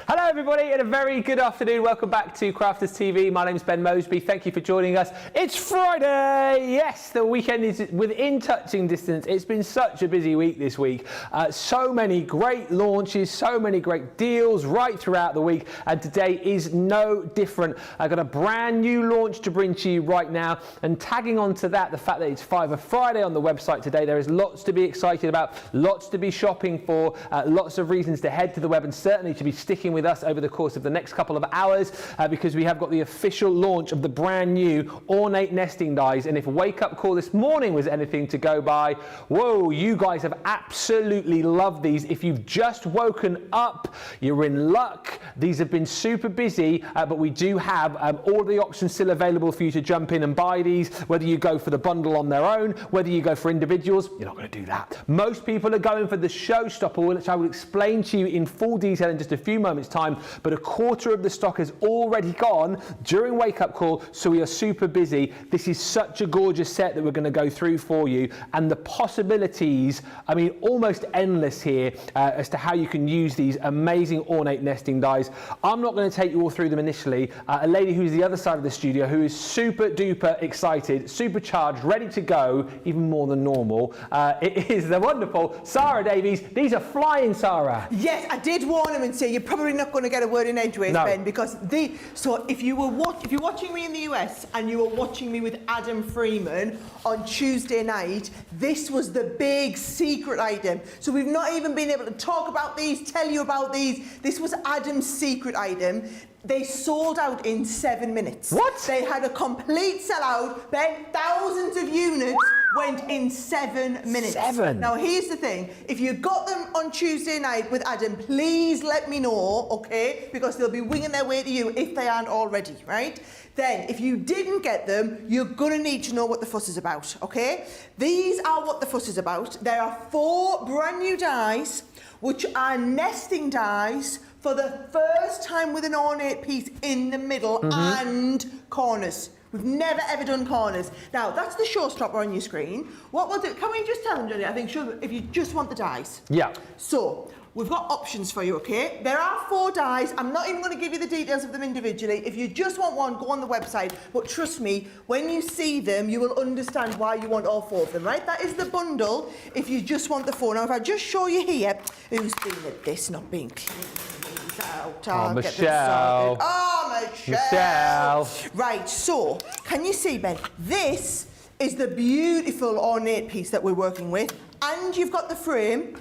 Hello everybody and a very good afternoon. Welcome back to Crafters TV. My name's Ben Moseby. Thank you for joining us. It's Friday. Yes, the weekend is within touching distance. It's been such a busy week this week. So many great launches, so many great deals right throughout the week, and today is no different. I've got a brand new launch to bring to you right now, and tagging on to that, the fact that it's Fiver Friday on the website today, there is lots to be excited about, lots to be shopping for, lots of reasons to head to the web, and certainly to be sticking with us over the course of the next couple of hours, because we have got the official launch of the brand new Ornate nesting dies. And if Wake Up Call this morning was anything to go by, whoa, you guys have absolutely loved these. If you've just woken up, you're in luck. These have been super busy, but we do have all the options still available for you to jump in and buy these, whether you go for the bundle on their own, whether you go for individuals. You're not going to do that. Most people are going for the Showstopper, which I will explain to you in full detail in just a few moments time, but a quarter of the stock has already gone during Wake Up Call, so we are super busy. This is such a gorgeous set that we're going to go through for you, and the possibilities, I mean, almost endless here as to how you can use these amazing Ornate nesting dies. I'm not going to take you all through them initially. A lady who's the other side of the studio who is super duper excited, supercharged, ready to go, even more than normal. It is the wonderful Sara Davies. These are flying, Sara. Yes, I did warn him and say you're probably not going to get a word in edgeways, no. Ben, because so if you're watching me in the US and you were watching me with Adam Freeman on Tuesday night, this was the big secret item. So we've not even been able to talk about these, tell you about these. This was Adam's secret item. They sold out in 7 minutes. What? They had a complete sellout. Ben, thousands of units went in 7 minutes. 7? Now, here's the thing. If you got them on Tuesday night with Adam, please let me know, okay? Because they'll be winging their way to you if they aren't already, right? Then, if you didn't get them, you're going to need to know what the fuss is about, okay? These are what the fuss is about. There are 4 brand new dies, which are nesting dies for the first time with an ornate piece in the middle and corners. We've never ever done corners. Now, that's the Showstopper on your screen. What we'll do, can we just tell them, Johnny, I think, if you just want the dies. Yeah. So, we've got options for you, okay? There are 4 dies. I'm not even going to give you the details of them individually. If you just want one, go on the website. But trust me, when you see them, you will understand why you want all 4 of them, right? That is the bundle if you just want the 4. Now, if I just show you here, who's been at this not being clean? Oh, Michelle. Oh, Michelle. Michelle. Right, so, can you see, Ben? This is the beautiful ornate piece that we're working with, and you've got the frame.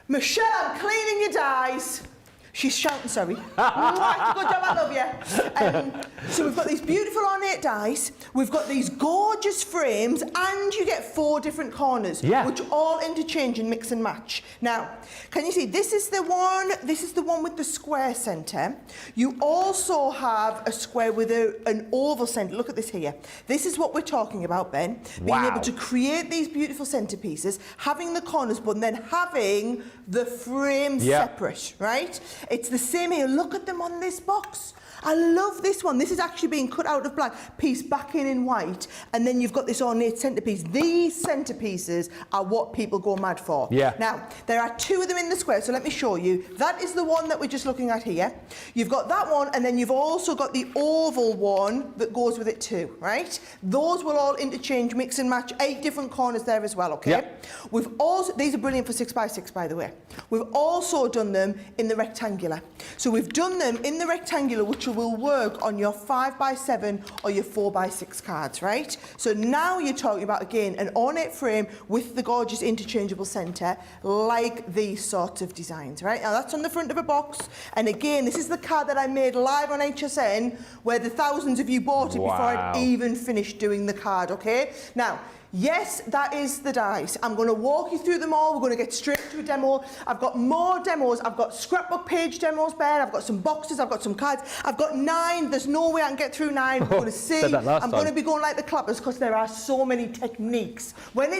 Michelle, I'm cleaning your dies. She's shouting, sorry. Good job, I love you. So we've got these beautiful ornate dies, we've got these gorgeous frames, and you get 4 different corners, which all interchange and mix and match. Now, can you see, this is the one with the square centre. You also have a square with an oval centre. Look at this here. This is what we're talking about, Ben. Being able to create these beautiful centrePieces, having the corners, but then having the frame separate, right? It's the same here. Look at them on this box. I love this one. This is actually being cut out of black, piece back in white, and then you've got this ornate centrepiece. These centerpieces are what people go mad for. Yeah. Now, there are 2 of them in the square, so let me show you. That is the one that we're just looking at here. You've got that one, and then you've also got the oval one that goes with it too, right? Those will all interchange, mix and match. 8 different corners there as well, okay? Yep. We've also, these are brilliant for 6x6, by the way. We've also done them in the rectangular. So we've done them in the rectangular, which will work on your 5x7 or your 4x6 cards, right? So now you're talking about, again, an ornate frame with the gorgeous interchangeable centre, like these sorts of designs, right? Now that's on the front of a box, and again, this is the card that I made live on HSN, where the thousands of you bought it before I'd even finished doing the card, okay? Now, yes, that is the dice. I'm going to walk you through them all. We're going to get straight to a demo. I've got more demos. I've got scrapbook page demos, Ben. I've got some boxes. I've got some cards. I've got 9. There's no way I can get through 9. We're going to see. I'm going to be going like the clappers because there are so many techniques. When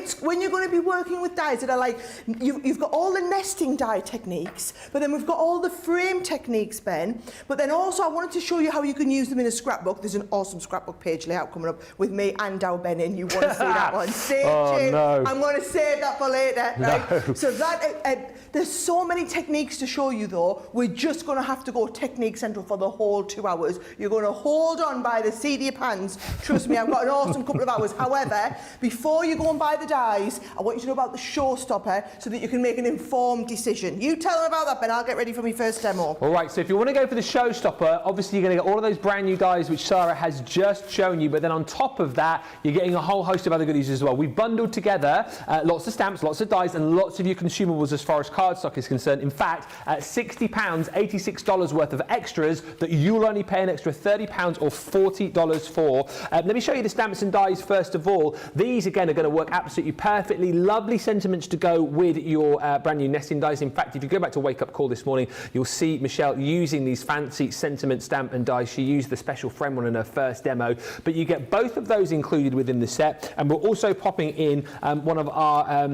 you're going to be working with dies that are like, you've got all the nesting die techniques, but then we've got all the frame techniques, Ben. But then also I wanted to show you how you can use them in a scrapbook. There's an awesome scrapbook page layout coming up with me and our Ben in. You want to see that one? one. Stay Oh, no. I'm going to save that for later. Right? No. So that there's so many techniques to show you though. We're just going to have to go technique central for the whole 2 hours. You're going to hold on by the seat of your pants. Trust me, I've got an awesome couple of hours. However, before you go and buy the dies, I want you to know about the Showstopper so that you can make an informed decision. You tell them about that, Ben. I'll get ready for my first demo. All right, so if you want to go for the Showstopper, obviously you're going to get all of those brand new dies which Sarah has just shown you, but then on top of that, you're getting a whole host of other goodies as well. We've bundled together lots of stamps, lots of dies, and lots of your consumables as far as cardstock is concerned. In fact, at £60, $86 worth of extras that you'll only pay an extra £30 or $40 for. Let me show you the stamps and dies first of all. These, again, are going to work absolutely perfectly. Lovely sentiments to go with your brand new nesting dies. In fact, if you go back to Wake Up Call this morning, you'll see Michelle using these fancy sentiment stamp and dies. She used the special friend one in her first demo, but you get both of those included within the set, and we're also popping in one of our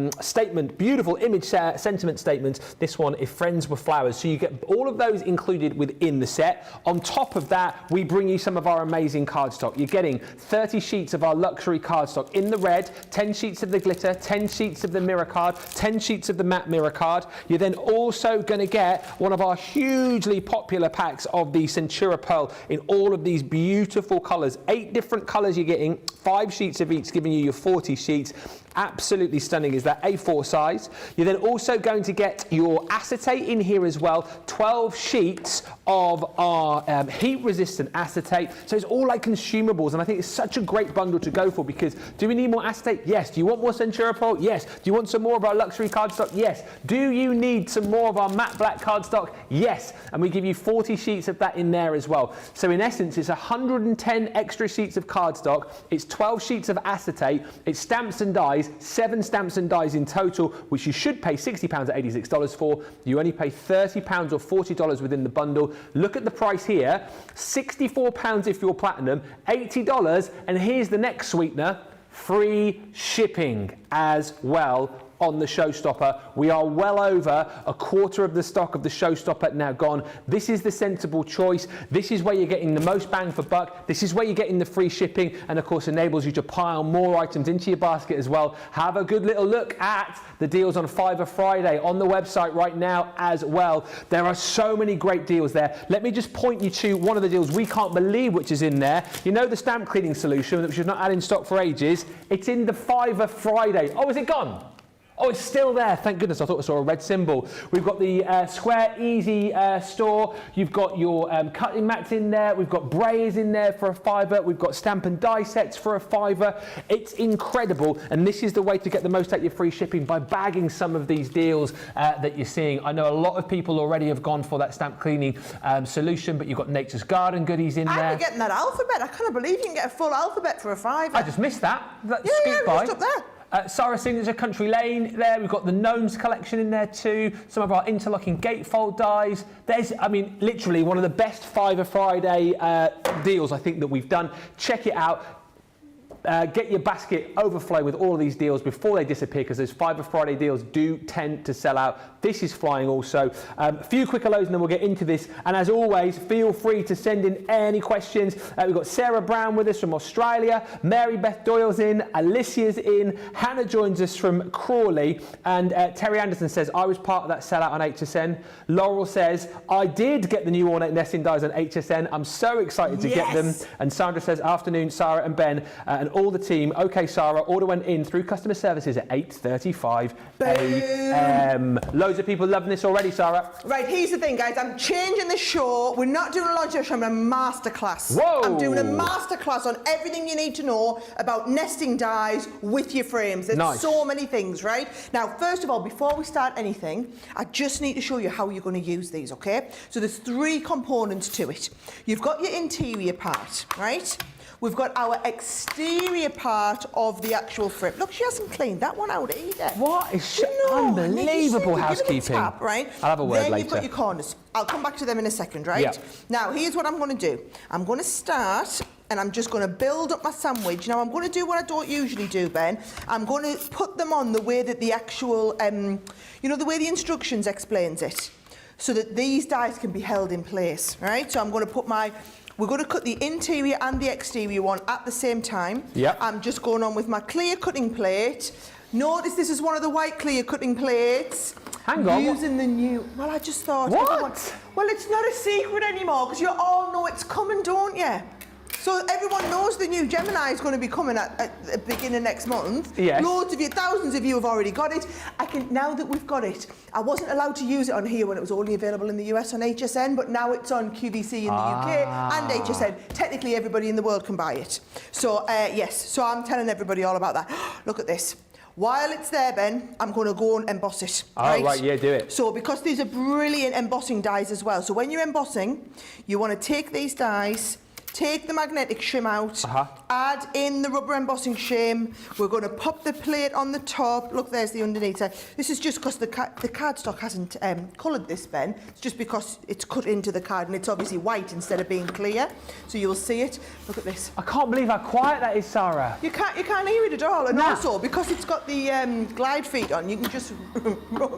beautiful image sentiment statements. This one, if friends were flowers. So you get all of those included within the set. On top of that, we bring you some of our amazing cardstock. You're getting 30 sheets of our luxury cardstock in the red, 10 sheets of the glitter, 10 sheets of the mirror card, 10 sheets of the matte mirror card. You're then also going to get one of our hugely popular packs of the Centura Pearl in all of these beautiful colours. 8 different colours you're getting, 5 sheets of each, giving you your 40 sheets. Absolutely stunning is that A4 size. You're then also going to get your acetate in here as well, 12 sheets of our heat resistant acetate. So it's all like consumables, and I think it's such a great bundle to go for, because do we need more acetate? Yes. Do you want more Centura Pearl? Yes. Do you want some more of our luxury cardstock? Yes. Do you need some more of our matte black cardstock? Yes. And we give you 40 sheets of that in there as well. So in essence, it's 110 extra sheets of cardstock, it's 12 sheets of acetate, it's stamps and dies, 7 stamps and dies in total, which you should pay £60 at $86 for. You only pay £30 or $40 within the bundle. Look at the price here, £64 if you're platinum, $80, and here's the next sweetener, free shipping as well on the Showstopper. We are well over a quarter of the stock of the Showstopper now gone. This is the sensible choice. This is where you're getting the most bang for buck. This is where you're getting the free shipping, and of course enables you to pile more items into your basket as well. Have a good little look at the deals on Fiverr Friday on the website right now as well. There are so many great deals there. Let me just point you to one of the deals we can't believe which is in there. You know the stamp cleaning solution that we've not had in stock for ages? It's in the Fiverr Friday. Oh, is it gone? Oh, it's still there. Thank goodness. I thought I saw a red symbol. We've got the Square Easy store. You've got your cutting mats in there. We've got brayers in there for a £5. We've got stamp and die sets for a £5. It's incredible. And this is the way to get the most out of your free shipping, by bagging some of these deals that you're seeing. I know a lot of people already have gone for that stamp cleaning solution, but you've got Nature's Garden goodies in there. I'm getting that alphabet. I can't believe you can get a full alphabet for a £5. I just missed that. Yeah, just up there. Sarah Signature Country Lane there. We've got the Gnomes collection in there too. Some of our interlocking gatefold dies. There's, I mean, literally one of the best Fiverr Friday deals I think that we've done. Check it out. Get your basket overflow with all of these deals before they disappear, because those Fiverr Friday deals do tend to sell out. This is flying also. A few quick hellos and then we'll get into this. And as always, feel free to send in any questions. We've got Sarah Brown with us from Australia. Mary Beth Doyle's in. Alicia's in. Hannah joins us from Crawley. And Terry Anderson says, I was part of that sellout on HSN. Laurel says, I did get the new Ornate nesting dies on HSN. I'm so excited to get them. And Sandra says, afternoon, Sarah and Ben. And all the team. Okay, Sarah, order went in through customer services at 8:35 a.m. Loads of people loving this already, Sarah. Right, here's the thing, guys. I'm changing the show. We're not doing a launch show. I'm doing a masterclass. Whoa! I'm doing a masterclass on everything you need to know about nesting dies with your frames. There's so many things, right? Now, first of all, before we start anything, I just need to show you how you're going to use these, okay? So there's 3 components to it. You've got your interior part, right? We've got our exterior part of the actual frame. Look, she hasn't cleaned that one out either. What? It's unbelievable housekeeping. Tap, right? I'll have a word later. Then you've got your corners. I'll come back to them in a second, right? Yep. Now, here's what I'm going to do. I'm going to start, and I'm just going to build up my sandwich. Now, I'm going to do what I don't usually do, Ben. I'm going to put them on the way that the actual, you know, the way the instructions explains it, so that these dies can be held in place, right? So I'm going to put my We're going to cut the interior and the exterior one at the same time. Yep. I'm just going on with my clear cutting plate. Notice this is one of the white clear cutting plates. Hang on. Using the new... Well, I just thought... What? Well, it's not a secret anymore because you all know it's coming, don't you? So everyone knows the new Gemini is going to be coming at the beginning of next month. Yes. Loads of you, thousands of you have already got it. Now that we've got it, I wasn't allowed to use it on here when it was only available in the US on HSN, but now it's on QVC in the UK and HSN. Technically, everybody in the world can buy it. So, yes, so I'm telling everybody all about that. Look at this. While it's there, Ben, I'm going to go and emboss it. Oh, right, yeah, do it. So, because these are brilliant embossing dies as well. So, when you're embossing, you want to take these dies, take the magnetic shim out, add in the rubber embossing shim. We're going to pop the plate on the top. Look, there's the underneath. This is just because the cardstock hasn't coloured this, Ben. It's just because it's cut into the card and it's obviously white instead of being clear. So you'll see it. Look at this. I can't believe how quiet that is, Sarah. You can't hear it at all. And also, because it's got the glide feet on, you can just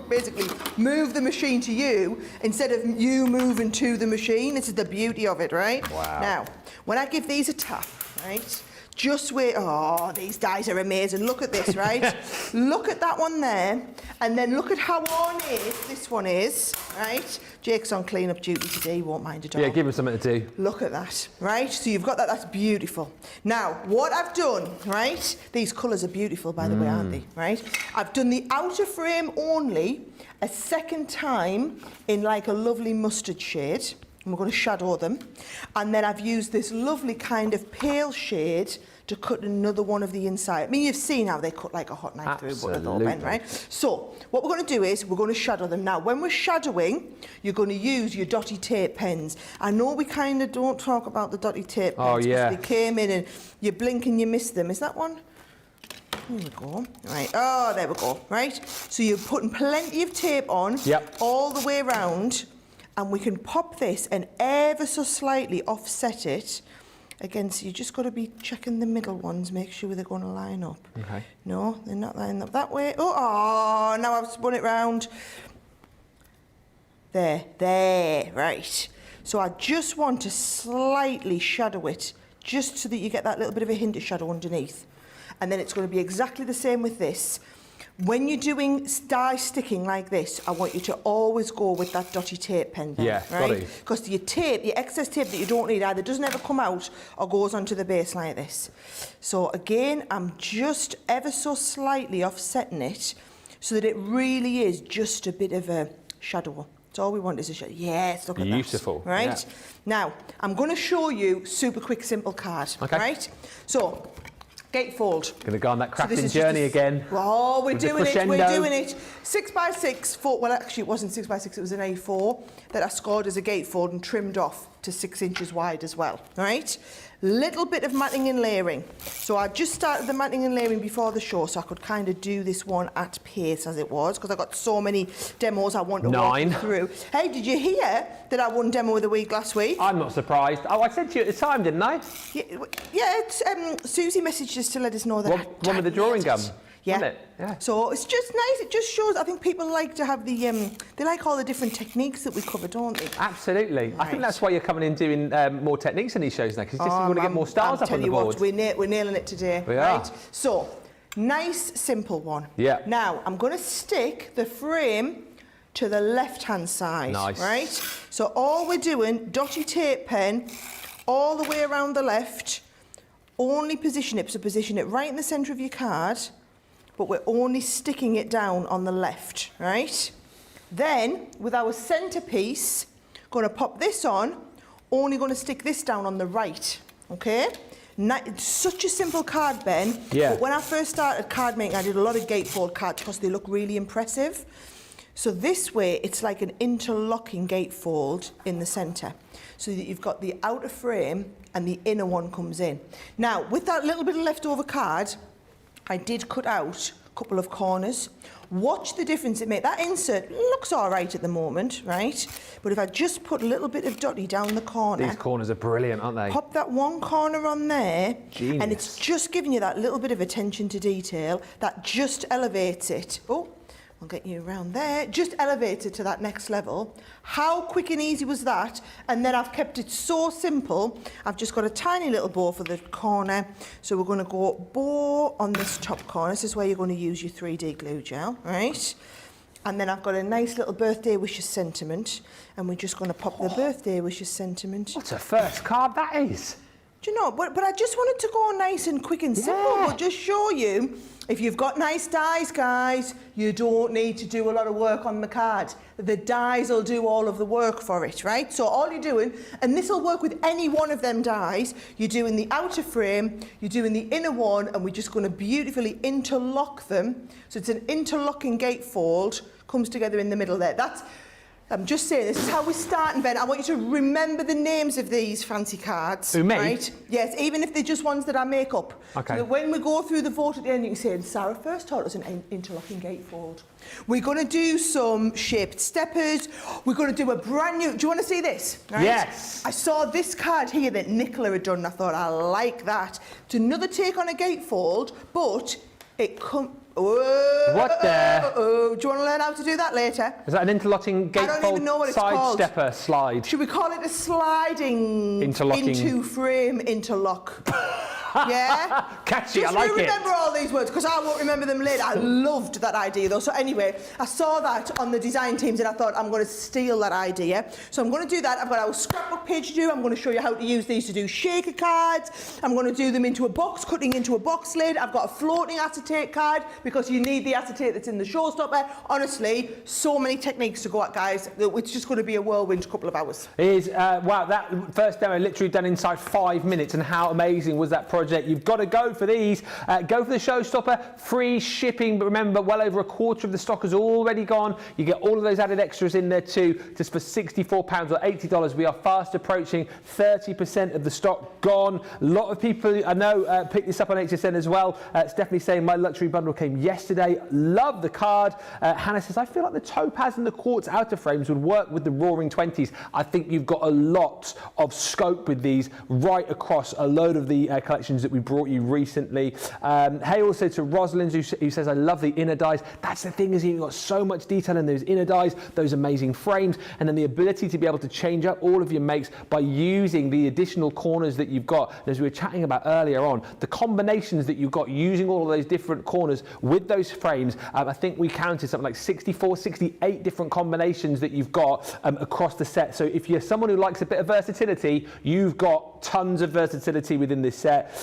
basically move the machine to you instead of you moving to the machine. This is the beauty of it, right? Wow. Now, when I give these a tap, right, just wait. Oh, these dies are amazing. Look at this, right? Look at that one there, and then look at how ornate this one is, right? Jake's on clean-up duty today, he won't mind at all. Yeah, give him something to do. Look at that, right? So you've got that, that's beautiful. Now, what I've done, right? These colours are beautiful, by the way, aren't they, right? I've done the outer frame only a second time in like a lovely mustard shade. And we're going to shadow them. And then I've used this lovely kind of pale shade to cut another one of the inside. I mean, you've seen how they cut like a hot knife through butter though, Ben, right? So, what we're going to do is we're going to shadow them. Now, when we're shadowing, you're going to use your dotty tape pens. I know we kind of don't talk about the dotty tape pens. Oh, yeah. They came in and you blink and you miss them. Is that one? Here we go. Right. Oh, there we go. Right. So you're putting plenty of tape on all the way around. And we can pop this and ever so slightly offset it. Again, so you just got to be checking the middle ones, make sure they're going to line up. Okay. No, they're not lining up that way. Oh, now I've spun it round. There, right. So I just want to slightly shadow it, just so that you get that little bit of a hint of shadow underneath. And then it's going to be exactly the same with this. When you're doing die sticking like this, I want you to always go with that dotty tape pen then, right? Because your tape, your excess tape that you don't need, either doesn't ever come out or goes onto the base like this. So again, I'm just ever so slightly offsetting it so that it really is just a bit of a shadow. That's all we want is a shadow. Yes, look at that. Beautiful. Right? Yeah. Now, I'm going to show you super quick, simple card. Okay. Right? So, gatefold. Going to go on that crafting journey again. Oh, we're doing it. 6x6, well actually it wasn't 6x6, it was an A4 that I scored as a gatefold and trimmed off to 6 inches wide as well, right? Little bit of matting and layering. So I just started the matting and layering before the show so I could kind of do this one at pace as it was because I got so many demos I want to walk through. Hey, did you hear that I won demo of the week last week? I'm not surprised. Oh, I said to you at the time, didn't I? Yeah, it's, Susie messaged us to let us know that one with the drawing gum. Yeah. So it's just nice. It just shows. I think people like to have the. They like all the different techniques that we cover, don't they? Absolutely. Right. I think that's why you're coming in doing more techniques in these shows now, because you just want to get more stars up on the board. We're nailing it today. We are. So nice, simple one. Yeah. Now I'm going to stick the frame to the left-hand side. Nice. Right. So all we're doing, dotty tape pen, all the way around the left. Only position it. So position it right in the centre of your card. But we're only sticking it down on the left, right? Then, with our centerpiece, going to pop this on, only going to stick this down on the right, okay? It's such a simple card, Ben. Yeah. But when I first started card making, I did a lot of gatefold cards because they look really impressive. So this way, it's like an interlocking gatefold in the center, so that you've got the outer frame and the inner one comes in. Now, with that little bit of leftover card, I did cut out a couple of corners. Watch the difference it made. That insert looks all right at the moment, right? But if I just put a little bit of dotty down the corner... These corners are brilliant, aren't they? Pop that one corner on there. Genius. And it's just giving you that little bit of attention to detail that just elevates it. Oh, I'll get you around there. Just elevated to that next level. How quick and easy was that? And then I've kept it so simple. I've just got a tiny little bow for the corner. So we're going to go bow on this top corner. This is where you're going to use your 3D glue gel, right? And then I've got a nice little birthday wishes sentiment. And we're just going to pop the birthday wishes sentiment. What a first card that is. Do you know, but I just wanted to go nice and quick and simple, but just show you, if you've got nice dies, guys, you don't need to do a lot of work on the card. The dies will do all of the work for it, right? So all you're doing, and this will work with any one of them dies, you're doing the outer frame, you're doing the inner one, and we're just going to beautifully interlock them. So it's an interlocking gatefold, comes together in the middle there. I'm just saying, this is how we're starting, Ben. I want you to remember the names of these fancy cards. Who, me? Right? Yes, even if they're just ones that I make up. Okay. So that when we go through the vote at the end, you can say, Sarah first taught us an interlocking gatefold. We're going to do some shaped steppers. We're going to do a brand new... Do you want to see this? Right? Yes. I saw this card here that Nicola had done, and I thought, I like that. It's another take on a gatefold, but it comes... What the? Do you want to learn how to do that later? Is that an interlocking gatefold side stepper slide? Should we call it a sliding interlocking into frame interlock? Yeah? Catchy, Just I like it. remember all these words, because I won't remember them later. I loved that idea though. So anyway, I saw that on the design teams and I thought, I'm going to steal that idea. So I'm going to do that. I've got our scrapbook page to do. I'm going to show you how to use these to do shaker cards. I'm going to do them into a box, cutting into a box lid. I've got a floating acetate card, because you need the acetate that's in the Showstopper. Honestly, so many techniques to go at, guys. It's just going to be a whirlwind couple of hours. It is, wow, that first demo literally done inside 5 minutes, and how amazing was that project? You've got to go for these. Go for the Showstopper, free shipping, but remember, well over a quarter of the stock has already gone. You get all of those added extras in there too, just for £64 or $80. We are fast approaching 30% of the stock gone. A lot of people, I know, picked this up on HSN as well. Stephanie saying, my luxury bundle came yesterday. Love the card. Hannah says, I feel like the topaz and the quartz outer frames would work with the Roaring 20s. I think you've got a lot of scope with these right across a load of the collections that we brought you recently. Hey, also to Rosalind, who says, I love the inner dies. That's the thing, is you've got so much detail in those inner dies, those amazing frames, and then the ability to be able to change up all of your makes by using the additional corners that you've got. And as we were chatting about earlier on, the combinations that you've got using all of those different corners with those frames, I think we counted something like 64, 68 different combinations that you've got across the set. So if you're someone who likes a bit of versatility, you've got tons of versatility within this set.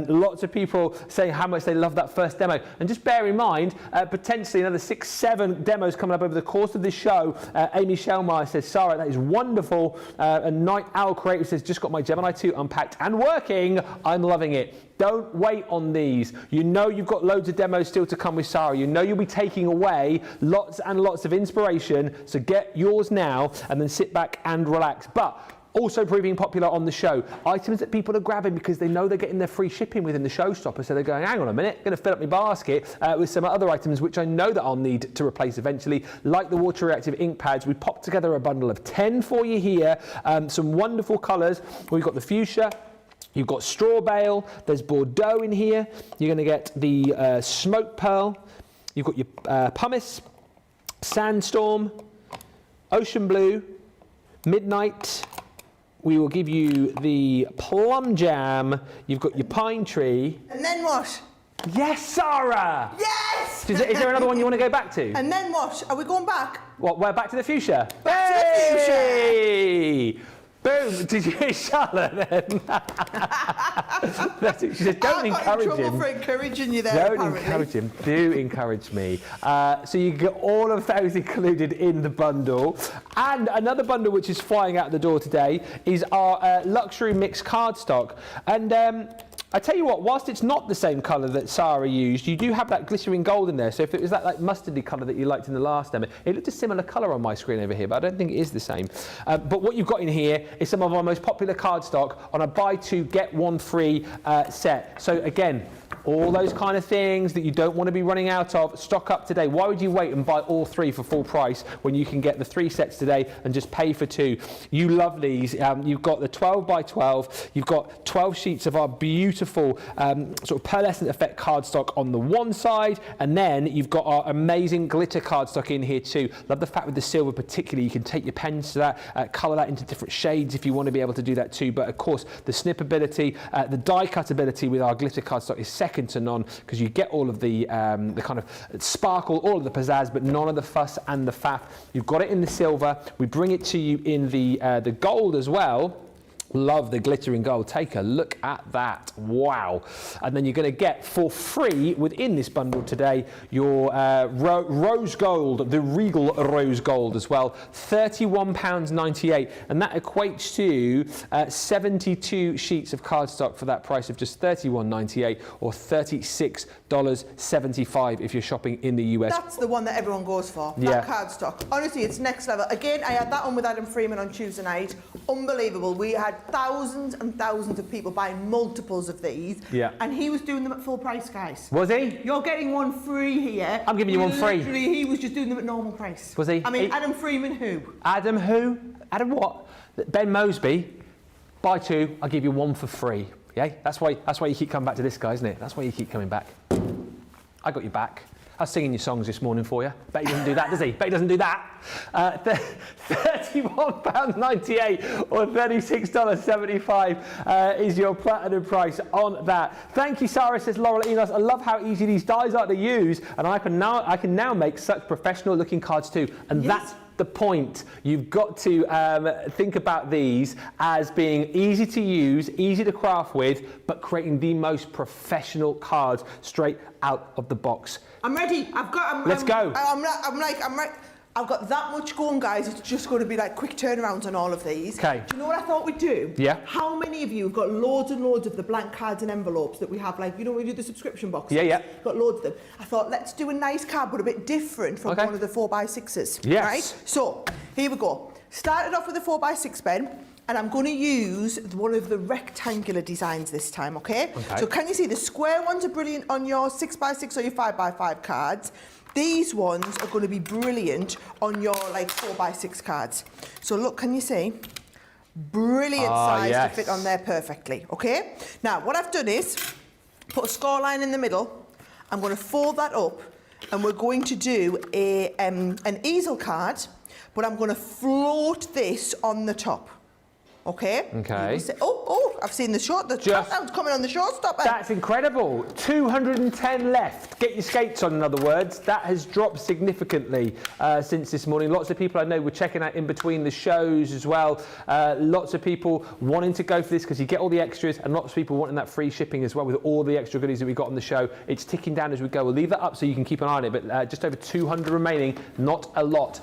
Lots of people saying how much they love that first demo. And just bear in mind, potentially another 6-7 demos coming up over the course of this show. Amy Shellmeyer says, Sarah, that is wonderful. And Night Owl Creative says, just got my Gemini 2 unpacked and working. I'm loving it. Don't wait on these. You know you've got loads of demos still to come with Sarah. You know you'll be taking away lots and lots of inspiration. So get yours now and then sit back and relax. But also proving popular on the show, items that people are grabbing because they know they're getting their free shipping within the Showstopper. So they're going, hang on a minute, I'm going to fill up my basket with some other items which I know that I'll need to replace eventually, like the water reactive ink pads. We popped together a bundle of 10 for you here. Some wonderful colours. We've got the fuchsia. You've got straw bale, there's Bordeaux in here, you're going to get the smoke pearl, you've got your pumice, sandstorm, ocean blue, midnight, we will give you the plum jam, you've got your pine tree. And then what? Yes, Sarah! Yes! Is there another one you want to go back to? And then what? Are we going back? What, we're back to the fuchsia? Back to the fuchsia! Boom! Did you hear Charlotte then? She says, don't encourage him. I got in trouble for encouraging you there, Don't encourage him. Do encourage me. So you get all of those included in the bundle. And another bundle which is flying out the door today is our luxury mix cardstock. And I tell you what, whilst it's not the same colour that Sarah used, you do have that glittering gold in there. So if it was that like mustardy colour that you liked in the last demo, it looked a similar colour on my screen over here, but I don't think it is the same. But what you've got in here is some of our most popular cardstock on a buy two, get one free set. So again, all those kind of things that you don't want to be running out of, stock up today. Why would you wait and buy all 3 for full price when you can get the 3 sets today and just pay for 2? You love these. You've got the 12 by 12. You've got 12 sheets of our beautiful sort of pearlescent effect cardstock on the one side, and then you've got our amazing glitter cardstock in here too. Love the fact with the silver particularly, you can take your pens to that, colour that into different shades if you want to be able to do that too. But of course, the snip ability, the die cut ability with our glitter cardstock is second to none, because you get all of the kind of sparkle, all of the pizzazz, but none of the fuss and the faff. You've got it in the silver. We bring it to you in the gold as well. Love the glittering gold. Take a look at that. Wow. And then you're going to get for free within this bundle today your rose gold, the Regal rose gold as well. £31.98, and that equates to 72 sheets of cardstock for that price of just £31.98 or $36.75 if you're shopping in the US. That's the one that everyone goes for, yeah. that cardstock. Honestly, it's next level. Again, I had that on with Adam Freeman on Tuesday night. Unbelievable. We had thousands and thousands of people buying multiples of these, yeah. And he was doing them at full price, guys. Was he? You're getting one free here. I'm giving you one free. Literally, he was just doing them at normal price. Was he? I mean, Adam Freeman who? Adam who? Adam what? Ben Moseby. Buy 2, I'll give you 1 for free. Yeah, that's why you keep coming back to this guy, isn't it? That's why you keep coming back. I got your back. I was singing your songs this morning for you. Bet he doesn't do that, does he? Bet he doesn't do that. £31.98 or $36.75 is your platinum price on that. Thank you, Sarah, says Laurel Enos. I love how easy these dies are to use, and I can now make such professional looking cards too. And yes. That's the point. You've got to think about these as being easy to use, easy to craft with, but creating the most professional cards straight out of the box. I'm ready. Let's go. I'm ready. I've got that much going, guys. It's just going to be like quick turnarounds on all of these. Okay. Do you know what I thought we'd do? Yeah. How many of you have got loads and loads of the blank cards and envelopes that we have, like, you know, when we do the subscription boxes? Yeah, yeah. Got loads of them. I thought, let's do a nice card, but a bit different from one of the 4x6s. Yes. Right? So, here we go. Started off with a 4x6 pen, and I'm going to use one of the rectangular designs this time, okay? So can you see the square ones are brilliant on your 6x6 or your 5x5 cards. These ones are going to be brilliant on your like 4x6 cards. So look, can you see? Brilliant size to fit on there perfectly, okay? Now, what I've done is put a score line in the middle. I'm going to fold that up, and we're going to do an easel card, but I'm going to float this on the top. Okay. Okay. Say, I've seen the countdown's coming on the Showstopper. That's incredible. 210 left. Get your skates on, in other words. That has dropped significantly since this morning. Lots of people I know were checking out in between the shows as well. Lots of people wanting to go for this because you get all the extras, and lots of people wanting that free shipping as well with all the extra goodies that we got on the show. It's ticking down as we go. We'll leave that up so you can keep an eye on it, but just over 200 remaining, not a lot.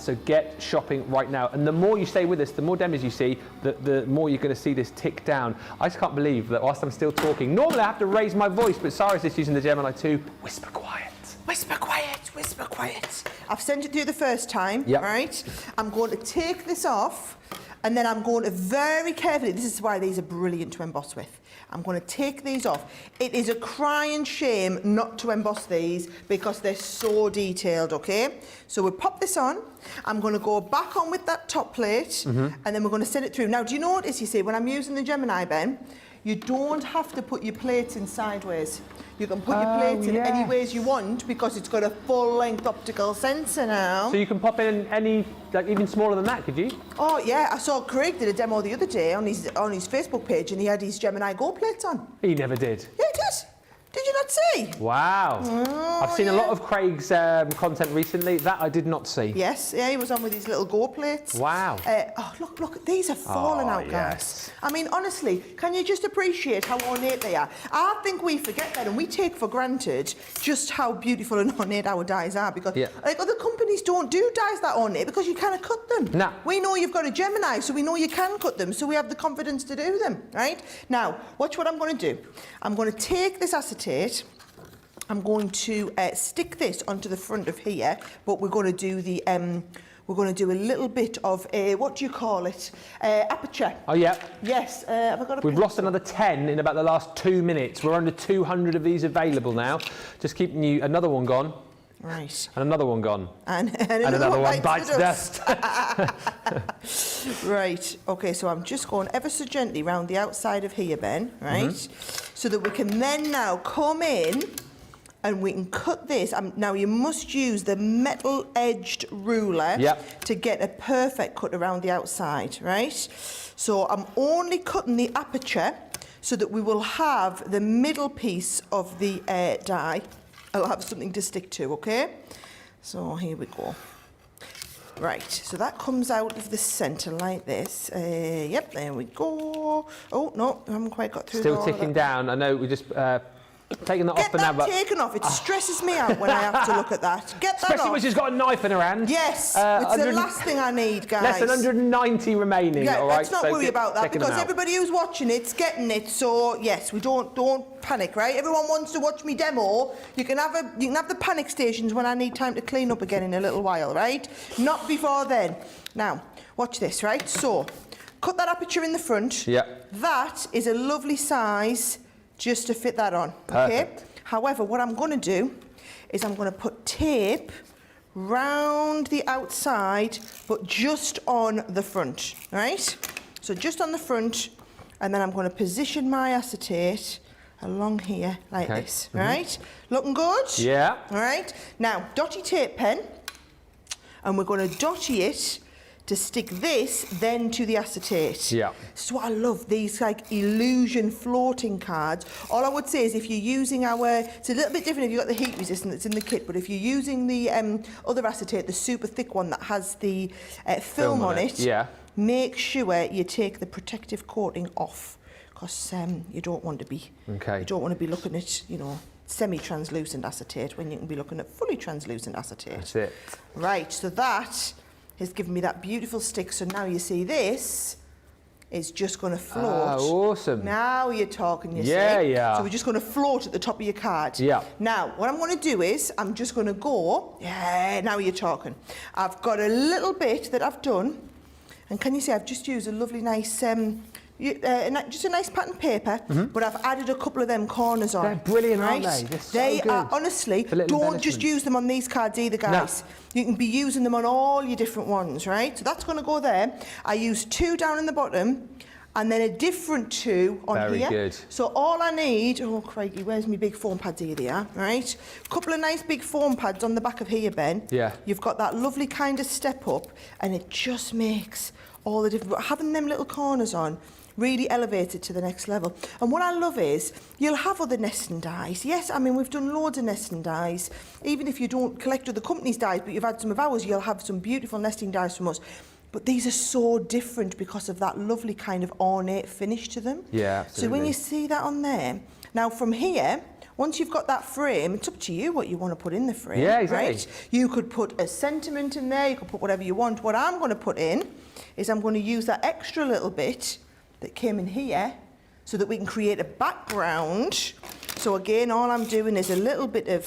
So get shopping right now. And the more you stay with us, the more demos you see, the more you're going to see this tick down. I just can't believe that whilst I'm still talking, normally I have to raise my voice, but Sarah's just using the Gemini 2. Whisper quiet. Whisper quiet, whisper quiet. I've sent it through the first time, right? I'm going to take this off, and then I'm going to very carefully, this is why these are brilliant to emboss with. I'm going to take these off. It is a crying shame not to emboss these because they're so detailed, okay? So we'll pop this on. I'm going to go back on with that top plate, and then we're going to send it through. Now, do you notice, you see, when I'm using the Gemini, Ben, you don't have to put your plates in sideways. You can put your plates in any ways you want because it's got a full-length optical sensor now. So you can pop in any, like even smaller than that, could you? Oh yeah, I saw Craig did a demo the other day on his Facebook page, and he had his Gemini Go plates on. He never did. Yeah, he did. Did you not see? Wow. I've seen a lot of Craig's content recently. That I did not see. Yes, yeah, he was on with his little Go plates. Wow. Oh, look, these are falling out, guys. Yes. I mean, honestly, can you just appreciate how ornate they are? I think we forget that, and we take for granted just how beautiful and ornate our dies are, because like other companies don't do dies that ornate because you can't cut them. No. We know you've got a Gemini, so we know you can cut them, so we have the confidence to do them, right? Now, watch what I'm going to do. I'm going to take this acetate. I'm going to stick this onto the front of here, but we're going to do the we're going to do a little bit of a, what do you call it? Aperture. Oh, yeah. Yes. Have I got a We've lost another 10 in about the last 2 minutes. We're under 200 of these available now. Just keeping you, another one gone. Right. And another one gone. And another one bites dust. Right. Okay, so I'm just going ever so gently round the outside of here, Ben, right? So that we can then now come in and we can cut this. Now, you must use the metal-edged ruler to get a perfect cut around the outside, right? So I'm only cutting the aperture so that we will have the middle piece of the die. I'll have something to stick to, okay? So here we go. Right, so that comes out of the centre like this. Yep, there we go. Oh, no, I haven't quite got through. Still ticking down. I know we just taking that off for now. Get that taken off. It stresses me out when I have to look at that. Get that Especially off. when she's got a knife in her hand. Yes, it's the last thing I need, guys. Less than 190 remaining, all right? Let's not worry about that because everybody who's watching it's getting it. So yes, we don't panic, right? Everyone wants to watch me demo. You can have the panic stations when I need time to clean up again in a little while, right? Not before then. Now, watch this, right? So, cut that aperture in the front. Yeah. That is a lovely size just to fit that on. Perfect. Okay. However, what I'm going to do is I'm going to put tape round the outside, but just on the front, right? So just on the front, and then I'm going to position my acetate along here like this, right? Looking good? Yeah. All right. Now, dotty tape pen, and we're going to dotty it to stick this then to the acetate. Yeah. This is what I love, these like illusion floating cards. All I would say is if you're using it's a little bit different if you've got the heat resistant that's in the kit, but if you're using the other acetate, the super thick one that has the film on it, make sure you take the protective coating off because you don't want to be looking at, you know, semi-translucent acetate when you can be looking at fully translucent acetate. That's it. Right, so that has given me that beautiful stick. So now you see this is just going to float. Ah, awesome. Now you're talking, you see. Yeah. So we're just going to float at the top of your card. Yeah. Now, what I'm going to do is I'm just going to go, now you're talking. I've got a little bit that I've done. And can you see I've just used a lovely nice just a nice pattern paper, but I've added a couple of them corners on. They're brilliant, right? aren't they? They're so they good. are, honestly, don't just use them on these cards either, guys. No. You can be using them on all your different ones, right? So that's going to go there. I use 2 down in the bottom, and then a different 2 on Very here. Good. So all I need, oh crikey, where's my big foam pads? Here they are, right? A couple of nice big foam pads on the back of here, Ben. Yeah. You've got that lovely kind of step up, and it just makes all the difference. But having them little corners on really elevates it to the next level. And what I love is you'll have other nesting dies. Yes, I mean, we've done loads of nesting dies. Even if you don't collect other companies' dies, but you've had some of ours, you'll have some beautiful nesting dies from us. But these are so different because of that lovely kind of ornate finish to them. Yeah, absolutely. So when you see that on there, now from here, once you've got that frame, it's up to you what you want to put in the frame. Yeah, exactly. Right? You could put a sentiment in there, you could put whatever you want. What I'm going to put in is I'm going to use that extra little bit that came in here so that we can create a background. So again, all I'm doing is a little bit of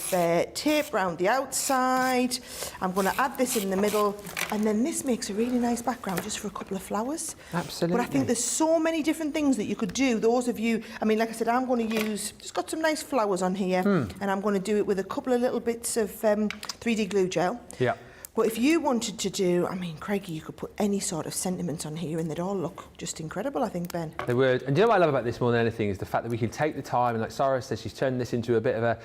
tape around the outside. I'm going to add this in the middle, and then this makes a really nice background just for a couple of flowers. Absolutely. But I think there's so many different things that you could do. Those of you, I mean, like I said, I'm going to use, just got some nice flowers on here, and I'm going to do it with a couple of little bits of 3D glue gel. Yeah. But if you wanted to do, I mean, Craigie, you could put any sort of sentiment on here and they'd all look just incredible, I think, Ben. They would. And do you know what I love about this more than anything is the fact that we can take the time, and like Sarah says, she's turned this into a bit of a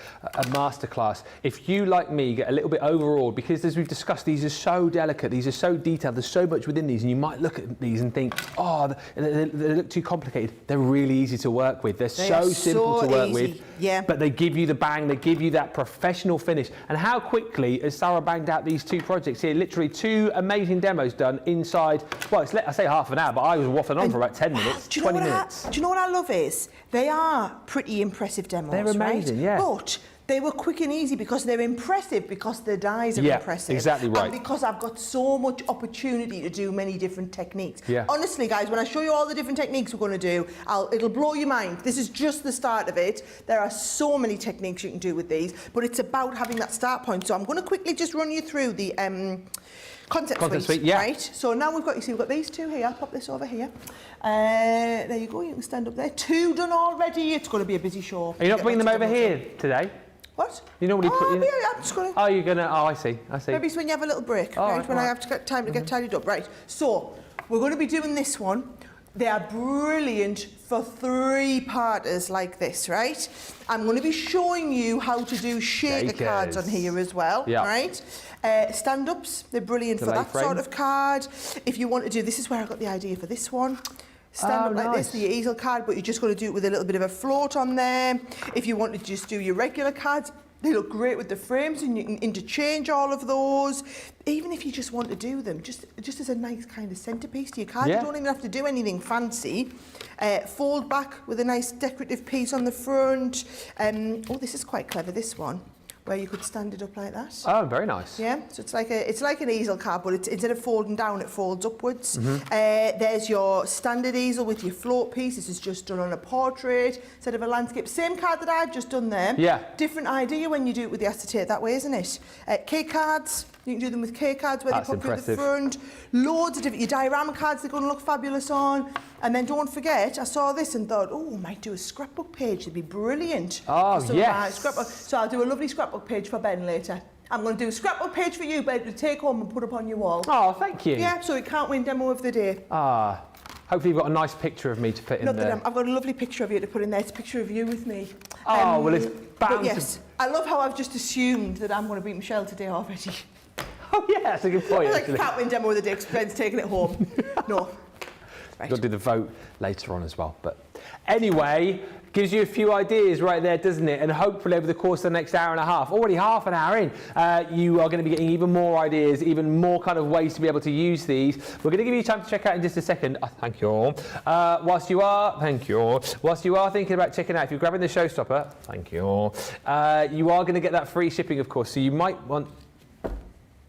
masterclass. If you, like me, get a little bit overawed, because as we've discussed, these are so delicate, these are so detailed, there's so much within these, and you might look at these and think, oh, they look too complicated. They're really easy to work with. They're so simple to work with. Yeah. But they give you the bang, they give you that professional finish. And how quickly has Sarah banged out these 2 projects here? Literally 2 amazing demos done inside, well, I say half an hour, but I was waffling on for about 10 minutes, 20 minutes. Do you know what I love is, they are pretty impressive demos, They're amazing, right? yeah. But they were quick and easy because they're impressive, because the dies are impressive. Exactly right. And because I've got so much opportunity to do many different techniques. Yeah. Honestly, guys, when I show you all the different techniques we're going to do, it'll blow your mind. This is just the start of it. There are so many techniques you can do with these, but it's about having that start point. So I'm going to quickly just run you through the Concept suite, yeah. right? So now we've got, you see, we've got these two here. I'll pop this over here. There you go, you can stand up there. 2 done already. It's going to be a busy show. Are you not bringing them over here today? What? You normally put... Yeah, I'm just going to... Oh, you're going to... Oh, I see. Maybe it's when you have a little break, right? When I have to get time to get tidied up. Right, so we're going to be doing this one. They are brilliant for 3-parters like this, right? I'm going to be showing you how to do shaker cards on here as well, right? Stand-ups, they're brilliant for that sort of card. If you want to do... This is where I got the idea for this one. Stand up like this, the easel card, but you're just going to do it with a little bit of a float on there. If you want to just do your regular cards, they look great with the frames and you can interchange all of those. Even if you just want to do them, just as a nice kind of centrepiece to your card. You don't even have to do anything fancy. Fold back with a nice decorative piece on the front. Oh, this is quite clever, this one, where you could stand it up like that. Oh, very nice. Yeah, so it's like an easel card, but instead of folding down, it folds upwards. There's your standard easel with your float piece. This is just done on a portrait instead of a landscape. Same card that I've just done there. Yeah. Different idea when you do it with the acetate that way, isn't it? K cards. You can do them with K cards where they put through the front. Loads of different... Your diorama cards, they're going to look fabulous on. And then don't forget, I saw this and thought, oh, I might do a scrapbook page. It'd be brilliant. Oh, yes. Scrapbook. So I'll do a lovely scrapbook page for Ben later. I'm going to do a scrapbook page for you, Ben, to take home and put up on your wall. Oh, thank you. Yeah, so it can't win demo of the day. Ah, hopefully you've got a nice picture of me to put in there. I've got a lovely picture of you to put in there. It's a picture of you with me. Oh, well, it's bound But yes, I love how I've just assumed that I'm going to beat Michelle today already. Oh, yeah, that's a good point. Like, can't win demo of the day because Ben's taking it home. No. Right. Got to do the vote later on as well. But anyway, gives you a few ideas right there, doesn't it? And hopefully over the course of the next hour and a half, already half an hour in, you are going to be getting even more ideas, even more kind of ways to be able to use these. We're going to give you time to check out in just a second. Thank you. Whilst you are thinking about checking out, if you're grabbing the Showstopper, thank you. You are going to get that free shipping, of course. So you might want...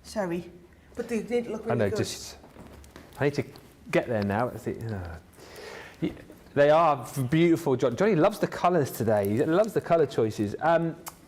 Sorry, but they did look really good. I need to get there now. They are beautiful. Johnny loves the colours today. He loves the colour choices.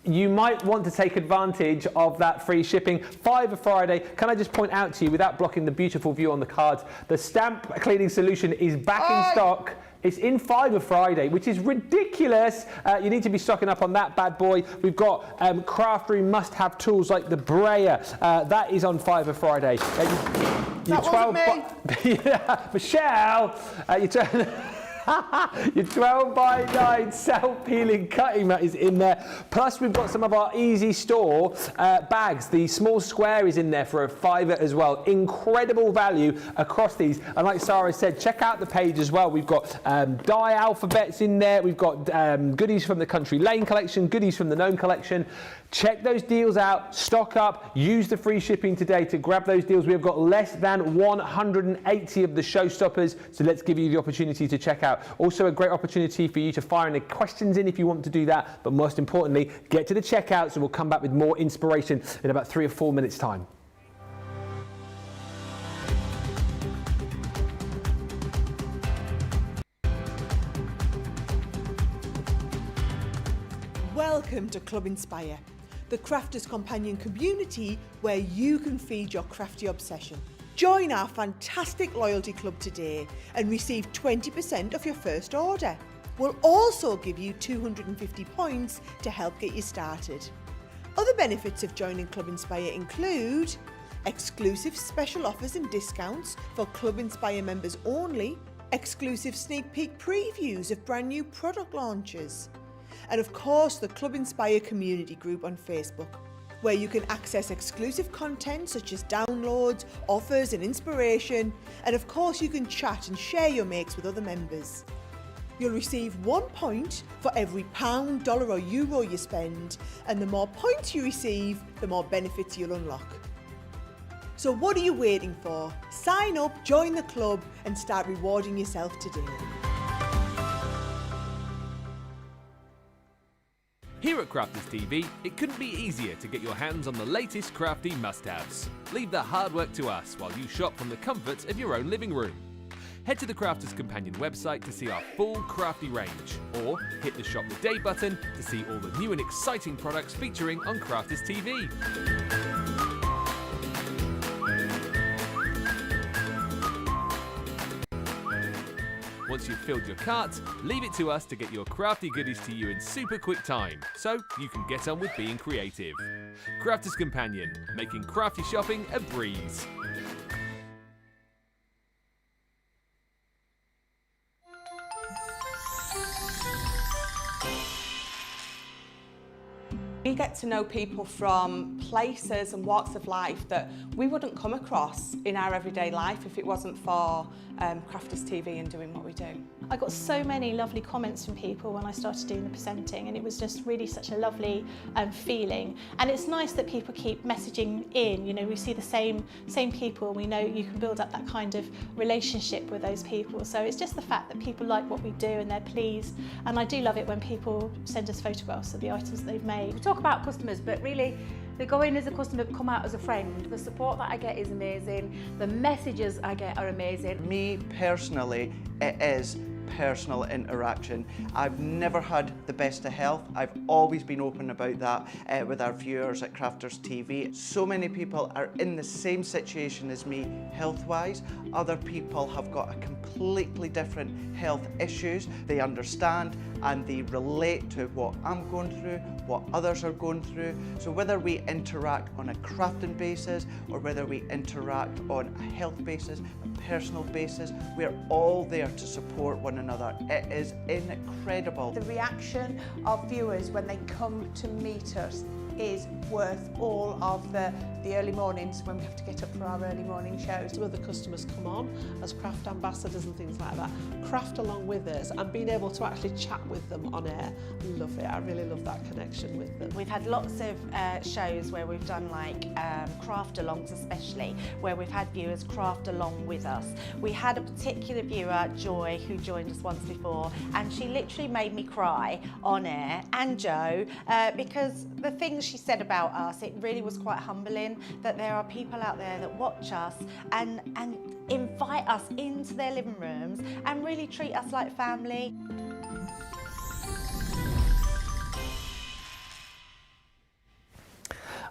You might want to take advantage of that free shipping. $5 Friday. Can I just point out to you, without blocking the beautiful view on the cards, the stamp cleaning solution is back in stock. It's in $5 Friday, which is ridiculous. You need to be stocking up on that bad boy. We've got craft room must-have tools like the brayer. That is on $5 Friday. That wasn't me. Yeah, Michelle, your 12 by 9 self-peeling cutting mat is in there. Plus we've got some of our easy store bags. The small square is in there for $5 as well. Incredible value across these. And like Sarah said, check out the page as well. We've got die alphabets in there. We've got goodies from the Country Lane collection, goodies from the Gnome collection. Check those deals out, stock up, use the free shipping today to grab those deals. We have got less than 180 of the Showstoppers, so let's give you the opportunity to check out. Also a great opportunity for you to fire any questions in if you want to do that, but most importantly, get to the checkout, so we'll come back with more inspiration in about 3 or 4 minutes' time. Welcome to Club Inspire, the crafters companion community where you can feed your crafty obsession. Join our fantastic loyalty club today and receive 20% off your first order. We'll also give you 250 points to help get you started. Other benefits of joining Club Inspire include exclusive special offers and discounts for Club Inspire members only, exclusive sneak peek previews of brand new product launches, and of course the Club Inspire community group on Facebook, where you can access exclusive content such as downloads, offers and inspiration, and of course you can chat and share your makes with other members. You'll receive 1 point for every £1, dollar or euro you spend, and the more points you receive, the more benefits you'll unlock. So what are you waiting for? Sign up, join the club and start rewarding yourself today. Here at Crafters TV, it couldn't be easier to get your hands on the latest crafty must-haves. Leave the hard work to us while you shop from the comforts of your own living room. Head to the Crafters Companion website to see our full crafty range, or hit the Shop the Day button to see all the new and exciting products featuring on Crafters TV. Once you've filled your cart, leave it to us to get your crafty goodies to you in super quick time, so you can get on with being creative. Crafter's Companion, making crafty shopping a breeze. We get to know people from places and walks of life that we wouldn't come across in our everyday life if it wasn't for Crafters TV and doing what we do. I got so many lovely comments from people when I started doing the presenting, and it was just really such a lovely feeling. And it's nice that people keep messaging in. You know, we see the same people, and we know you can build up that kind of relationship with those people. So it's just the fact that people like what we do and they're pleased. And I do love it when people send us photographs of the items that they've made. We talk about customers, but really they go in as a customer, come out as a friend. The support that I get is amazing. The messages I get are amazing. Me personally, it is personal interaction. I've never had the best of health. I've always been open about that with our viewers at Crafters TV. So many people are in the same situation as me health-wise. Other people have got a completely different health issues. They understand and they relate to what I'm going through, what others are going through. So whether we interact on a crafting basis or whether we interact on a health basis, a personal basis, we're all there to support one another. It is incredible. The reaction of viewers when they come to meet us is worth all of the early mornings when we have to get up for our early morning shows. Some of the customers come on as craft ambassadors and things like that, craft along with us, and being able to actually chat with them on air. I love it. I really love that connection with them. We've had lots of shows where we've done like craft alongs, especially where we've had viewers craft along with us. We had a particular viewer, Joy, who joined us once before, and she literally made me cry on air, and Joe, because the things she said about us, it really was quite humbling that there are people out there that watch us and invite us into their living rooms and really treat us like family.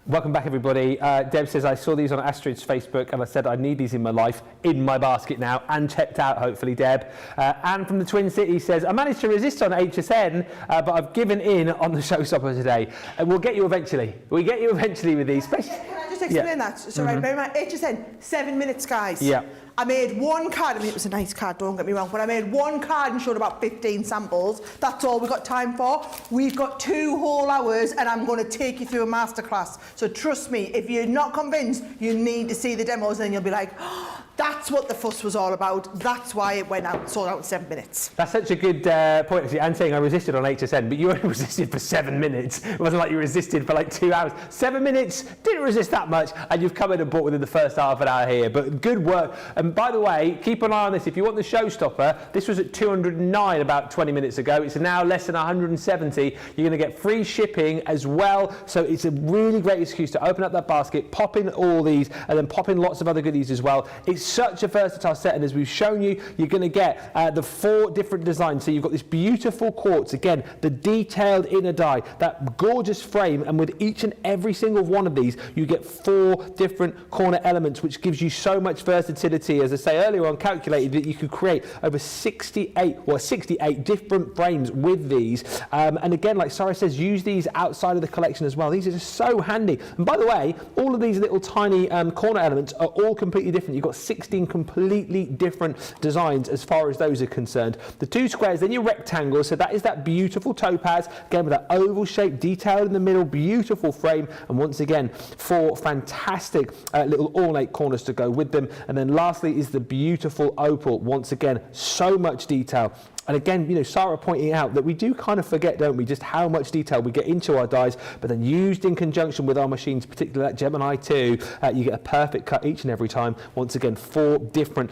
Welcome back, everybody. Deb says, I saw these on Astrid's Facebook and I said I need these in my life, in my basket now, and checked out, hopefully, Deb. Anne from the Twin Cities says, I managed to resist on HSN, but I've given in on the Showstopper today. And we'll get you eventually. We'll get you eventually with these. Can I just explain that? So, right, bear in mind, HSN, 7 minutes, guys. Yeah. I made one card. I mean, it was a nice card, don't get me wrong, but I made one card and showed about 15 samples. That's all we've got time for. We've got 2 whole hours and I'm going to take you through a masterclass. So trust me, if you're not convinced, you need to see the demos and you'll be like, oh, that's what the fuss was all about. That's why it went out, sold out in 7 minutes. That's such a good point, actually. Anne saying I resisted on HSN, but you only resisted for 7 minutes. It wasn't like you resisted for like 2 hours. 7 minutes, didn't resist that much, and you've come in and bought within the first half an hour here. But good work. And by the way, keep an eye on this. If you want the Showstopper, this was at 209 about 20 minutes ago. It's now less than 170. You're going to get free shipping as well. So it's a really great excuse to open up that basket, pop in all these, and then pop in lots of other goodies as well. It's such a versatile set, and as we've shown you, you're going to get the 4 different designs. So you've got this beautiful quartz, again, the detailed inner die, that gorgeous frame, and with each and every single one of these, you get 4 different corner elements, which gives you so much versatility. As I say earlier on, calculated that you could create over 68 different frames with these. And again, like Sarah says, use these outside of the collection as well. These are just so handy. And by the way, all of these little tiny corner elements are all completely different. You've got 16 completely different designs as far as those are concerned. The 2 squares, then your rectangles. So that is that beautiful topaz, again with that oval shape, detailed in the middle, beautiful frame. And once again, 4 fantastic little ornate corners to go with them. And then lastly is the beautiful opal. Once again, so much detail. And again, you know, Sarah pointing out that we do kind of forget, don't we, just how much detail we get into our dies, but then used in conjunction with our machines, particularly that Gemini 2, you get a perfect cut each and every time. Once again, 4 different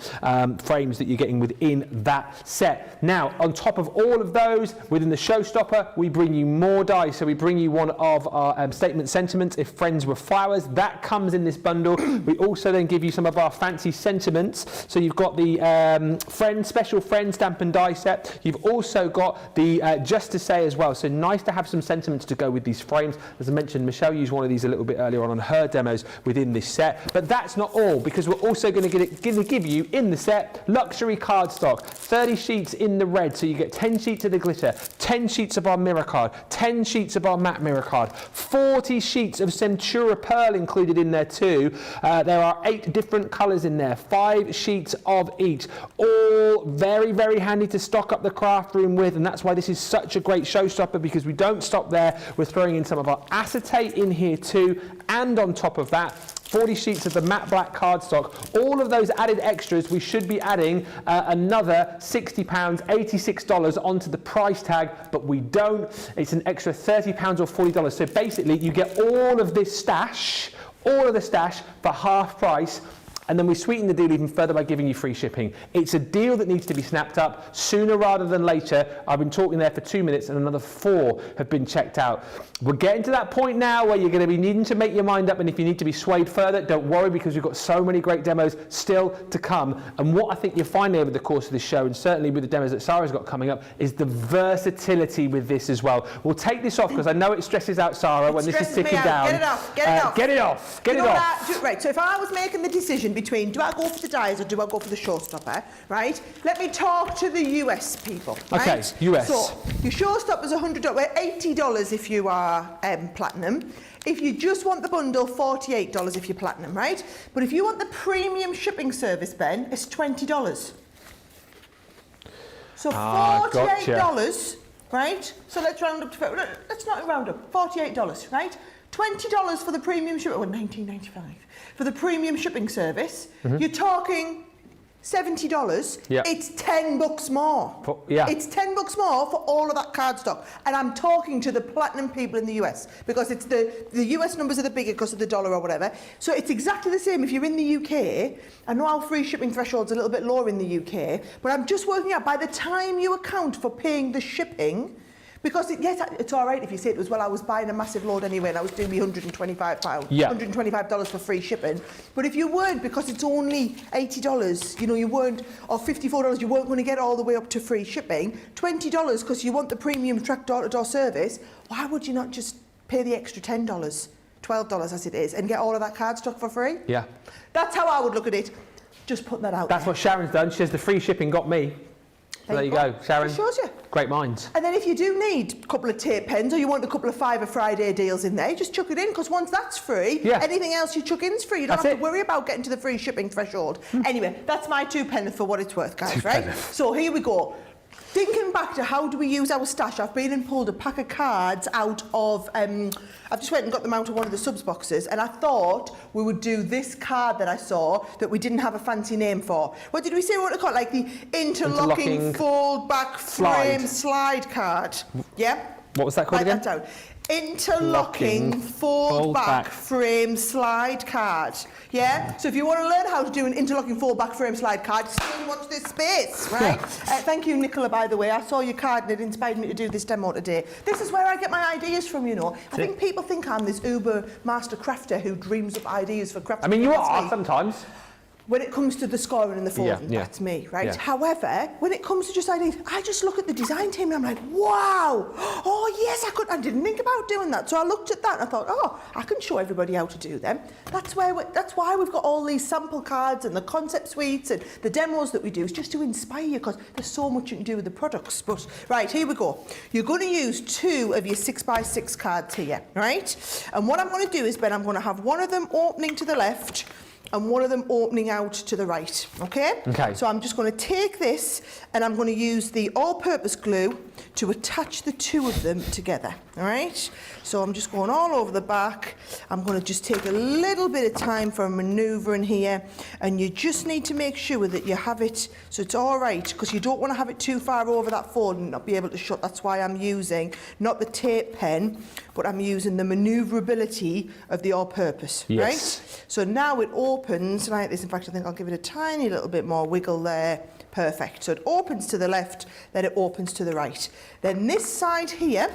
frames that you're getting within that set. Now, on top of all of those, within the Showstopper, we bring you more dies. So we bring you one of our statement sentiments, If Friends Were Flowers. That comes in this bundle. We also then give you some of our fancy sentiments. So you've got the special friend stamp and die set. set. You've also got the Just to Say as well. So nice to have some sentiments to go with these frames. As I mentioned, Michelle used one of these a little bit earlier on her demos within this set. But that's not all, because we're also going to give you in the set luxury cardstock. 30 sheets in the red, so you get 10 sheets of the glitter, 10 sheets of our mirror card, 10 sheets of our matte mirror card, 40 sheets of Centura Pearl included in there too. There are 8 different colours in there, 5 sheets of each, all very, very handy to stock up the craft room with, and that's why this is such a great showstopper, because we don't stop there. We're throwing in some of our acetate in here too, and on top of that, 40 sheets of the matte black cardstock. All of those added extras, we should be adding another £60, $86 onto the price tag, but we don't. It's an extra £30 or $40. So basically, you get all of this stash, all of the stash for half price. And then we sweeten the deal even further by giving you free shipping. It's a deal that needs to be snapped up sooner rather than later. I've been talking there for 2 minutes and another 4 have been checked out. We're getting to that point now where you're going to be needing to make your mind up, and if you need to be swayed further, don't worry, because we've got so many great demos still to come. And what I think you'll find over the course of this show, and certainly with the demos that Sarah's got coming up, is the versatility with this as well. We'll take this off because I know it stresses out Sarah when this is ticking down. Get it off, get it off. Get it off, get it off. Right, so if I was making the decision between do I go for the dies or do I go for the Showstopper, right? Let me talk to the US people, right? Okay, US. So, your Showstopper's $100, $80 if you are platinum. If you just want the bundle, $48 if you're platinum, right? But if you want the premium shipping service, Ben, it's $20. So $48, gotcha. right? So let's round up to, let's not round up, $48, right? $20 for the premium shipping, well, $19.95 for the premium shipping service. You're talking $70. Yeah. It's $10 more. It's $10 more for all of that cardstock. And I'm talking to the platinum people in the US, because it's the US numbers are the bigger because of the dollar or whatever. So it's exactly the same if you're in the UK. I know our free shipping threshold's a little bit lower in the UK, but I'm just working out by the time you account for paying the shipping, because yes, it's all right if you say it was, well, I was buying a massive load anyway and I was doing me £125, $125 for free shipping. But if you weren't, because it's only $80, you know, you weren't, or $54, you weren't going to get all the way up to free shipping, $20 because you want the premium track door-to-door service, why would you not just pay the extra $10, $12 as it is, and get all of that cardstock for free? Yeah. That's how I would look at it. Just put that out That's there. what Sharon's done. She says the free shipping got me. So there you go, Sharon. It shows you. Great minds. And then if you do need a couple of tape pens, or you want a couple of Fiver Friday deals in there, just chuck it in, because once that's free, anything else you chuck in is free. You don't have to worry about getting to the free shipping threshold. Anyway, that's my 2 pence for what it's worth, guys, right? So here we go. Thinking back to how do we use our stash, I've been and pulled a pack of cards out of, I've just went and got them out of one of the subs boxes, and I thought we would do this card that I saw that we didn't have a fancy name for. What did we say we want to call it? Like the interlocking fold back frame slide card. Yeah? What was that called again? Write that down. Interlocking fold back frame slide card. Yeah? So if you want to learn how to do an interlocking fold back frame slide card, still watch this space, right? Thank you, Nicola, by the way. I saw your card and it inspired me to do this demo today. This is where I get my ideas from, you know. I think people think I'm this uber master crafter who dreams up ideas for crafting. I mean, you are sometimes. When it comes to the scoring and the folding, that's me, right? However, when it comes to just ideas, I just look at the design team and I'm like, wow, oh yes, I didn't think about doing that. So I looked at that and I thought, oh, I can show everybody how to do them. That's why we've got all these sample cards and the concept suites and the demos that we do, is just to inspire you, because there's so much you can do with the products. But right, here we go. You're going to use 2 of your 6x6 cards here, right? And what I'm going to do is, Ben, I'm going to have one of them opening to the left and one of them opening out to the right, okay? Okay. So I'm just going to take this and I'm going to use the all-purpose glue to attach the 2 of them together, all right? So I'm just going all over the back. I'm going to just take a little bit of time for manoeuvring here, and you just need to make sure that you have it so it's all right, because you don't want to have it too far over that fold and not be able to shut. That's why I'm using not the tape pen, but I'm using the manoeuvrability of the all-purpose, right? So now it opens like this. In fact, I think I'll give it a tiny little bit more wiggle there. Perfect. So it opens to the left, then it opens to the right. Then this side here,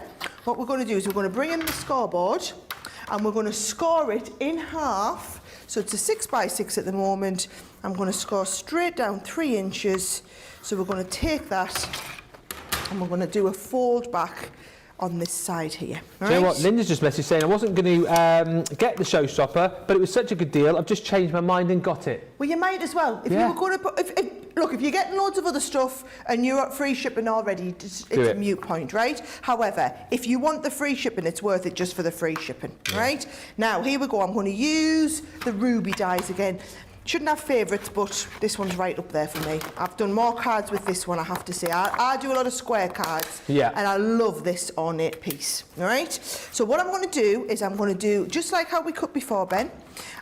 what we're going to do is we're going to bring in the scoreboard and we're going to score it in half. So it's a 6x6 at the moment. I'm going to score straight down 3 inches. So we're going to take that and we're going to do a fold back on this side here. Do you know what? Linda's just messaged saying I wasn't going to get the Showstopper, but it was such a good deal. I've just changed my mind and got it. Well, you might as well. If you were going to put, look, if you're getting loads of other stuff and you're at free shipping already, it's a moot point, right? However, if you want the free shipping, it's worth it just for the free shipping, right? Now, here we go. I'm going to use the ruby dies again. Shouldn't have favourites, but this one's right up there for me. I've done more cards with this one, I have to say. I do a lot of square cards, and I love this ornate piece, all right? So what I'm going to do is I'm going to do, just like how we cut before, Ben,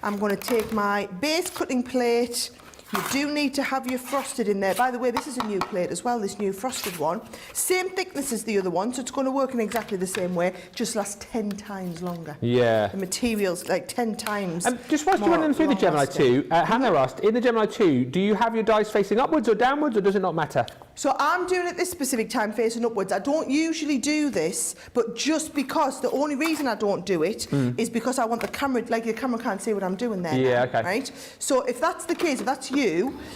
I'm going to take my base cutting plate. You do need to have your frosted in there. By the way, this is a new plate as well, this new frosted one. Same thickness as the other one, so it's going to work in exactly the same way, just lasts 10 times longer. Yeah. The material's like 10 times just whilst you're running through the Gemini 2, Hannah asked, in the Gemini 2, do you have your dice facing upwards or downwards, or does it not matter? So I'm doing it this specific time facing upwards. I don't usually do this, but just because, the only reason I don't do it is because I want the camera, like the camera can't see what I'm doing there. Yeah, okay. Right? So if that's the case, if that's you,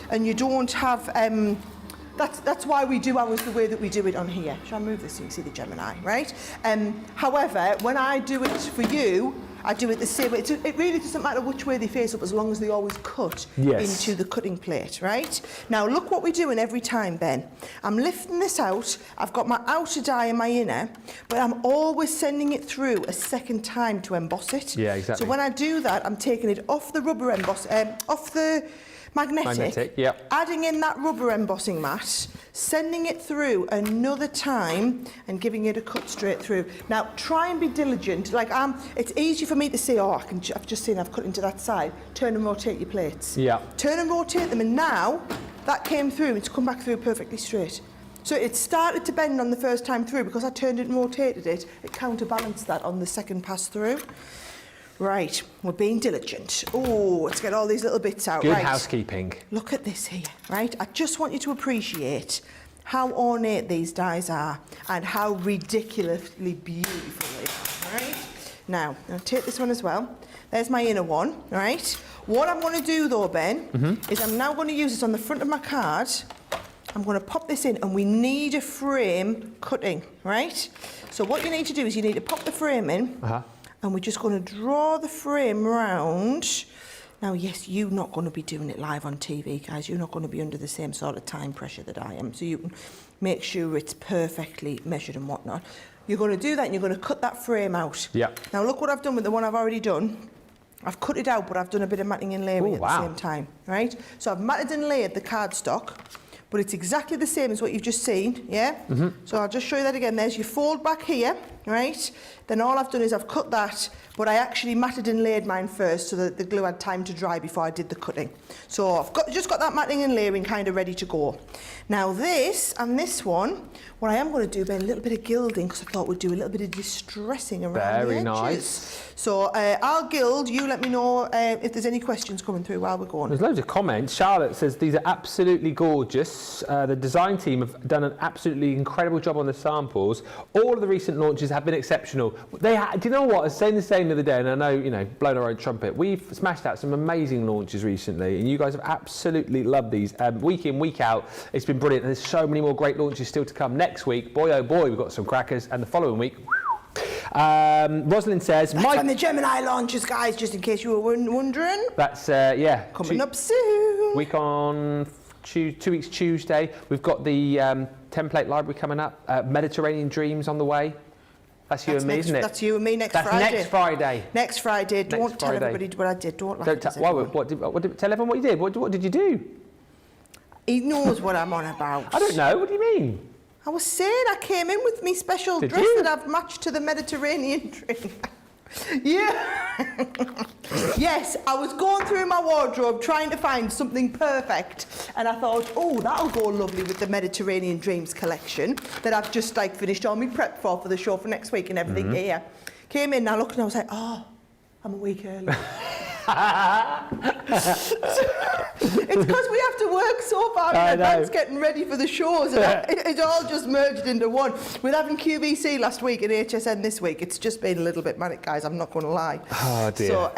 and you don't have, that's why we do ours the way that we do it on here. Shall I move this so you can see the Gemini, right? However, when I do it for you, I do it the same way. It really doesn't matter which way they face up as long as they always cut into the cutting plate, right? Now look what we're doing every time, Ben. I'm lifting this out. I've got my outer die and my inner, but I'm always sending it through a second time to emboss it. Yeah, exactly. So when I do that, I'm taking it off the rubber emboss, off the magnetic, adding in that rubber embossing mat, sending it through another time and giving it a cut straight through. Now try and be diligent. Like it's easy for me to say, oh, I've just seen I've cut into that side. Turn and rotate your plates. Yeah. Turn and rotate them, and now that came through. It's come back through perfectly straight. So it started to bend on the first time through because I turned it and rotated it. It counterbalanced that on the second pass through. Right, we're being diligent. Oh, let's get all these little bits out. Good housekeeping. Look at this here, right? I just want you to appreciate how ornate these dies are and how ridiculously beautiful they are, right? Now, I'll take this one as well. There's my inner one, right? What I'm going to do though, Ben, is I'm now going to use this on the front of my card. I'm going to pop this in, and we need a frame cutting, right? So what you need to do is you need to pop the frame in. And we're just going to draw the frame round. Now, yes, you're not going to be doing it live on TV, guys. You're not going to be under the same sort of time pressure that I am. So you can make sure it's perfectly measured and whatnot. You're going to do that, and you're going to cut that frame out. Yeah. Now, look what I've done with the one I've already done. I've cut it out, but I've done a bit of matting and layering at the same time, right? So I've matted and layered the cardstock, but it's exactly the same as what you've just seen, yeah? So I'll just show you that again. There's your fold back here, right? Then all I've done is I've cut that, but I actually matted and layered mine first so that the glue had time to dry before I did the cutting. So I've just got that matting and layering kind of ready to go. Now this and this one, what I am going to do, Ben, a little bit of gilding, because I thought we'd do a little bit of distressing around the edges. Very nice. So I'll gild. You let me know if there's any questions coming through while we're going. There's loads of comments. Charlotte says these are absolutely gorgeous. The design team have done an absolutely incredible job on the samples. All of the recent launches have been exceptional. Do you know what? I was saying the same the other day, and I know, blown our own trumpet. We've smashed out some amazing launches recently, and you guys have absolutely loved these. Week in, week out, it's been brilliant. And there's so many more great launches still to come. Next week, boy oh boy, we've got some crackers, and the following week. Rosalind says, that's when the Gemini launches, guys, just in case you were wondering. That's, coming up soon. Week on 2 weeks Tuesday. We've got the template library coming up. Mediterranean Dreams on the way. That's you and me, isn't it? That's you and me next Friday. That's next Friday. Next Friday. Don't tell everybody what I did. Don't laugh. Tell everyone what you did. What did you do? He knows what I'm on about. I don't know. What do you mean? I was saying I came in with me special dress that I've matched to the Mediterranean dream. Yeah. Yes, I was going through my wardrobe trying to find something perfect, and I thought, oh, that'll go lovely with the Mediterranean Dreams collection that I've just finished all my prep for the show for next week and everything here. Came in, and I looked and I was like, oh, I'm a week early. It's because we have to work so far in advance getting ready for the shows, and it all just merged into one. With having QVC last week and HSN this week, it's just been a little bit manic, guys, I'm not going to lie. Oh dear. So,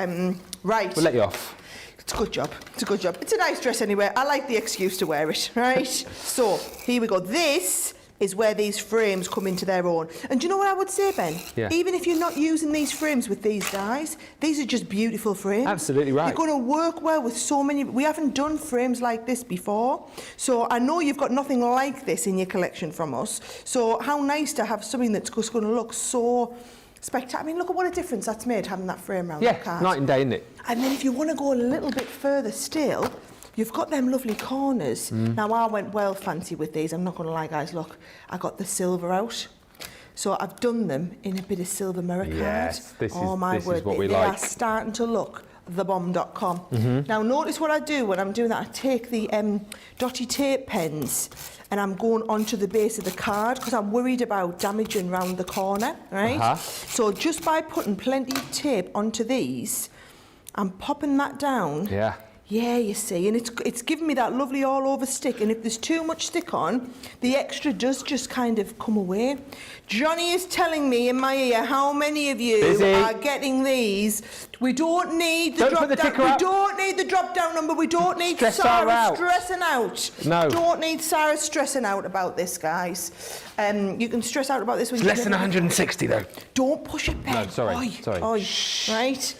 right. We'll let you off. It's a good job. It's a good job. It's a nice dress anyway. I like the excuse to wear it, right? So, here we go. This is where these frames come into their own. And do you know what I would say, Ben? Yeah. Even if you're not using these frames with these dies, these are just beautiful frames. Absolutely right. You're going to work well with so many. We haven't done frames like this before. So I know you've got nothing like this in your collection from us. So how nice to have something that's just going to look so spectacular. I mean, look at what a difference that's made, having that frame around the card. Night and day, isn't it? And then if you want to go a little bit further still, you've got them lovely corners. Now, I went well fancy with these. I'm not going to lie, guys. Look, I got the silver out. So I've done them in a bit of silver mirror card. Yes, this is what we they like. are starting to look thebomb.com. Now, notice what I do when I'm doing that. I take the dotty tape pens and I'm going onto the base of the card because I'm worried about damaging round the corner, right? So just by putting plenty of tape onto these, I'm popping that down. Yeah, you see, and it's giving me that lovely all-over stick, and if there's too much stick on, the extra does just kind of come away. Johnny is telling me in my ear how many of you are getting these. We don't need the drop-down. We don't need the drop-down number. We don't need Sarah stressing out. No. Don't need Sarah stressing out about this, guys. You can stress out about this when it's less than 160, though. Don't push it, Ben. No, sorry. Right?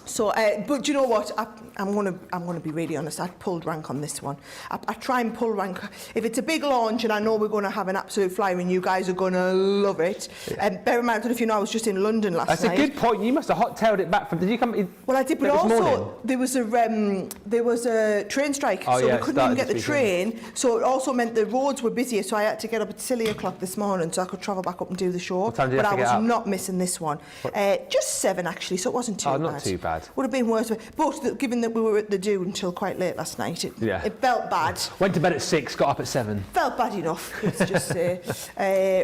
So, but do you know what? I'm gonna be really honest. I pulled rank on this one. I try and pull rank. If it's a big launch and I know we're going to have an absolute flyer and you guys are going to love it. Bear in mind, I don't know if you know, I was just in London last night. That's a good point. You must have hot-tailed it back from. Did you come? Well, I did, but also there was a train strike, so we couldn't even get the train. So it also meant the roads were busier. So I had to get up at silly o'clock this morning so I could travel back up and do the show. What time did you have to get up? But I was not missing this one. Just 7 actually, so it wasn't too bad. Not too bad. Would have been worse, but given that we were at the do until quite late last night, it felt bad. Went to bed at 6, got up at 7. Felt bad enough, let's just say.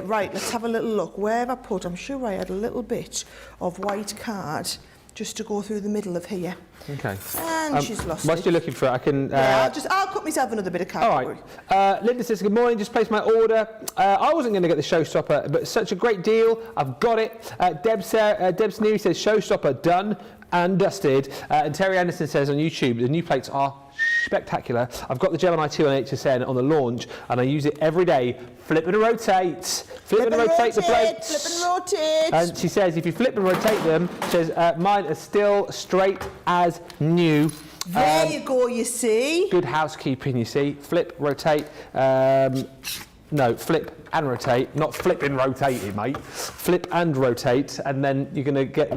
Right, let's have a little look. Where have I put? I'm sure I had a little bit of white card just to go through the middle of here. Okay. And she's lost Whilst it. you're looking for it, I can... I'll cut myself another bit of card. All right. Linda says, good morning, just placed my order. I wasn't going to get the Showstopper, but such a great deal. I've got it. Deb Sneary says, Showstopper done and dusted. And Terry Anderson says on YouTube, the new plates are spectacular. I've got the Gemini 2 on HSN on the launch and I use it every day. Flip and rotate. Flip and rotate the plates. Flip and rotate. And she says if you flip and rotate them, she says mine are still straight as new. There you go, you see. Good housekeeping, you see. Flip, rotate. No, flip and rotate, not flip and rotating, mate. Flip and rotate, and then you're going to get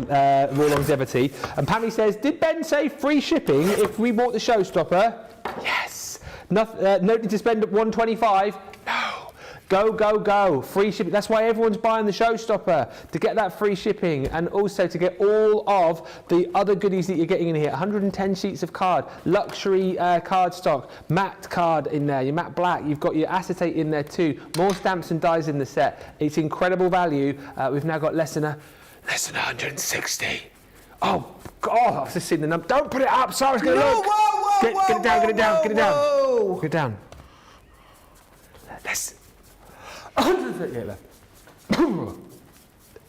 more longevity. And Pammy says, did Ben say free shipping if we bought the Showstopper? Yes. No need to spend $125? No. Go, go, go. Free shipping. That's why everyone's buying the Showstopper, to get that free shipping and also to get all of the other goodies that you're getting in here. 110 sheets of card, luxury card stock, matte card in there, your matte black. You've got your acetate in there too. More stamps and dies in the set. It's incredible value. We've now got less than 160. Oh, God, I've just seen the number. Don't put it up. Sarah's going to look. Get it down, get it down, get it down. Get it down. Let's...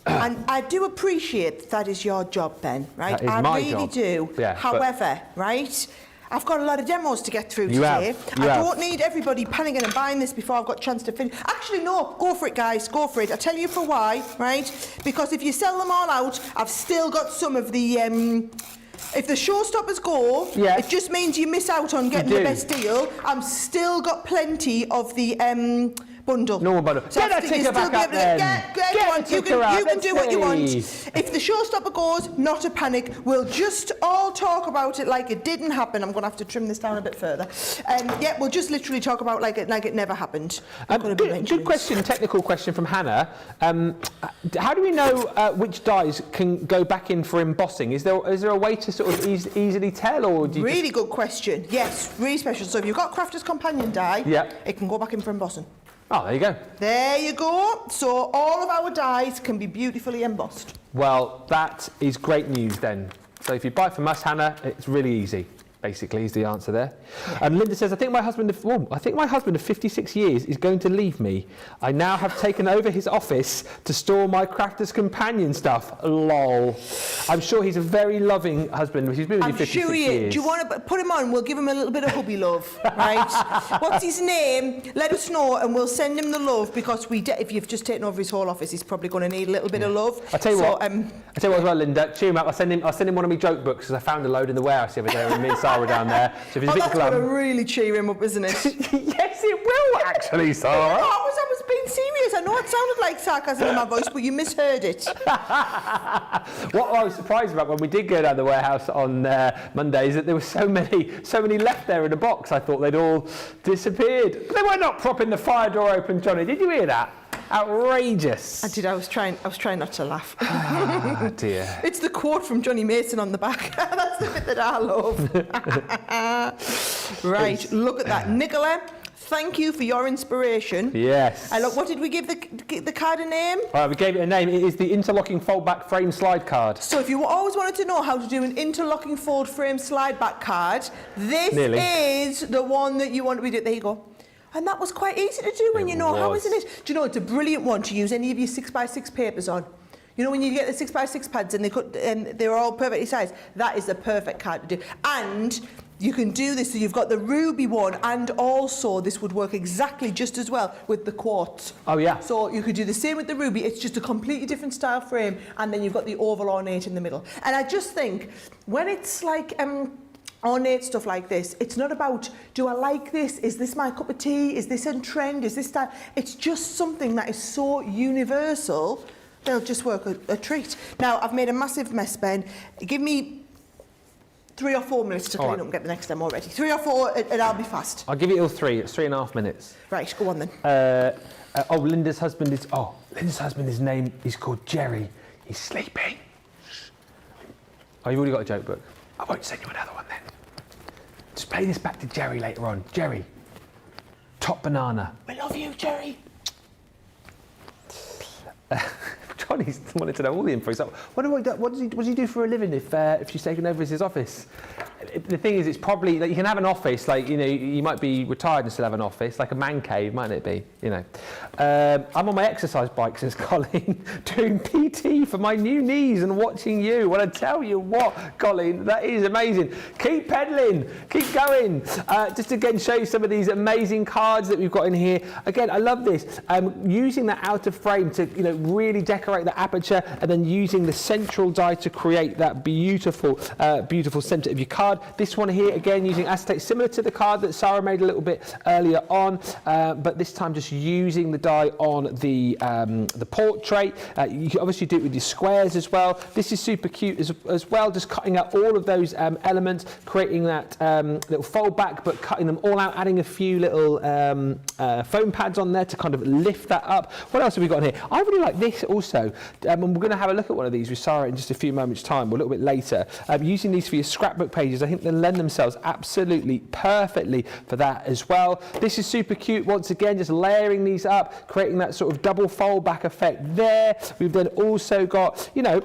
And I do appreciate that is your job, Ben, right? That is my really job. do. Yeah, however, right, I've got a lot of demos to get through today. I don't need everybody panicking and buying this before I've got a chance to finish. Actually, no, go for it, guys, go for it. I'll tell you for why, right? Because if you sell them all out, I've still got some of the... if the Showstoppers go, it just means you miss out on getting the best deal. I've still got plenty of the... bundle. Normal bundle. So get that ticker back up then. You can do what you want. If the Showstopper goes, not a panic. We'll just all talk about it like it didn't happen. I'm going to have to trim this down a bit further. We'll just literally talk about like it never happened. Good question, technical question from Hannah. How do we know which dies can go back in for embossing? Is there a way to sort of easily tell, or do you really good question. Yes, really special. So if you've got Crafter's Companion die, it can go back in for embossing. Oh, there you go. There you go. So all of our dies can be beautifully embossed. Well, that is great news then. So if you buy from us, Hannah, it's really easy. basically, is the answer there. And Linda says, I think my husband of 56 years is going to leave me. I now have taken over his office to store my Crafter's Companion stuff. Lol. I'm sure he's a very loving husband. He's been with you 56 years. Do you want to put him on? We'll give him a little bit of hubby love, right? What's his name? Let us know and we'll send him the love, because if you've just taken over his whole office, he's probably going to need a little bit of love. I'll tell you what as well, Linda. Cheer him up. I'll send him one of my joke books, because I found a load in the warehouse the other day with me and Sarah down there. So if he's a bit that's glum, going to really cheer him up, isn't it? Yes, it will actually, Sarah. I was being serious. I know it sounded like sarcasm in my voice, but you misheard it. What I was surprised about when we did go down the warehouse on Monday is that there were so many left there in a box. I thought they'd all disappeared. They were not propping the fire door open, Johnny. Did you hear that? Outrageous. I did. I was trying not to laugh. Oh dear. It's the quote from Johnny Mason on the back. That's the bit that I love. Right, look at that. Nicola, thank you for your inspiration. Yes. And look, what did we give the card a name? We gave it a name. It is the interlocking fold-back frame slide card. So if you always wanted to know how to do an interlocking fold frame slide back card, this is the one that you want to be doing. There you go. And that was quite easy to do when you know how, isn't it? Do you know, it's a brilliant one to use any of your 6x6 papers on. You know, when you get the 6x6 pads and they're all perfectly sized, that is the perfect card to do. And you can do this, so you've got the ruby one, and also this would work exactly just as well with the quartz. Oh yeah. So you could do the same with the ruby, it's just a completely different style frame, and then you've got the oval ornate in the middle. And I just think, when it's like, ornate stuff like this, it's not about, do I like this? Is this my cup of tea? Is this in trend? Is this style? It's just something that is so universal, they'll just work a treat. Now, I've made a massive mess, Ben. Give me 3 or 4 minutes to clean up and get the next demo ready. 3 or 4, and I'll be fast. I'll give you all 3. It's 3.5 minutes. Right, go on then. Linda's husband his name is called Jerry. He's sleeping. Oh, you've already got a joke book. I won't send you another one then. Just play this back to Jerry later on. Jerry, top banana. We love you, Jerry. Johnny's wanted to know all the info. So, what does he do for a living if she's taken over as his office? The thing is, it's probably like you can have an office, like, you know, you might be retired and still have an office, like a man cave, mightn't it be? You know, I'm on my exercise bike, says Colin, doing PT for my new knees and watching you. Well, I tell you what, Colin, that is amazing. Keep pedaling, keep going. Just again, show you some of these amazing cards that we've got in here. Again, I love this. Using that outer frame to, you know, really decorate the aperture, and then using the central die to create that beautiful, beautiful centre of your card. This one here, again, using acetate, similar to the card that Sarah made a little bit earlier on, but this time just using the die on the portrait. You can obviously do it with your squares as well. This is super cute as well, just cutting out all of those elements, creating that little fold back, but cutting them all out, adding a few little foam pads on there to kind of lift that up. What else have we got in here? I really like this also, and we're going to have a look at one of these with Sarah in just a few moments' time, or a little bit later. Using these for your scrapbook pages, I think they lend themselves absolutely perfectly for that as well. This is super cute. Once again, just layering these up, creating that sort of double fold back effect there. We've then also got, you know,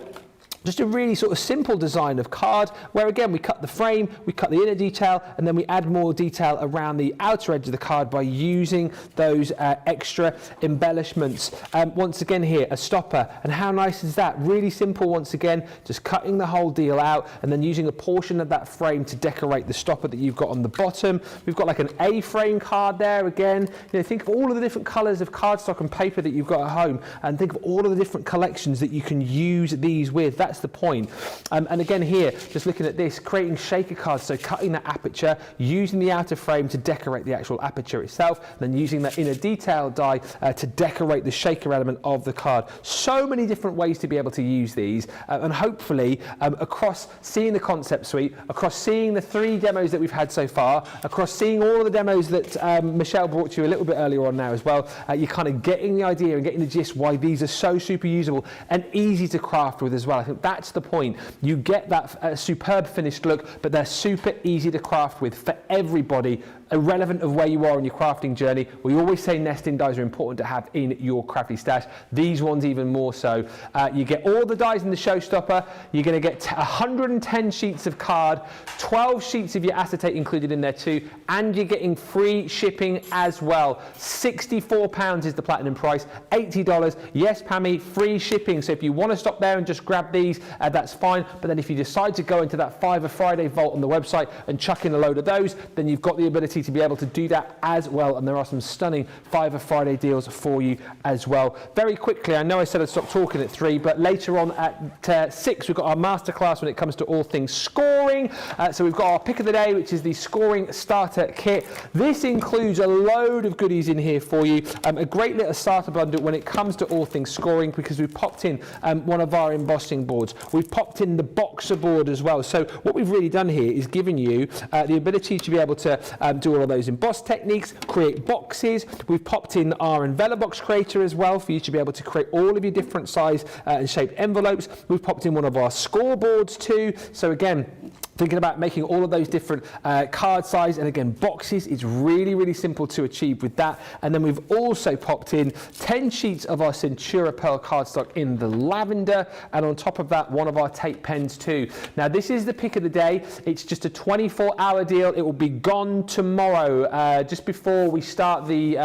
just a really sort of simple design of card where, again, we cut the frame, we cut the inner detail, and then we add more detail around the outer edge of the card by using those extra embellishments. Once again here, a stopper, and how nice is that? Really simple, once again, just cutting the whole deal out and then using a portion of that frame to decorate the stopper that you've got on the bottom. We've got like an A-frame card there again. You know, think of all of the different colours of cardstock and paper that you've got at home, and think of all of the different collections that you can use these with. That's the point. And again here, just looking at this, creating shaker cards, so cutting that aperture, using the outer frame to decorate the actual aperture itself, then using that inner detail die to decorate the shaker element of the card. So many different ways to be able to use these, and hopefully across seeing the concept suite, across seeing the 3 demos that we've had so far, across seeing all of the demos that Michelle brought to you a little bit earlier on now as well, you're kind of getting the idea and getting the gist why these are so super usable and easy to craft with as well. I think that's the point. You get that superb finished look, but they're super easy to craft with for everybody irrelevant of where you are on your crafting journey. We always say nesting dies are important to have in your crafty stash. These ones even more so. You get all the dies in the Showstopper. You're going to get 110 sheets of card, 12 sheets of your acetate included in there too, and you're getting free shipping as well. £64 is the platinum price, $80. Yes, Pammy, free shipping. So if you want to stop there and just grab these, that's fine. But then if you decide to go into that Fiver Friday vault on the website and chuck in a load of those, then you've got the ability to be able to do that as well. And there are some stunning Fiver Friday deals for you as well. Very quickly, I know I said I'd stop talking at 3, but later on at 6, we've got our masterclass when it comes to all things scoring. So we've got our pick of the day, which is the scoring starter kit. This includes a load of goodies in here for you. A great little starter bundle when it comes to all things scoring, because we've popped in one of our embossing boards. We've popped in the boxer board as well. So what we've really done here is given you the ability to be able to do all of those emboss techniques, create boxes. We've popped in our envelope box creator as well for you to be able to create all of your different size and shaped envelopes. We've popped in one of our scoreboards too. So again, thinking about making all of those different card size and again boxes, it's really, really simple to achieve with that. And then we've also popped in 10 sheets of our Centura Pearl cardstock in the lavender, and on top of that, one of our tape pens too. Now this is the pick of the day. It's just a 24-hour deal. It will be gone tomorrow, just before we start the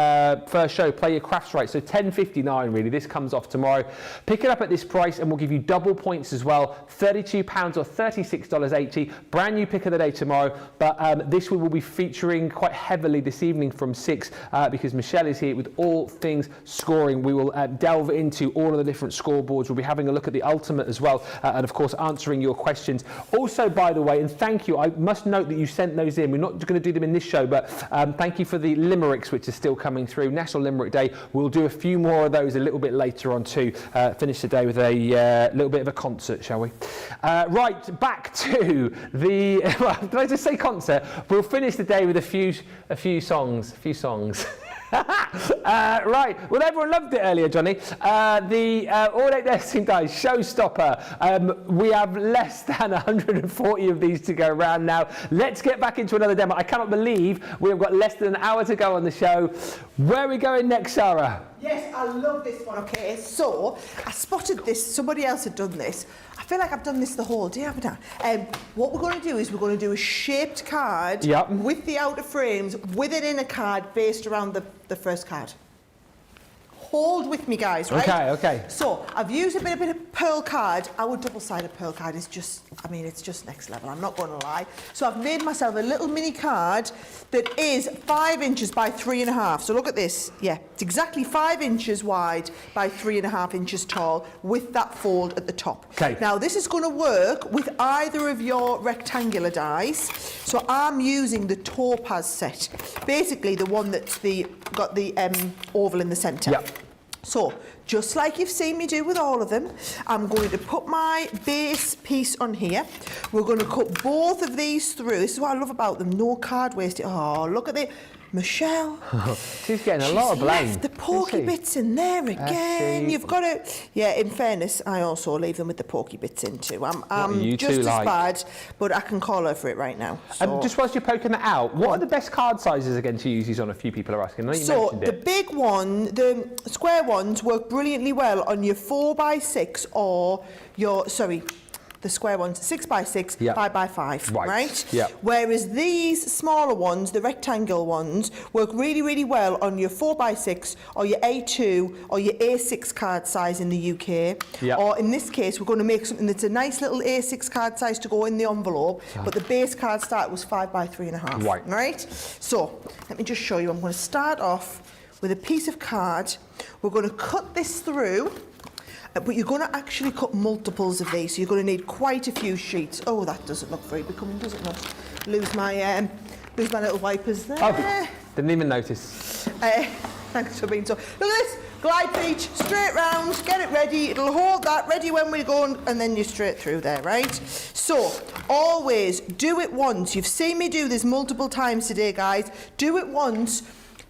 first show, Play Your Crafts Right. So 10:59 really, this comes off tomorrow. Pick it up at this price and we'll give you double points as well, £32 or $36.80. Brand new pick of the day tomorrow, but this we will be featuring quite heavily this evening from 6 because Michelle is here with all things scoring. We will delve into all of the different scoreboards. We'll be having a look at the ultimate as well, and of course answering your questions. Also, by the way, and thank you, I must note that you sent those in. We're not going to do them in this show, but thank you for the limericks which are still coming through. National Limerick Day. We'll do a few more of those a little bit later on too. Finish the day with a little bit of a concert, shall we? Right, back to the, well, did I just say concert? We'll finish the day with a few songs. Right, well everyone loved it earlier, Johnny. The Ornate Nesting Dies Showstopper. We have less than 140 of these to go around now. Let's get back into another demo. I cannot believe we have got less than an hour to go on the show. Where are we going next, Sarah? Yes, I love this one. Okay, so I spotted this. Somebody else had done this. I feel like I've done this the whole day, haven't I? What we're going to do is we're going to do a shaped card with the outer frames with an inner card based around the first card. Hold with me, guys, right? Okay. So I've used a bit of pearl card. Our double-sided pearl card is just, I mean, it's just next level. I'm not going to lie. So I've made myself a little mini card that is 5 inches by 3.5. So look at this. Yeah, it's exactly 5 inches wide by 3.5 inches tall with that fold at the top. Okay. Now this is going to work with either of your rectangular dies. So I'm using the topaz set, basically the one that's got the oval in the centre. Yep. So, just like you've seen me do with all of them, I'm going to put my base piece on here. We're going to cut both of these through. This is what I love about them, no card wasting. Oh, look at it. Michelle. She's getting a lot of blame. Left the pokey bits in there again. You've got to... Yeah, in fairness, I also leave them with the pokey bits in too. I'm just as bad, but I can call her for it right now. So. Just whilst you're poking that out, what are the best card sizes again to use these on? A few people are asking. I know you mentioned it. The big one, the square ones work brilliantly well on your 4x6 or your... the square ones, 6x6, 5x5, right? Yep. Whereas these smaller ones, the rectangle ones, work really, really well on your 4x6 or your A2 or your A6 card size in the UK. Yep. Or in this case, we're going to make something that's a nice little A6 card size to go in the envelope, but the base card start was 5x3.5, right? So, let me just show you. I'm going to start off with a piece of card. We're going to cut this through. But you're going to actually cut multiples of these, so you're going to need quite a few sheets. Oh, that doesn't look very becoming, does it not? Lose my little wipers there. Oh, didn't even notice. Thanks for being so... Look at this, glide peach, straight round, get it ready. It'll hold that, ready when we're going, and then you're straight through there, right? So, always do it once. You've seen me do this multiple times today, guys. Do it once.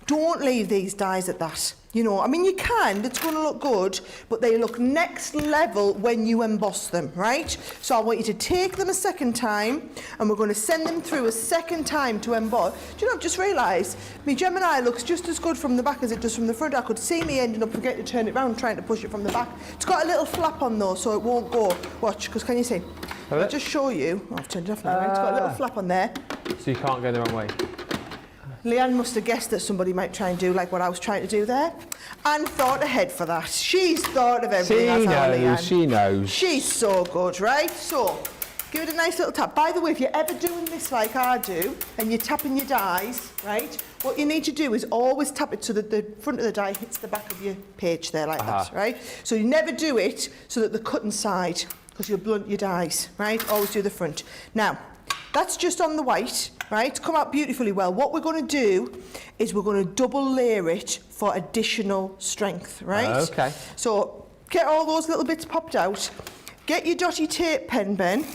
don't leave these dies at that. You know, I mean, you can, it's going to look good, but they look next level when you emboss them, right? So I want you to take them a second time, and we're going to send them through a second time to emboss. Do you know, I've just realised, my Gemini looks just as good from the back as it does from the front. I could see me ending up forgetting to turn it round, trying to push it from the back. It's got a little flap on though, so it won't go. Watch, because can you see? I'll just show you. Oh, I've turned it off now, right? It's got a little flap on there. So you can't go the wrong way. Leanne must have guessed that somebody might try and do like what I was trying to do there, and thought ahead for that. She's thought of everything. She knows. She's so good, right? So, give it a nice little tap. By the way, if you're ever doing this like I do, and you're tapping your dies, right, what you need to do is always tap it so that the front of the die hits the back of your page there, like that, right? So you never do it so that the cutting side, because you'll blunt your dies, right? Always do the front. Now, that's just on the white, right? Come out beautifully well. What we're going to do is we're going to double layer it for additional strength, right? Okay. So get all those little bits popped out. Get your dotty tape pen, Ben,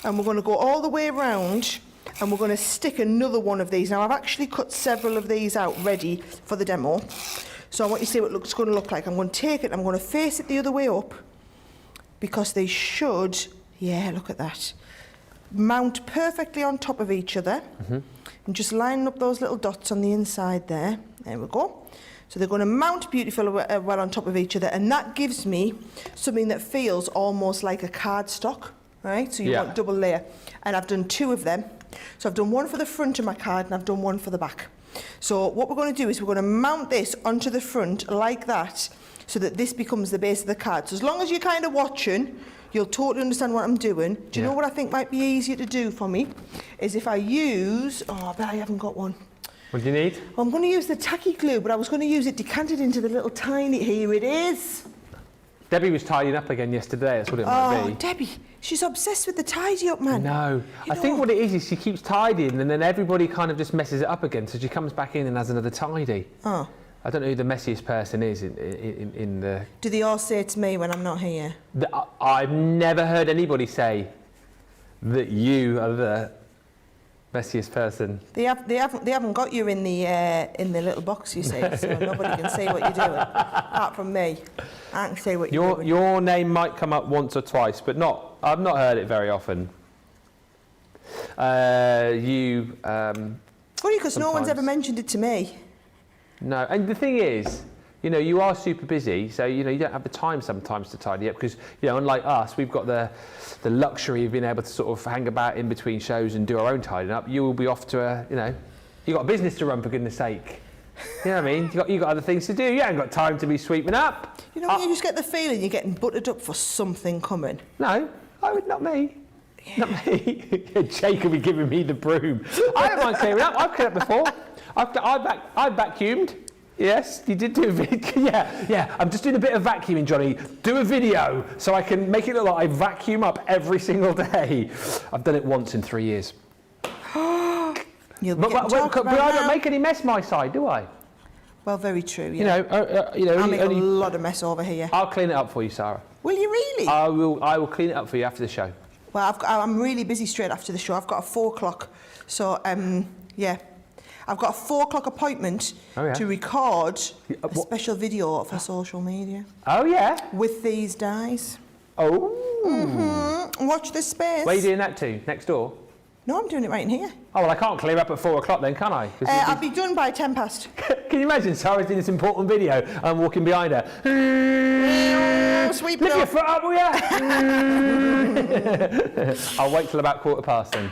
and we're going to go all the way around, and we're going to stick another one of these. Now, I've actually cut several of these out ready for the demo. So I want you to see what it's going to look like. I'm going to take it and I'm going to face it the other way up, because they should, yeah, look at that, mount perfectly on top of each other. And just line up those little dots on the inside there. There we go. So they're going to mount beautifully well on top of each other, and that gives me something that feels almost like a cardstock, right? So you want double layer. And I've done 2 of them. So I've done one for the front of my card and I've done one for the back. So what we're going to do is we're going to mount this onto the front like that, so that this becomes the base of the card. So as long as you're kind of watching, you'll totally understand what I'm doing. Do you know what I think might be easier to do for me? Is if I use, oh, I bet I haven't got one. What do you need? Well, I'm going to use the tacky glue, but I was going to use it decanted into the little tiny, here it is. Debbie was tidying up again yesterday, that's what it might be. Oh, Debbie, she's obsessed with the tidy up, man. No, I think what it is she keeps tidying, and then everybody kind of just messes it up again, so she comes back in and has another tidy. Oh. I don't know who the messiest person is in the... Do they all say it to me when I'm not here? I've never heard anybody say that you are the messiest person. They haven't got you in the little box, you see, so nobody can say what you're doing, apart from me. I can say what you're doing. Your name might come up once or twice, but I've not heard it very often. Funny, because no one's ever mentioned it to me. No, and the thing is, you know, you are super busy, so, you know, you don't have the time sometimes to tidy up, because, you know, unlike us, we've got the luxury of being able to sort of hang about in between shows and do our own tidying up. You will be off to a, you know, you've got a business to run, for goodness sake. You know what I mean? You got other things to do. You haven't got time to be sweeping up. You know, when you just get the feeling you're getting buttered up for something coming. No, not me. Yeah. Not me. Jake will be giving me the broom. I don't mind clearing up. I've cleared up before. I've vacuumed. Yes, you did do a video. Yeah. I'm just doing a bit of vacuuming, Johnny. Do a video so I can make it look like I vacuum up every single day. I've done it once in 3 years. But I don't make any mess my side, do I? Well, very true. Yeah. I make a lot of mess over here. I'll clean it up for you, Sarah. Will you really? I will clean it up for you after the show. Well, I'm really busy straight after the show. I've got a 4 o'clock. So, yeah. I've got a 4 o'clock appointment to record a special video for social media. Oh, yeah? With these dies. Oh. Mm-hmm. Watch this space. Where are you doing that to? Next door? No, I'm doing it right in here. Oh, well, I can't clear up at 4 o'clock then, can I? I'll be done by 10 past. Can you imagine Sarah's doing this important video and I'm walking behind her? Sweep Lift it your up. foot up, will ya? I'll wait till about 1:15 then.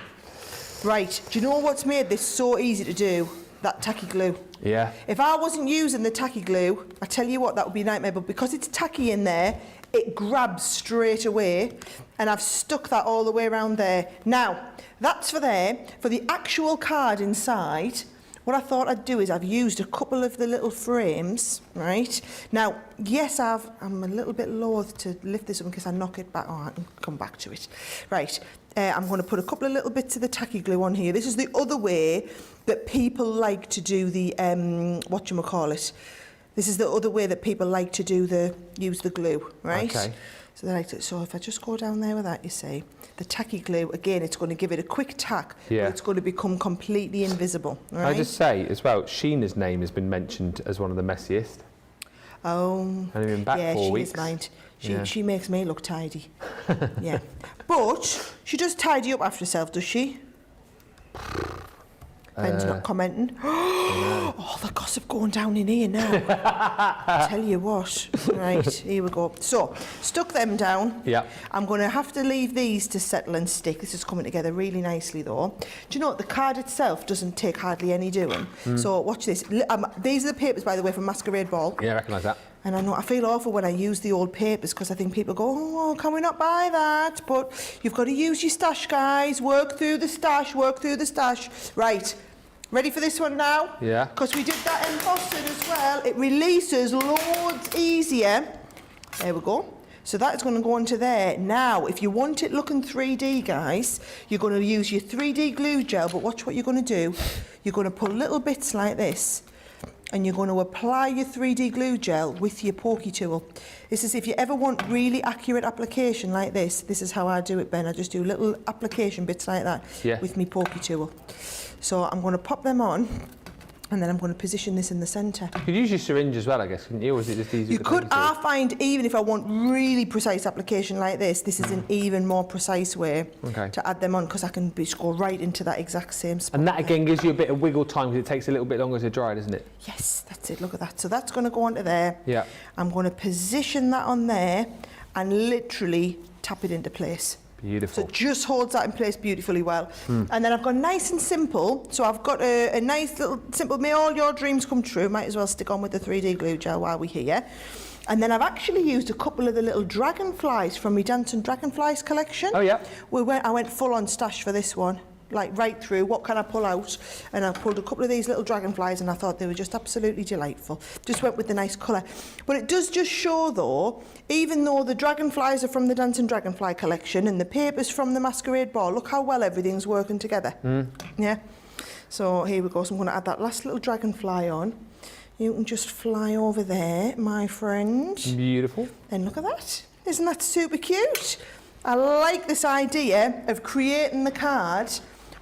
Right, do you know what's made this so easy to do? That tacky glue. Yeah. If I wasn't using the tacky glue, I tell you what, that would be a nightmare. But because it's tacky in there, it grabs straight away. And I've stuck that all the way around there. Now, that's for there. For the actual card inside, what I thought I'd do is I've used a couple of the little frames, right? Now, yes, I'm a little bit loath to lift this up in case I knock it back. Oh, I can come back to it. Right. I'm going to put a couple of little bits of the tacky glue on here. This is the other way that people like to do the, whatchamacallit. This is the other way that people like to do use the glue, right? Okay. So if I just go down there with that, you see, the tacky glue, again, it's going to give it a quick tack, Yeah. but it's going to become completely invisible. Can I just say as well, Sheena's name has been mentioned as one of the messiest. Oh, Only been back yeah, 4 she weeks. is mind. Yeah. She makes me look tidy. Yeah. But she does tidy up after herself, does she? Ben's not commenting. Oh, the gossip going down in here now. Tell you what. Right, here we go. So, stuck them down. Yeah. I'm going to have to leave these to settle and stick. This is coming together really nicely, though. Do you know what? The card itself doesn't take hardly any doing. So, watch this. These are the papers, by the way, from Masquerade Ball. Yeah, I recognise that. And I know I feel awful when I use the old papers because I think people go, oh, can we not buy that? But you've got to use your stash, guys. Work through the stash, work through the stash. Right. Ready for this one now? Yeah. Because we did that embossed as well. It releases loads easier. There we go. So that's going to go onto there. Now, if you want it looking 3D, guys, you're going to use your 3D glue gel, but watch what you're going to do. You're going to put little bits like this, and you're going to apply your 3D glue gel with your pokey tool. This is if you ever want really accurate application like this is how I do it, Ben. I just do little application bits like that with my pokey tool. So I'm going to pop them on, and then I'm going to position this in the centre. You could use your syringe as well, I guess, couldn't you? Or is it just easy? You could, I find, even if I want really precise application like this is an even more precise way to add them on, because I can just go right into that exact same spot. And that again gives you a bit of wiggle time because it takes a little bit longer to dry, doesn't it? Yes, that's it. Look at that. So that's going to go onto there. Yeah. I'm going to position that on there and literally tap it into place. Beautiful. So it just holds that in place beautifully well. And then I've got nice and simple. So I've got a nice little simple, may all your dreams come true. Might as well stick on with the 3D glue gel while we're here. And then I've actually used a couple of the little dragonflies from my Dance and Dragonflies collection. Oh, yeah. I went full on stash for this one. Like right through, what can I pull out? And I pulled a couple of these little dragonflies and I thought they were just absolutely delightful. Just went with the nice colour. But it does just show though, even though the dragonflies are from the Dance and Dragonfly collection and the paper's from the Masquerade Ball, look how well everything's working together. Yeah. So here we go. So I'm going to add that last little dragonfly on. You can just fly over there, my friend. Beautiful. And look at that. Isn't that super cute? I like this idea of creating the card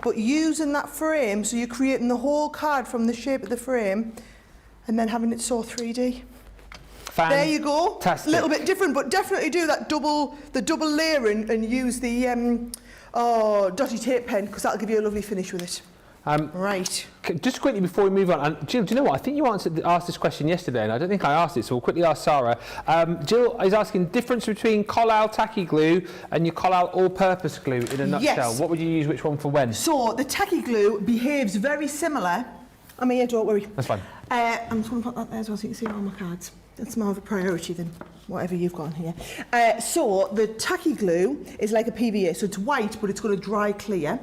but using that frame, so you're creating the whole card from the shape of the frame and then having it so 3D. There you go. Fantastic. A little bit different, but definitely do that double layering and use the dotty tape pen, because that'll give you a lovely finish with it. Right. Just quickly before we move on, and Jill, do you know what? I think you asked this question yesterday, and I don't think I asked it, so we'll quickly ask Sarah. Jill is asking difference between Collal tacky glue and your Collal all-purpose glue in a nutshell. Yes. What would you use which one for when? So the tacky glue behaves very similar. I'm here, don't worry. That's fine. I'm just going to put that there as well so you can see all my cards. That's more of a priority than whatever you've got here. So the tacky glue is like a PVA, so it's white, but it's going to dry clear.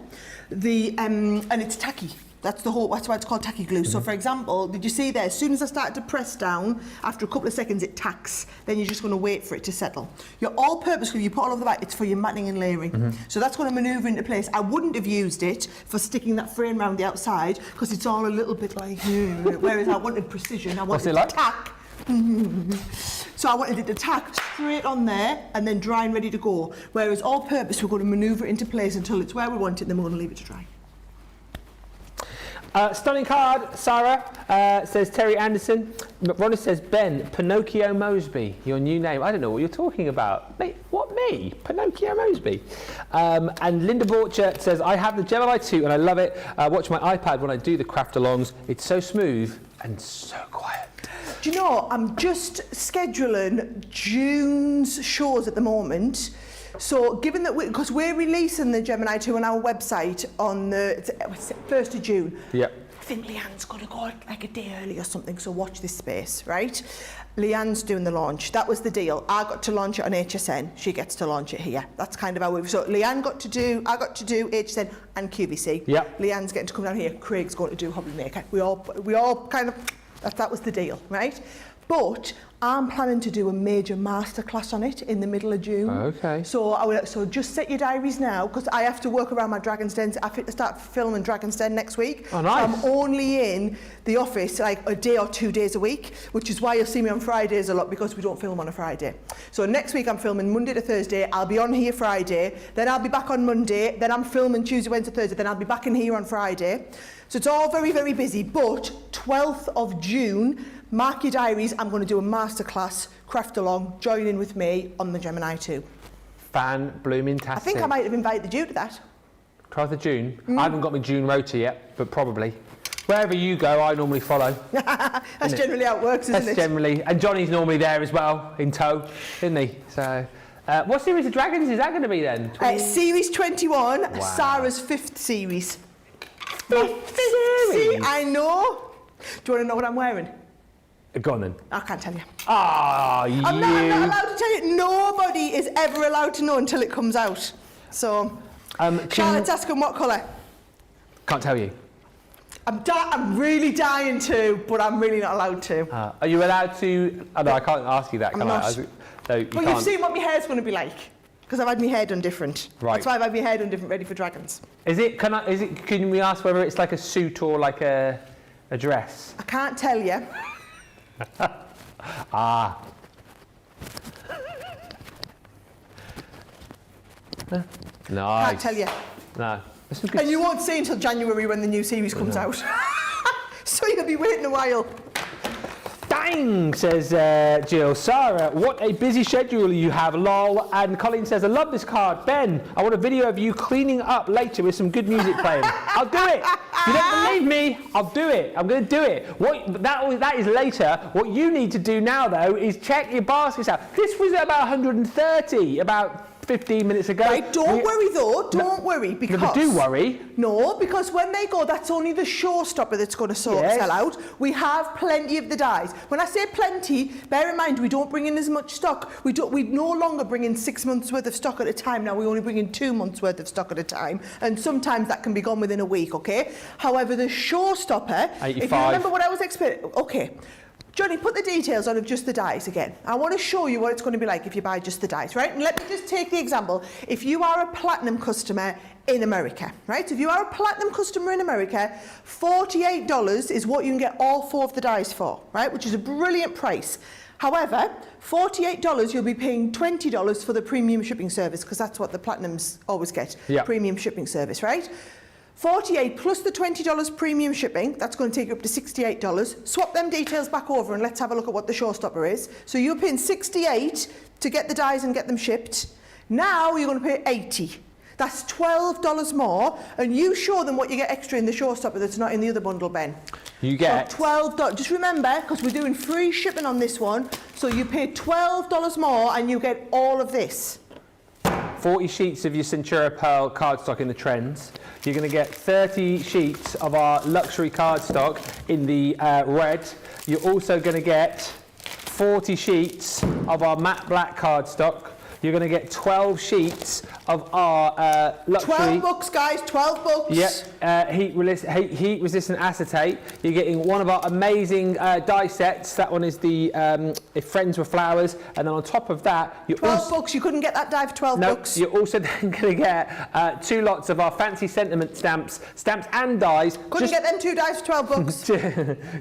And it's tacky. That's why it's called tacky glue. So for example, did you see there, as soon as I started to press down, after a couple of seconds it tacks, then you're just going to wait for it to settle. Your all-purpose glue, you put all over the back, it's for your matting and layering. So that's going to manoeuvre into place. I wouldn't have used it for sticking that frame around the outside, because it's all a little bit like, whereas I wanted precision, I wanted to tack. So I wanted it to tack straight on there and then dry and ready to go. Whereas all purpose, we're going to manoeuvre it into place until it's where we want it, then we're going to leave it to dry. Stunning card, Sarah, says Terry Anderson. Ronnie says, Ben, Pinocchio Moseby, your new name. I don't know what you're talking about. Mate, what, me? Pinocchio Moseby. And Linda Borchert says, I have the Gemini 2 and I love it. Watch my iPad when I do the craft alongs. It's so smooth and so quiet. Do you know, I'm just scheduling June's shows at the moment. So given that, because we're releasing the Gemini 2 on our website on the 1st of June. Yep. I think Leanne's going to go like a day early or something, so watch this space, right? Leanne's doing the launch. That was the deal. I got to launch it on HSN. She gets to launch it here. That's kind of how we've... So Leanne I got to do HSN and QVC. Yep. Leanne's getting to come down here. Craig's going to do Hobby Maker. We all kind of... That was the deal, right? But I'm planning to do a major masterclass on it in the middle of June. Okay. So just set your diaries now, because I have to work around my Dragon's Den. I have to start filming Dragon's Den next week. Oh, nice. So I'm only in the office like a day or 2 days a week, which is why you'll see me on Fridays a lot, because we don't film on a Friday. So next week I'm filming Monday to Thursday. I'll be on here Friday. Then I'll be back on Monday. Then I'm filming Tuesday, Wednesday, Thursday. Then I'll be back in here on Friday. So it's all very, very busy. But 12th of June, mark your diaries, I'm going to do a masterclass, craft along, join in with me on the Gemini 2. Fan-blooming-tastic. I think I might have invited you to that. 12th of June? I haven't got my June rota yet, but probably. Wherever you go, I normally follow. That's generally how it works, isn't it? That's generally, and Johnny's normally there as well, in tow, isn't he? So, what series of dragons is that going to be then? Series 21, Wow. Sarah's 5th series. 5th series? See, I know. Do you want to know what I'm wearing? Go on then. I can't tell you. Ah, you. I'm not allowed to tell you. Nobody is ever allowed to know until it comes out. So, Charlotte's asking what colour? Can't tell you. I'm really dying to, but I'm really not allowed to. Are you allowed to? Oh, no, I can't ask you that, can I? No, you Well, can't. you've seen what my hair's going to be like, because I've had my hair done different. Right. That's why I've had my hair done different, ready for dragons. Can we ask whether it's like a suit or like a dress? I can't tell you. Ah. Nice. Can't tell you. No. There's some good And you won't see until January when the new series comes out. So you'll be waiting a while. Dang, says Jill. Sarah, what a busy schedule you have, lol. And Colin says, I love this card. Ben, I want a video of you cleaning up later with some good music playing. I'll do it. If you don't believe me, I'll do it. I'm going to do it. That is later. What you need to do now, though, is check your baskets out. This was about 130, about 15 minutes ago. Right, don't worry though, don't worry, because... No, but do worry. No, because when they go, that's only the Showstopper that's going to sell out. We have plenty of the dies. When I say plenty, bear in mind, we don't bring in as much stock. We no longer bring in 6 months worth of stock at a time now. We only bring in 2 months worth of stock at a time. And sometimes that can be gone within a week, okay? However, the Showstopper, 85. if you remember what I was explaining, okay. Johnny, put the details on of just the dies again. I want to show you what it's going to be like if you buy just the dies, right? And let me just take the example. If you are a platinum customer in America, right? If you are a platinum customer in America, $48 is what you can get all 4 of the dies for, right? Which is a brilliant price. However, $48, you'll be paying $20 for the premium shipping service, because that's what the platinums always get, premium shipping service, right? $48 plus the $20 premium shipping, that's going to take you up to $68. Swap them details back over and let's have a look at what the Showstopper is. So you're paying $68 to get the dies and get them shipped. Now you're going to pay $80. That's $12 more, and you show them what you get extra in the Showstopper that's not in the other bundle, Ben. You get... So $12. Just remember, because we're doing free shipping on this one, so you pay $12 more and you get all of this. 40 sheets of your Centura Pearl cardstock in the trends. You're going to get 30 sheets of our luxury cardstock in the red. You're also going to get 40 sheets of our matte black cardstock. You're going to get 12 sheets of our luxury... 12 bucks, guys, 12 bucks. Yep, heat-resistant acetate. You're getting one of our amazing die sets. That one is the If Friends Were Flowers. And then on top of that... You're 12 bucks, you couldn't get that die for 12 bucks. You're also then going to get 2 lots of our fancy sentiment stamps and dies. Couldn't get them 2 dies for 12 bucks.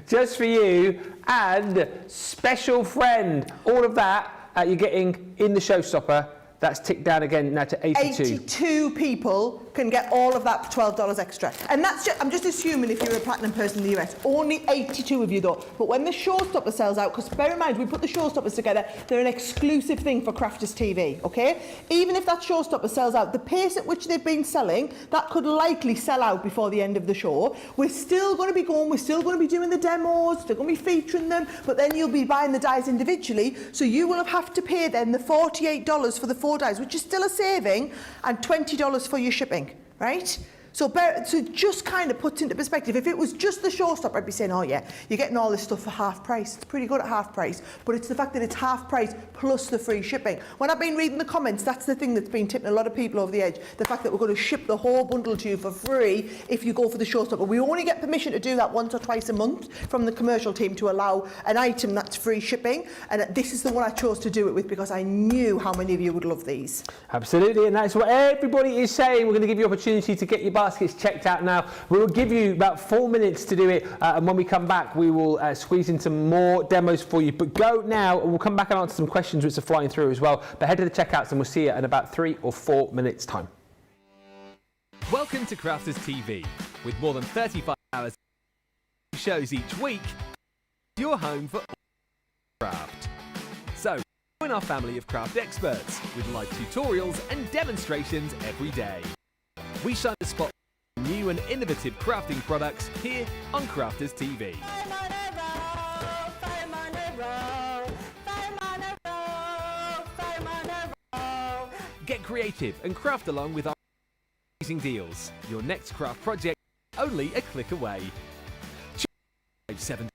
Just for you, and special friend. All of that you're getting in the Showstopper. That's ticked down again now to 82. 82 people can get all of that for $12 extra. And that's just, I'm just assuming if you're a platinum person in the US, only 82 of you though. But when the Showstopper sells out, because bear in mind, we put the Showstoppers together, they're an exclusive thing for Crafters TV, okay? Even if that Showstopper sells out, the pace at which they've been selling, that could likely sell out before the end of the show. We're still going to be going, we're still going to be doing the demos, they're going to be featuring them, but then you'll be buying the dies individually, so you will have to pay then the $48 for the 4 dies, which is still a saving, and $20 for your shipping, right? So just kind of puts into perspective, if it was just the Showstopper, I'd be saying, oh yeah, you're getting all this stuff for half price. It's pretty good at half price, but it's the fact that it's half price plus the free shipping. When I've been reading the comments, that's the thing that's been tipping a lot of people over the edge, the fact that we're going to ship the whole bundle to you for free if you go for the Showstopper. We only get permission to do that once or twice a month from the commercial team to allow an item that's free shipping, and this is the one I chose to do it with because I knew how many of you would love these. Absolutely, and that's what everybody is saying. We're going to give you an opportunity to get your baskets checked out now. We will give you about 4 minutes to do it, and when we come back we will squeeze into more demos for you. But go now and we'll come back and answer some questions which are flying through as well. But head to the checkouts and we'll see you in about 3 or 4 minutes time. Welcome to Crafters TV. With more than 35 hours of shows each week, your home for all craft. So join our family of craft experts with live tutorials and demonstrations every day. We shine the spot on new and innovative crafting products here on Crafters TV. Get creative and craft along with our amazing deals. Your next craft project only a click away. 7.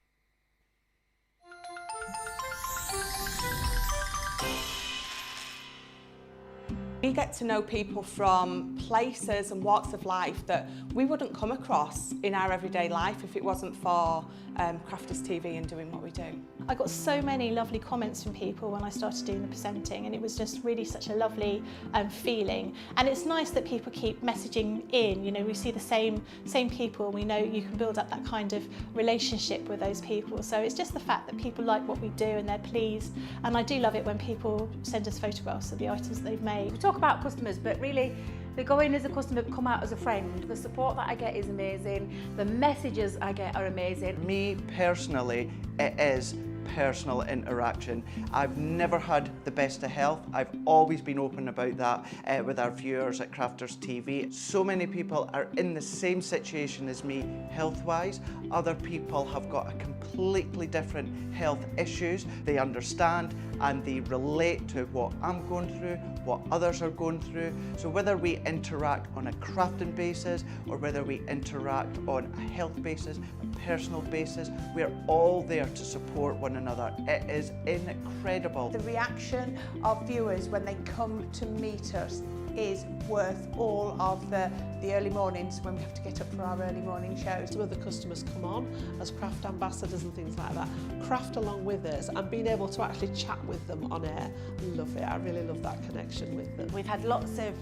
We get to know people from places and walks of life that we wouldn't come across in our everyday life if it wasn't for Crafters TV and doing what we do. I got so many lovely comments from people when I started doing the presenting, and it was just really such a lovely feeling. And it's nice that people keep messaging in. You know, we see the same people. We know you can build up that kind of relationship with those people. So it's just the fact that people like what we do and they're pleased. And I do love it when people send us photographs of the items that they've made. We talk about customers, but really they go in as a customer, come out as a friend. The support that I get is amazing. The messages I get are amazing. Me personally, it is personal interaction. I've never had the best of health. I've always been open about that with our viewers at Crafters TV. So many people are in the same situation as me health-wise. Other people have got a completely different health issues. They understand and they relate to what I'm going through, what others are going through. So whether we interact on a crafting basis or whether we interact on a health basis, a personal basis, we're all there to support one another. It is incredible. The reaction of viewers when they come to meet us is worth all of the early mornings when we have to get up for our early morning shows. Some of the customers come on as craft ambassadors and things like that, craft along with us, and being able to actually chat with them on air. Love it. I really love that connection with them. We've had lots of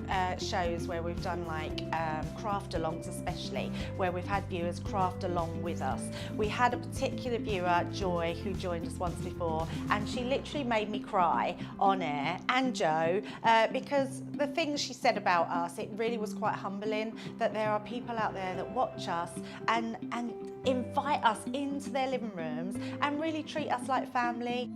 shows where we've done like craft alongs, especially where we've had viewers craft along with us. We had a particular viewer, Joy, who joined us once before, and she literally made me cry on air, and Joe, because the things she said about us, it really was quite humbling that there are people out there that watch us and invite us into their living rooms and really treat us like family.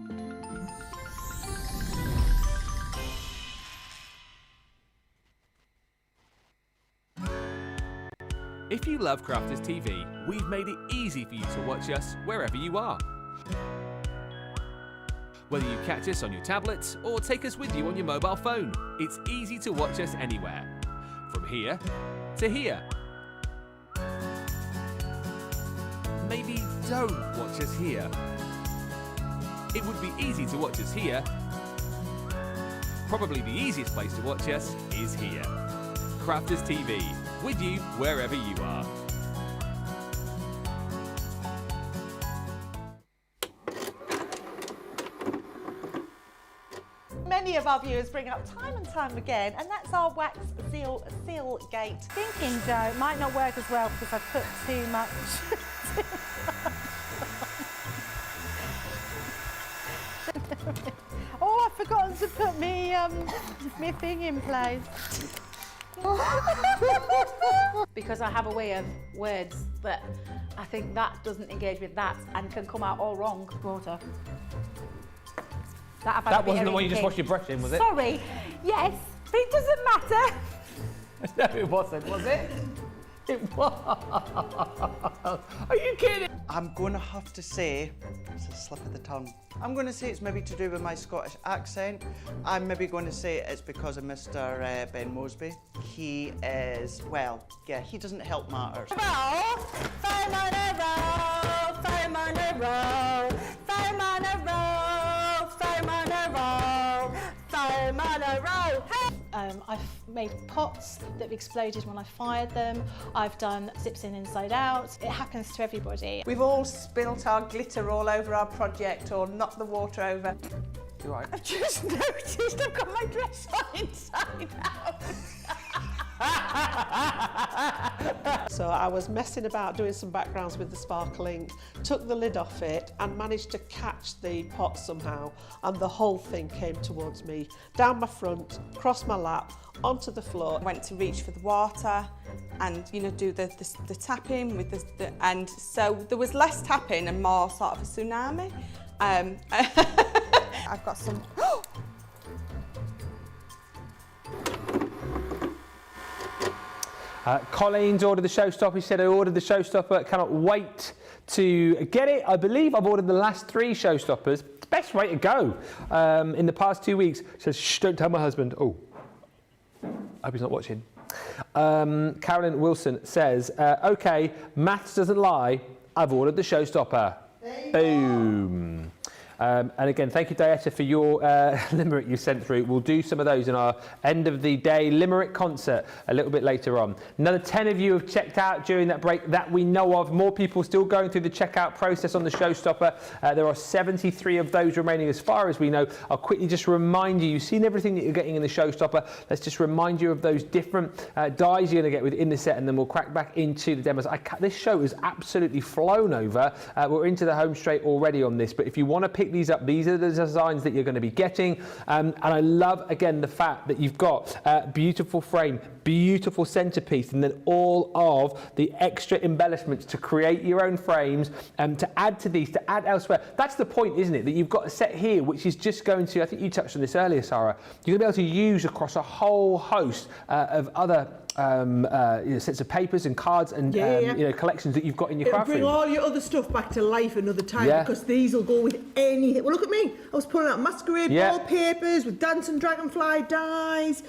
If you love Crafters TV, we've made it easy for you to watch us wherever you are. Whether you catch us on your tablets or take us with you on your mobile phone, it's easy to watch us anywhere. From here to here. Maybe don't watch us here. It would be easy to watch us here. Probably the easiest place to watch us is here. Crafters TV, with you wherever you are. Many of our viewers bring up time and time again, and that's our wax seal gate. Thinking, Joe, it might not work as well because I've put too much. Oh, I've forgotten to put me thing in place. Because I have a way of words that I think that doesn't engage with that and can come out all wrong. Water. That wasn't the one you just washed your brush in, was it? Sorry. Yes, but it doesn't matter. No, it wasn't, was it? It was. Are you kidding? I'm going to have to say, it's a slip of the tongue. I'm going to say it's maybe to do with my Scottish accent. I'm maybe going to say it's because of Mr. Ben Moseby. He is, well, yeah, he doesn't help matters. I've made pots that have exploded when I fired them. I've done zips in inside out. It happens to everybody. We've all spilt our glitter all over our project or knocked the water over. You all right? I've just noticed I've got my dress on inside out. So I was messing about doing some backgrounds with the sparkling, took the lid off it and managed to catch the pot somehow, and the whole thing came towards me, down my front, across my lap, onto the floor. I went to reach for the water and, you know, do the tapping with the and so there was less tapping and more sort of a tsunami. I've got some... Colleen's ordered the Showstopper. He said, I ordered the Showstopper. Cannot wait to get it. I believe I've ordered the last 3 Showstoppers. It's the best way to go. In the past 2 weeks. Says, shh, don't tell my husband. Oh, I hope he's not watching. Carolyn Wilson says, OK, maths doesn't lie. I've ordered the Showstopper. Boom. And again, thank you, Dieta, for your limerick you sent through. We'll do some of those in our end of the day limerick concert a little bit later on. Another 10 of you have checked out during that break that we know of. More people still going through the checkout process on the Showstopper. There are 73 of those remaining as far as we know. I'll quickly just remind you, you've seen everything that you're getting in the Showstopper. Let's just remind you of those different dies you're going to get within the set, and then we'll crack back into the demos. This show has absolutely flown over. We're into the home straight already on this, but if you want to pick these up, these are the designs that you're going to be getting, and I love again the fact that you've got beautiful frame, beautiful centerpiece, and then all of the extra embellishments to create your own frames and to add to these, to add elsewhere. That's the point, isn't it? That you've got a set here which is just going to, I think you touched on this earlier, Sarah, you're going to be able to use across a whole host of other sets of papers and cards and you know, collections that you've got in your craft room. Bring all your other stuff back to life another time, because these will go with anything. Well, look at me. I was pulling out masquerade wallpapers with dancing dragonfly dies.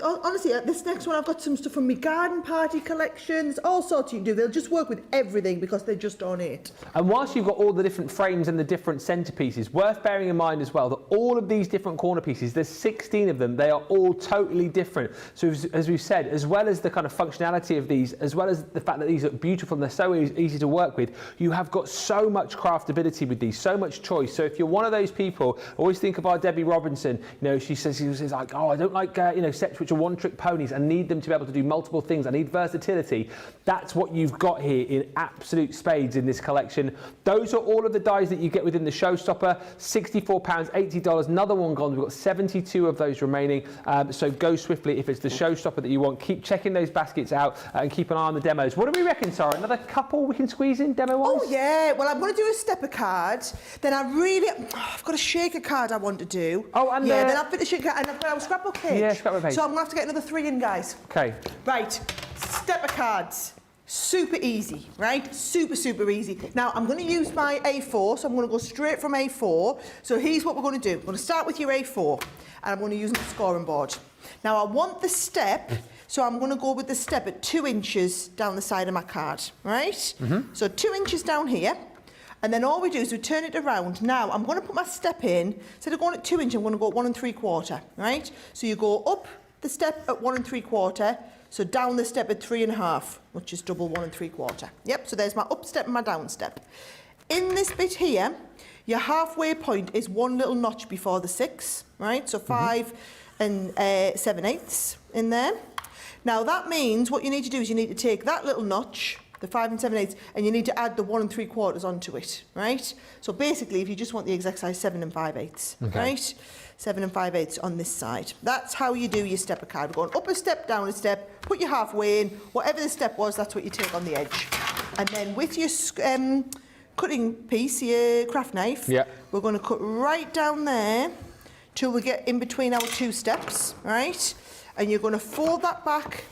Honestly, this next one, I've got some stuff from my garden party collections, all sorts you can do. They'll just work with everything because they're just ornate. And whilst you've got all the different frames and the different centerpieces, worth bearing in mind as well that all of these different corner pieces, there's 16 of them, they are all totally different. So as we've said, as well as the kind of functionality of these, as well as the fact that these look beautiful and they're so easy to work with, you have got so much craftability with these, so much choice. So if you're one of those people, always think of our Debbie Robinson, you know, she says like, oh, I don't like, you know, sets which are one-trick ponies. I need them to be able to do multiple things. I need versatility. That's what you've got here in absolute spades in this collection. Those are all of the dies that you get within the Showstopper. £64, $80. Another one gone. We've got 72 of those remaining. So go swiftly if it's the Showstopper that you want. Keep checking those baskets out and keep an eye on the demos. What do we reckon, Sarah? Another couple we can squeeze in demo-wise? Oh, yeah. Well, I'm going to do a stepper card. Then I've got a shaker card I want to do. Oh, and then I've finished the shaker card and I've got our scrapbook page. Yeah, scrapbook page. So I'm going to have to get another 3 in, guys. Okay. Right. Stepper cards. Super easy, right? Super easy. Now, I'm going to use my A4, so I'm going to go straight from A4. So here's what we're going to do. We're going to start with your A4, and I'm going to use my scoring board. Now, I want the step, so I'm going to go with the step at 2 inches down the side of my card, right? So 2 inches down here. And then all we do is we turn it around. Now, I'm going to put my step in. Instead of going at 2 inches, I'm going to go at 1 3/4, right? So you go up the step at 1 3/4, so down the step at 3.5, which is double 1 3/4. Yep, so there's my up step and my down step. In this bit here, your halfway point is 1 little notch before the 6, right? So 5 and 7/8 in there. Now that means what you need to do is you need to take that little notch, the 5 and 7/8, and you need to add the 1 3/4 onto it, right? So basically, if you just want the exact size, 7 and 5/8, right? 7 and 5/8 on this side. That's how you do your stepper card. We're going up a step, down a step, put your halfway in. Whatever the step was, that's what you take on the edge. And then with your cutting piece, your craft knife, we're going to cut right down there till we get in between our 2 steps, right? And you're going to fold that back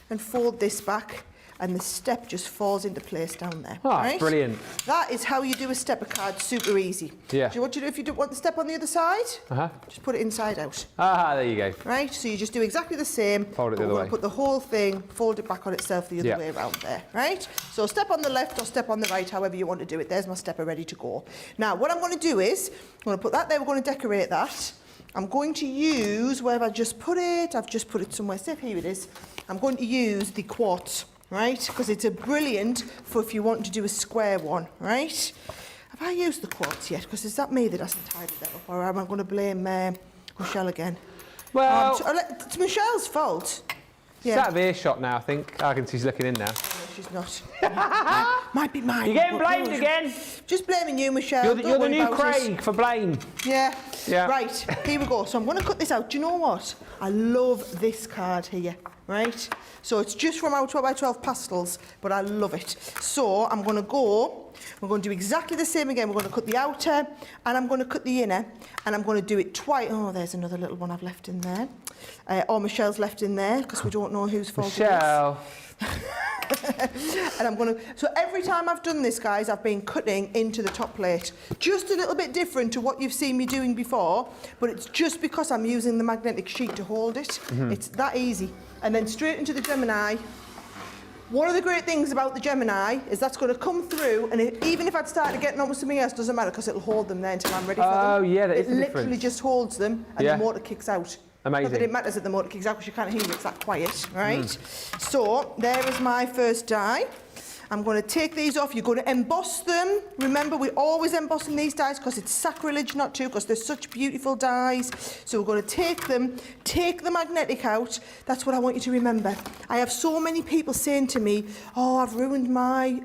and fold this back. and the step just falls into place down there. Ah, right? brilliant. That is how you do a stepper card, super easy. Yeah. Do you want to do if you don't want the step on the other side? Just put it inside out. Ah, there you go. Right, so you just do exactly the same. Fold it the but other we're way. gonna put the whole thing, fold it back on itself the other way around there, right? So step on the left or step on the right, however you want to do it. There's my stepper ready to go. Now, what I'm going to do is, I'm going to put that there, we're going to decorate that. I'm going to use, where have I just put it? I've just put it somewhere safe, here it is. I'm going to use the quartz, right? Because it's a brilliant for if you want to do a square one, right? Have I used the quartz yet? Because is that me that hasn't tidied that up? Or am I going to blame Michelle again? Well, it's Michelle's fault. She's out of earshot now, I think. I can see she's looking in now. No, she's not. Might be mine. You're getting blamed again. Just blaming you, Michelle. You're the new Craig for blame. Yeah. Yeah. Right, here we go. So I'm going to cut this out. Do you know what? I love this card here, right? So it's just from our 12x12 pastels, but I love it. So I'm going to go, we're going to do exactly the same again. We're going to cut the outer, and I'm going to cut the inner, and I'm going to do it twice. Oh, there's another little one I've left in there. Or Michelle's left in there, because we don't know whose fault Michelle. it is. And I'm going to, so every time I've done this, guys, I've been cutting into the top plate. Just a little bit different to what you've seen me doing before, but it's just because I'm using the magnetic sheet to hold it. It's that easy. And then straight into the Gemini. One of the great things about the Gemini is that's going to come through, and even if I'd started getting on with something else, doesn't matter, because it'll hold them there until I'm ready for them. Oh, yeah, that is the It difference. literally just holds them, and the motor kicks out. Amazing. Not that it matters that the motor kicks out because you can't hear it, it's that quiet, right? So, there is my first die. I'm going to take these off. You're going to emboss them. Remember, we're always embossing these dies because it's sacrilege not to, because they're such beautiful dies. So we're going to take them, take the magnetic out. That's what I want you to remember. I have so many people saying to me, oh, I've ruined my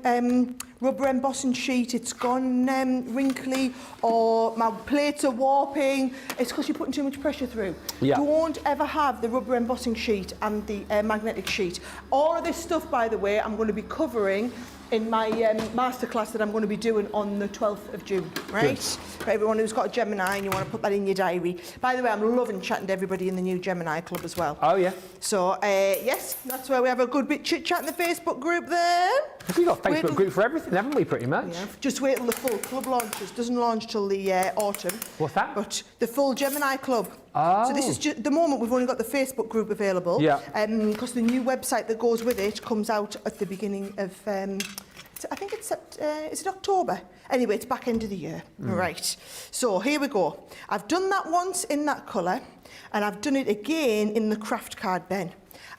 rubber embossing sheet. It's gone wrinkly, or my plates are warping. It's because you're putting too much pressure through. Yeah. Don't ever have the rubber embossing sheet and the magnetic sheet. All of this stuff, by the way, I'm going to be covering in my masterclass that I'm going to be doing on the 12th of June, right? For everyone who's got a Gemini and you want to put that in your diary. By the way, I'm loving chatting to everybody in the new Gemini club as well. Oh, yeah. So, yes, that's where we have a good bit chit-chat in the Facebook group there. We've got a Facebook group for everything, haven't we, pretty much? Yeah, just wait till the full club launches. Doesn't launch till the autumn. What's that? But the full Gemini club. Oh. So this is just, the moment we've only got the Facebook group available. Yeah. Because the new website that goes with it comes out at the beginning of, I think it's, is it October? Anyway, it's back end of the year. Right. So here we go. I've done that once in that colour, and I've done it again in the craft card Ben.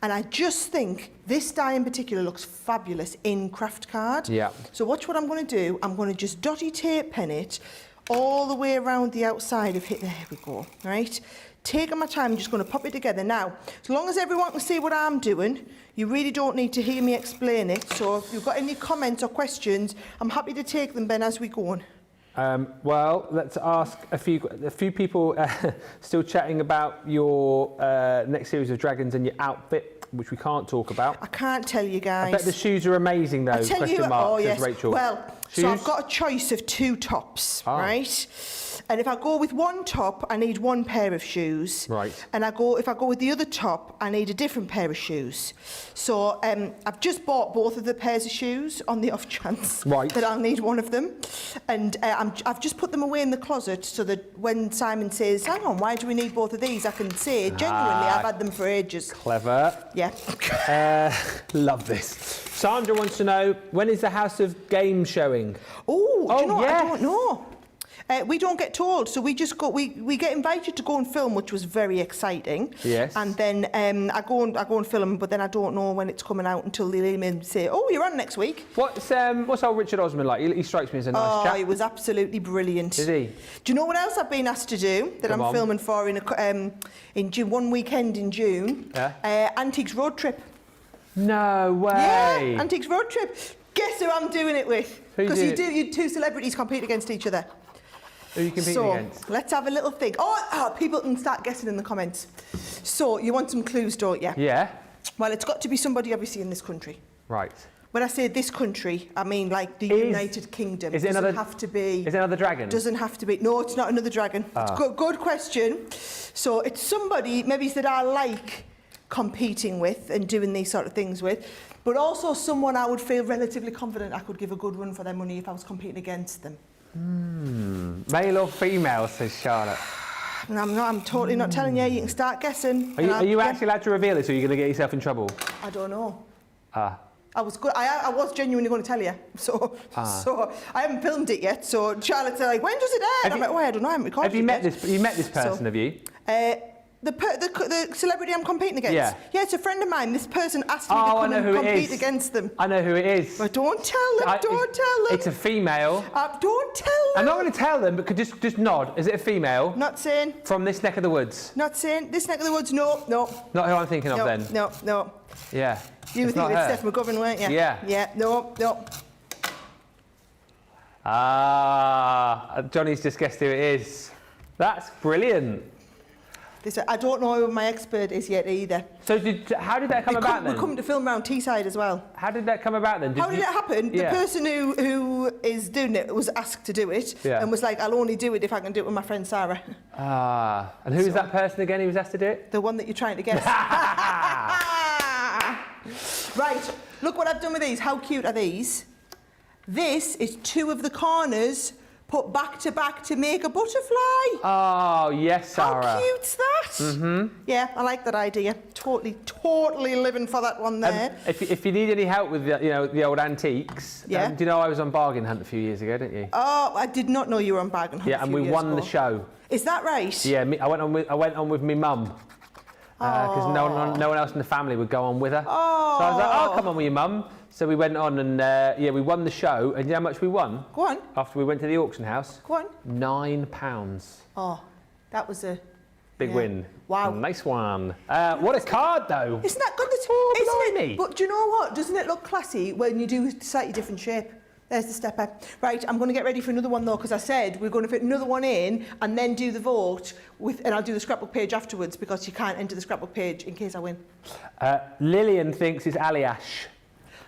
And I just think this die in particular looks fabulous in craft card. Yeah. So watch what I'm going to do. I'm going to just dotty tape pen it all the way around the outside of it. There we go, right? Taking my time, I'm just going to pop it together. Now, as long as everyone can see what I'm doing, you really don't need to hear me explain it. So if you've got any comments or questions, I'm happy to take them, Ben, as we go on. Well, let's ask a few people still chatting about your next series of dragons and your outfit, which we can't talk about. I can't tell you guys. I bet the shoes are amazing though, question mark, says Rachel. Well, shoes? so I've got a choice of 2 tops, right? And if I go with one top, I need 1 pair of shoes. Right. And if I go with the other top, I need a different pair of shoes. So I've just bought both of the pairs of shoes on the off chance that I'll need one of them. And I've just put them away in the closet so that when Simon says, hang on, why do we need both of these? I can say, genuinely, I've had them for ages. Clever. Yeah. Love this. Sandra wants to know, when is the House of Games showing? Oh, do you know, yes. I don't know. We don't get told, so we just go. We get invited to go and film, which was very exciting. Yes. And then I go and film, but then I don't know when it's coming out until they email and say, "Oh, you're on next week." What's old Richard Osman like? He strikes me as a nice chap. Oh, he was absolutely brilliant. Is he? Do you know what else I've been asked to do that I'm filming for in June, one weekend in June? Yeah. Antiques road trip. No way. Yeah, Antiques road trip. Guess who I'm doing it with? Because you 2 celebrities compete against each other. Who are you competing against? Let's have a little think. Oh, people can start guessing in the comments. So, you want some clues, don't you? Yeah. Well, it's got to be somebody obviously in this country. Right. When I say this country, I mean like the United Kingdom. Is it doesn't have to be. Is it another dragon? Doesn't have to be. No, it's not another dragon. It's good question. So, it's somebody maybe that I like competing with and doing these sort of things with. but also someone I would feel relatively confident I could give a good run for their money if I was competing against them. Male or female, says Charlotte. And I'm totally not telling you. You can start guessing. Are you actually allowed to reveal it, or are you going to get yourself in trouble? I don't know. Ah. I was genuinely going to tell you. So I haven't filmed it yet. So Charlotte's like, when does it air? I'm like, well, I don't know. I haven't recorded it yet. Have you met this person, have you? The celebrity I'm competing against? Yeah. Yeah, it's a friend of mine. This person asked me to come and compete against them. I know who it is. But don't tell them, don't tell them. It's a female. Don't tell them. I'm not going to tell them, but could just nod. Is it a female? Not saying. From this neck of the woods? Not saying. This neck of the woods, no. Not who I'm thinking of then? No. Yeah. You think it's Steph McGovern, weren't you? Yeah. Yeah, no. Johnny's just guessed who it is. That's brilliant. I don't know who my expert is yet either. So how did that come about then? We're coming to film around Teesside as well. How did that come about then? How did it happen? Yeah. The person who is doing it was asked to do it and was like, I'll only do it if I can do it with my friend Sarah. And who was that person again who was asked to do it? The one that you're trying to guess. Right, look what I've done with these. How cute are these? This is 2 of the corners put back to back to make a butterfly. Oh, yes, Sarah. How cute's that? Mm-hmm. Yeah, I like that idea. Totally living for that one there. If you need any help with the old antiques, do you know I was on Bargain Hunt a few years ago, didn't you? Oh, I did not know you were on Bargain Hunt. Yeah, and we won the show. Is that right? Yeah, I went on with my mum. Because no one else in the family would go on with her. Oh. So I was like, oh, come on with your mum. So we went on and, we won the show. And you know how much we won? Go on. After we went to the auction house? Go on. £9. Oh, that was a... Big win. Wow. Nice one. What a card, though. Isn't that good? Isn't it? But do you know what? Doesn't it look classy when you do a slightly different shape? There's the stepper. Right, I'm going to get ready for another one though, because I said we're going to fit another one in and then do the vote and I'll do the scrapbook page afterwards because you can't enter the scrapbook page in case I win. Lillian thinks it's Aliash.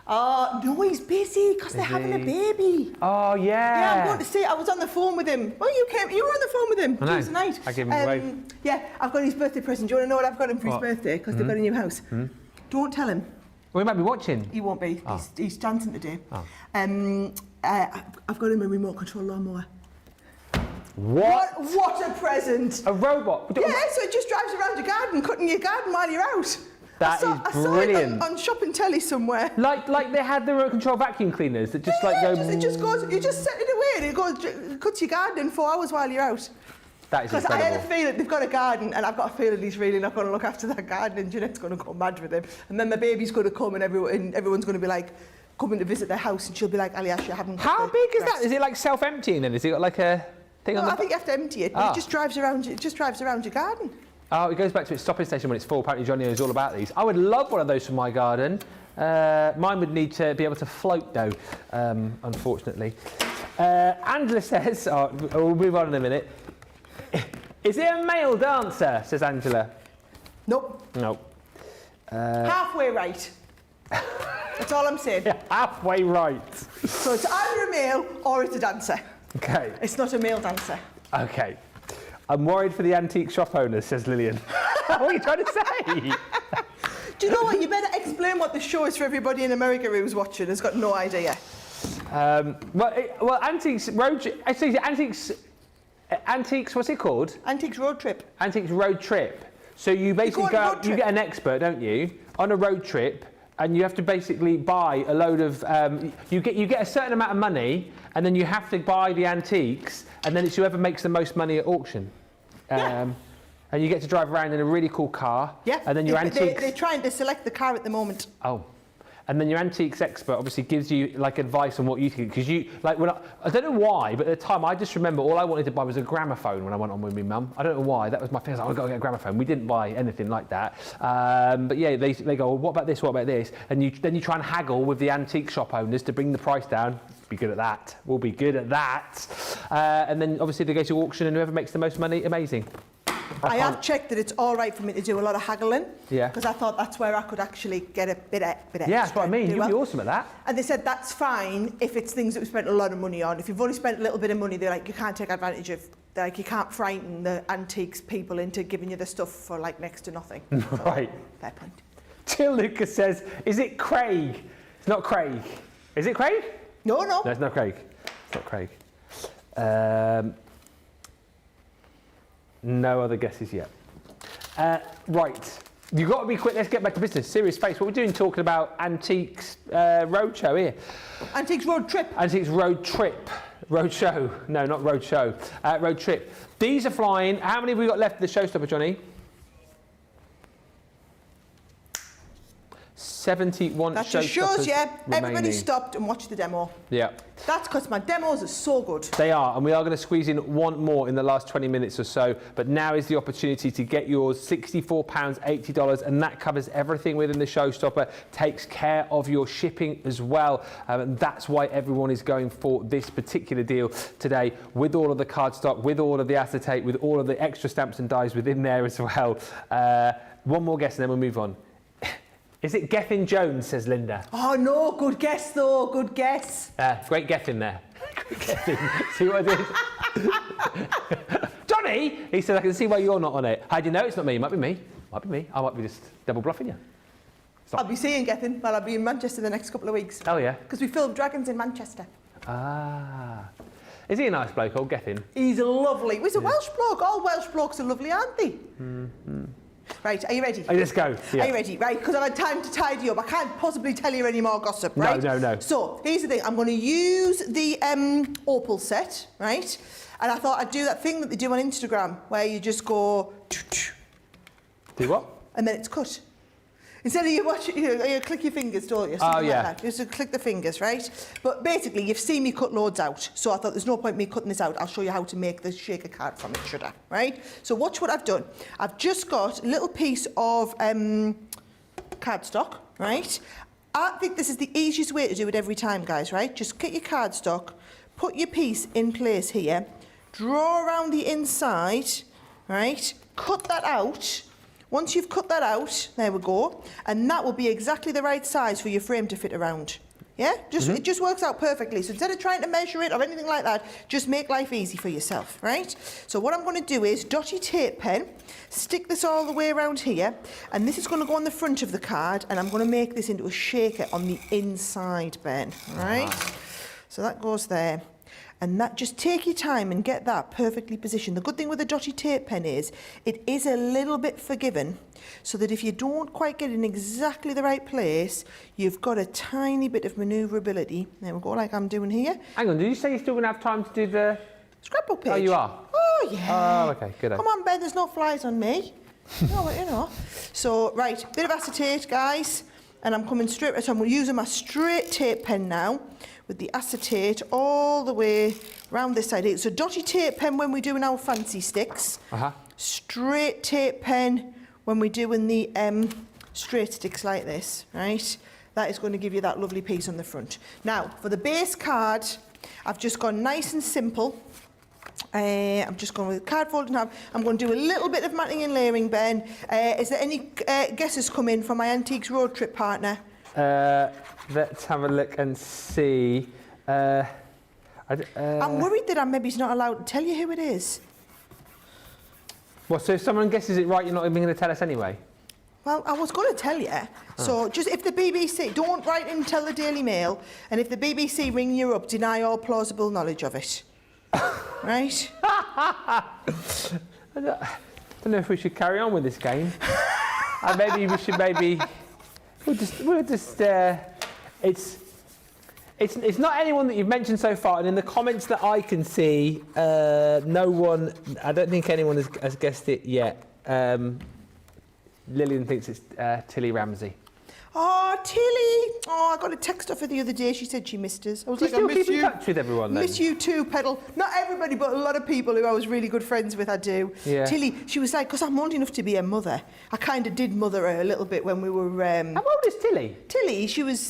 Oh, no, he's busy because they're having a baby. Oh, yeah. Yeah, I'm going to say, I was on the phone with him. Well, you were on the phone with him Tuesday night. I gave him away. Yeah, I've got his birthday present. Do you want to know what I've got him for his birthday? Because they've got a new house. Don't tell him. Well, he might be watching. He won't be. Oh. He's dancing today. Oh. I've got him a remote control lawnmower. What? What a present! A robot? Yeah, so it just drives around your garden, cutting your garden while you're out. I saw it on Shop and Telly somewhere. Like they had the remote control vacuum cleaners that just go... it just goes, you just set it away and it goes, cuts your garden in 4 hours while you're out. That is incredible. Because I had a feeling, they've got a garden and I've got a feeling he's really not going to look after that garden and Jeanette's going to go mad with him. And then my baby's going to come and everyone's going to be like, coming to visit their house and she'll be like, Aliash, you haven't got How big is that? Is it like self-emptying then? Has it got like a thing on the... I think you have to empty it, but it just drives around your garden. Oh, it goes back to its stopping station when it's full. Apparently Johnny knows all about these. I would love one of those for my garden. Mine would need to be able to float though, unfortunately. Angela says, we'll move on in a minute. Is it a male dancer, says Angela? Nope. Nope. Halfway right. That's all I'm saying. Yeah, halfway right. So it's either a male or it's a dancer. Okay. It's not a male dancer. Okay. I'm worried for the antique shop owners, says Lillian. What are you trying to say? Do you know what? You better explain what the show is for everybody in America who's watching. Has got no idea. Well, Antiques Road... Actually, Antiques, what's it called? Antiques Road Trip. Antiques Road Trip. So you basically go out, you get an expert, don't you, on a road trip, and you have to basically buy a load of... you get a certain amount of money, and then you have to buy the antiques, and then it's whoever makes the most money at auction. And you get to drive around in a really cool car. Yeah. And then your antiques... They're trying to select the car at the moment. Oh. And then your antiques expert obviously gives you like advice on what you think, because you like I don't know why, but at the time I just remember all I wanted to buy was a gramophone when I went on with my mum. I don't know why, that was my thing. I was like, I've got to get a gramophone. We didn't buy anything like that. But yeah, they go, well, what about this? What about this? And then you try and haggle with the antique shop owners to bring the price down. Be good at that. We'll be good at that. And then obviously they go to auction, and whoever makes the most money, amazing. I have checked that it's all right for me to do a lot of haggling. Yeah. Because I thought that's where I could actually get a bit extra. Yeah, that's what I mean. You'd be awesome at that. And they said that's fine if it's things that we spent a lot of money on. If you've only spent a little bit of money, they're like, you can't take advantage of, like, you can't frighten the antiques people into giving you the stuff for like next to nothing. Right. Fair point. Jill Lucas says, is it Craig? It's not Craig. Is it Craig? No. No, it's not Craig. It's not Craig. No other guesses yet. Right. You've got to be quick. Let's get back to business. Serious face. What we're doing, talking about Antiques Roadshow here. Antiques Road Trip. Antiques Road Trip. Roadshow. No, not Roadshow. Road Trip. These are flying. How many have we got left of the Showstopper, Johnny? 71 That Showstoppers just shows you everybody remaining. stopped and watched the demo. Yeah. That's because my demos are so good. They are, and we are going to squeeze in one more in the last 20 minutes or so, but now is the opportunity to get yours, £64, $80, and that covers everything within the Showstopper, takes care of your shipping as well, and that's why everyone is going for this particular deal today, with all of the cardstock, with all of the acetate, with all of the extra stamps and dies within there as well. One more guess and then we'll move on. Is it Gethin Jones, says Linda? Oh no, good guess though, good guess. Great Gethin there. Great Gethin. See what I did? Johnny! He said, I can see why you're not on it. How do you know it's not me? It might be me. Might be me. I might be just double bluffing you. I'll be seeing Gethin while I'll be in Manchester the next couple of weeks. Oh, yeah? Because we filmed Dragons in Manchester. Ah. Is he a nice bloke, old Gethin? He's lovely. He's a Welsh bloke. All Welsh blokes are lovely, aren't they? Mm-hmm. Right, are you ready? Oh, let's go. Yeah. Are you ready? Right, because I've had time to tidy up. I can't possibly tell you any more gossip, right? No. So, here's the thing. I'm going to use the opal set, right? And I thought I'd do that thing that they do on Instagram, where you just go... Do what? And then it's cut. Instead of you click your fingers, don't you? Oh, yeah. Like that. You just click the fingers, right? But basically, you've seen me cut loads out. So I thought there's no point me cutting this out. I'll show you how to make the shaker card from it, should I? Right? So watch what I've done. I've just got a little piece of cardstock, right? I think this is the easiest way to do it every time, guys, right? Just get your cardstock, put your piece in place here, draw around the inside, right? Cut that out. Once you've cut that out, there we go, and that will be exactly the right size for your frame to fit around. Yeah? It just works out perfectly. So instead of trying to measure it or anything like that, just make life easy for yourself, right? So what I'm going to do is dotty tape pen, stick this all the way around here, and this is going to go on the front of the card, and I'm going to make this into a shaker on the inside, Ben, right? So that goes there. And that, just take your time and get that perfectly positioned. The good thing with a dotty tape pen is it is a little bit forgiving, so that if you don't quite get it in exactly the right place, you've got a tiny bit of manoeuvrability. There we go, like I'm doing here. Hang on, did you say you're still going to have time to do the... Scrapbook page? Oh, you are? Oh, yeah. Oh, okay, good. Come on, Ben, there's no flies on me. No, you know. So, right, bit of acetate, guys. And I'm coming straight, so I'm using my straight tape pen now, with the acetate all the way round this side. So dotty tape pen when we're doing our fancy sticks. Straight tape pen when we're doing the straight sticks like this, right? That is going to give you that lovely piece on the front. Now, for the base card, I've just gone nice and simple. I'm just going with card fold in half. I'm going to do a little bit of matting and layering, Ben. Is there any guesses come in from my Antiques Road Trip partner? Let's have a look and see. I'm worried that I'm maybe not allowed to tell you who it is. Well, so if someone guesses it right, you're not even going to tell us anyway? Well, I was going to tell you. So just if the BBC, don't write in and tell the Daily Mail, and if the BBC ring you up, deny all plausible knowledge of it. Right? I don't know if we should carry on with this game. Maybe we should we'll just it's not anyone that you've mentioned so far, and in the comments that I can see, no one, I don't think anyone has guessed it yet. Lillian thinks it's Tilly Ramsey. Oh, Tilly! Oh, I got a text off her the other day. She said she missed us. I was like, I miss keep you. in touch with everyone, then? Miss you too, Pedal. Not everybody, but a lot of people who I was really good friends with, I do. Yeah. Tilly, she was like, because I'm old enough to be a mother. I kind of did mother her a little bit when we were... How old is Tilly? Tilly, she was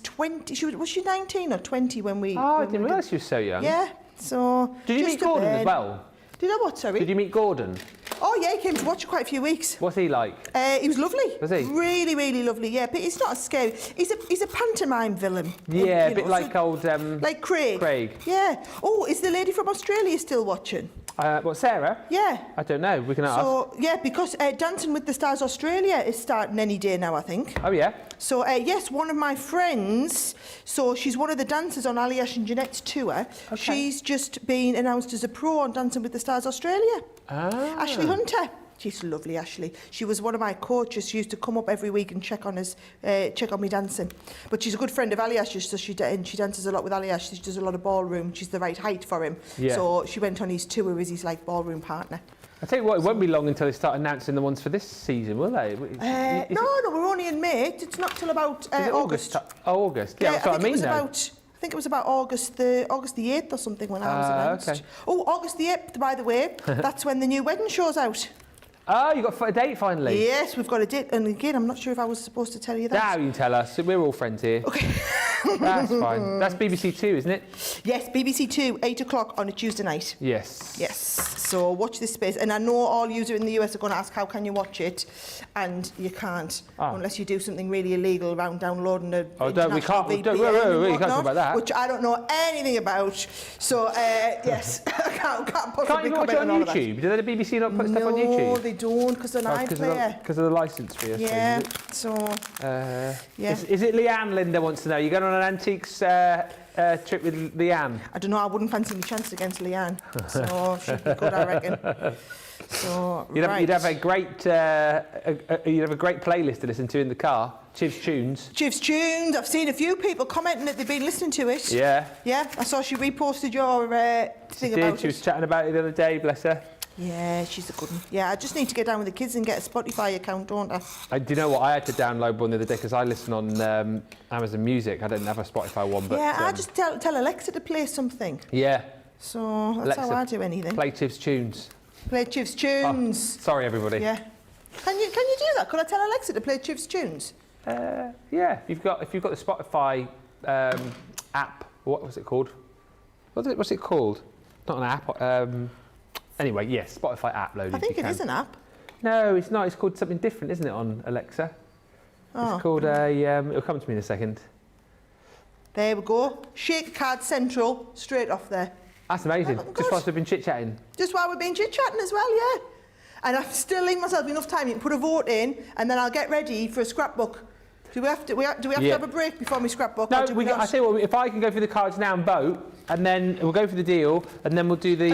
20. Was she 19 or 20 when we... Oh, I didn't realise she was so young. Yeah, so... Did you meet Gordon as well? Did I what, sorry? Did you meet Gordon? Oh, yeah, he came to watch quite a few weeks. What's he like? He was lovely. Was he? Really, really lovely, yeah. But he's not as scary. He's a pantomime villain. Yeah, a bit like old... like Craig. Craig. Yeah. Oh, is the lady from Australia still watching? What, Sarah? Yeah. I don't know. We can ask. So, yeah, because Dancing with the Stars Australia is starting any day now, I think. Oh, yeah? So, yes, one of my friends, so she's one of the dancers on Aliash and Jeanette's tour. Okay. She's just been announced as a pro on Dancing with the Stars Australia. Ah. Ashley Hunter. She's lovely, Ashley. She was one of my coaches. She used to come up every week and check on me dancing. But she's a good friend of Aliash's, so she dances a lot with Aliash. She does a lot of ballroom. She's the right height for him. Yeah. So she went on his tour as his like ballroom partner. I tell you what, it won't be long until they start announcing the ones for this season, will they? No, we're only in May. It's not till about August. Oh, August. Yeah, that's what I mean, though. I think it was about August the 8th or something when I was announced. Okay. Oh, August the 8th, by the way. That's when the new wedding show's out. Oh, you got a date finally? Yes, we've got a date. And again, I'm not sure if I was supposed to tell you that. Now you can tell us. We're all friends here. Okay. That's fine. That's BBC Two, isn't it? Yes, BBC Two, 8 o'clock on a Tuesday night. Yes. Yes. So watch this space. And I know all users in the US are going to ask, how can you watch it? And you can't, unless you do something really illegal around downloading a we can't. VPN We can't talk about that. which I don't know anything about. So, yes, I can't possibly Can't you watch it on comment all YouTube? Do the BBC not put stuff on YouTube? No, they don't, because they're an iPlayer. Because of the licence fee, I suppose, Yeah, is it? so... yeah. Is it Leanne, Linda wants to know? You going on an antiques trip with Leanne? I don't know, I wouldn't fancy my chance against Leanne. So she'd be good, I reckon. So, You'd have a great playlist to listen to in the car. Chiv's Tunes. Chiv's Tunes. I've seen a few people commenting that they've been listening to it. Yeah. Yeah, I saw she reposted your thing about it. She was chatting about it the other day, bless her. Yeah, she's a good one. Yeah, I just need to get down with the kids and get a Spotify account, don't I? Do you know what? I had to download one the other day because I listen on Amazon Music. I didn't have a Spotify one, but... Yeah, I just tell Alexa to play something. Yeah. So that's Alexa, how I do anything. Play Chiv's Tunes. Play Chiv's Tunes. Oh, sorry, everybody. Yeah. Can you do that? Could I tell Alexa to play Chiv's Tunes? Yeah. If you've got the Spotify app, what was it called? What's it called? Not an app. Anyway, yes, Spotify app loaded. I think it is an app. No, it's not. It's called something different, isn't it, on Alexa? Oh. It's called it'll come to me in a second. There we go. Shake Card Central, straight off there. That's amazing. Just whilst we've been chit-chatting. Just while we've been chit-chatting as well, yeah. And I've still leaving myself enough time. You can put a vote in, and then I'll get ready for a scrapbook. Do we have to have a break before my scrapbook? No, I tell you what, if I can go through the cards now and vote, and then we'll go for the deal, and then we'll do the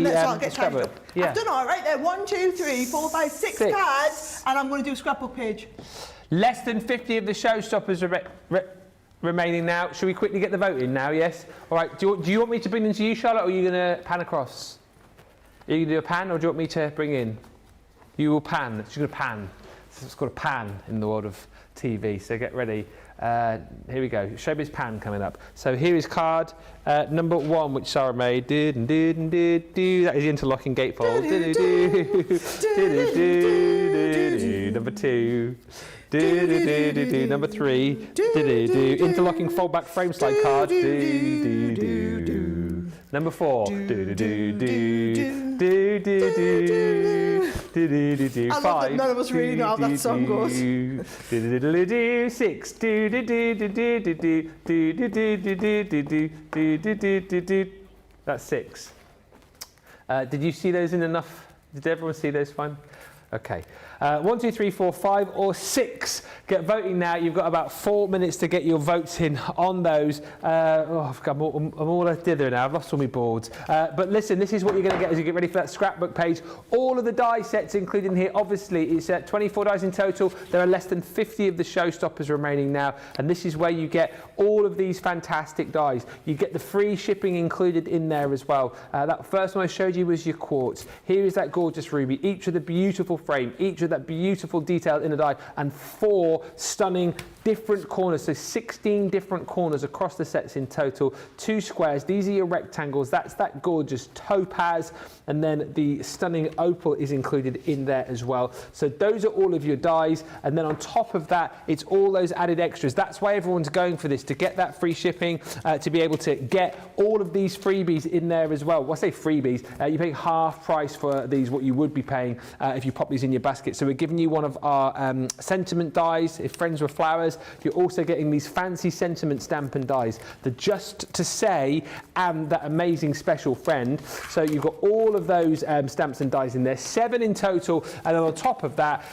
scrapbook. Yeah. I've done all right there. 1, 2, 3, 4, 5, 6 cards, and I'm going to do a scrapbook page. Less than 50 of the showstoppers remaining now. Should we quickly get the vote in now? Yes. All right. Do you want me to bring them to you, Charlotte, or are you going to pan across? Are you going to do a pan, or do you want me to bring in? You will pan. She's going to pan. It's called a pan in the world of TV, so get ready. Here we go. Showbiz pan coming up. So here is card number 1, which Sarah made. That is the interlocking gatefold. Number 2. Number 3. Interlocking foldback frame slide card. Number 4. 5. None of us really know how that song goes. 6. That's 6. Did you see those in enough? Did everyone see those fine? Okay. 1, 2, 3, 4, 5 or 6. Get voting now. You've got about 4 minutes to get your votes in on those. I'm all a dither now. I've lost all my boards. But listen, this is what you're going to get as you get ready for that scrapbook page. All of the die sets included in here. Obviously, it's 24 dies in total. There are less than 50 of the showstoppers remaining now. And this is where you get all of these fantastic dies. You get the free shipping included in there as well. That first one I showed you was your quartz. Here is that gorgeous ruby. Each with a beautiful frame. Each with that beautiful detail in the die, and 4 stunning different corners, so 16 different corners across the sets in total. 2 squares, these are your rectangles, that's that gorgeous topaz, and then the stunning opal is included in there as well. So those are all of your dies, and then on top of that, it's all those added extras. That's why everyone's going for this, to get that free shipping, to be able to get all of these freebies in there as well. Well, I say freebies, you're paying half price for these, what you would be paying if you pop these in your basket. So we're giving you one of our sentiment dies, If Friends Were Flowers. colours. You're also getting these fancy sentiment stamp and dies, the Just to Say and that amazing special friend. So you've got all of those stamps and dies in there, 7 in total, and then on top of that,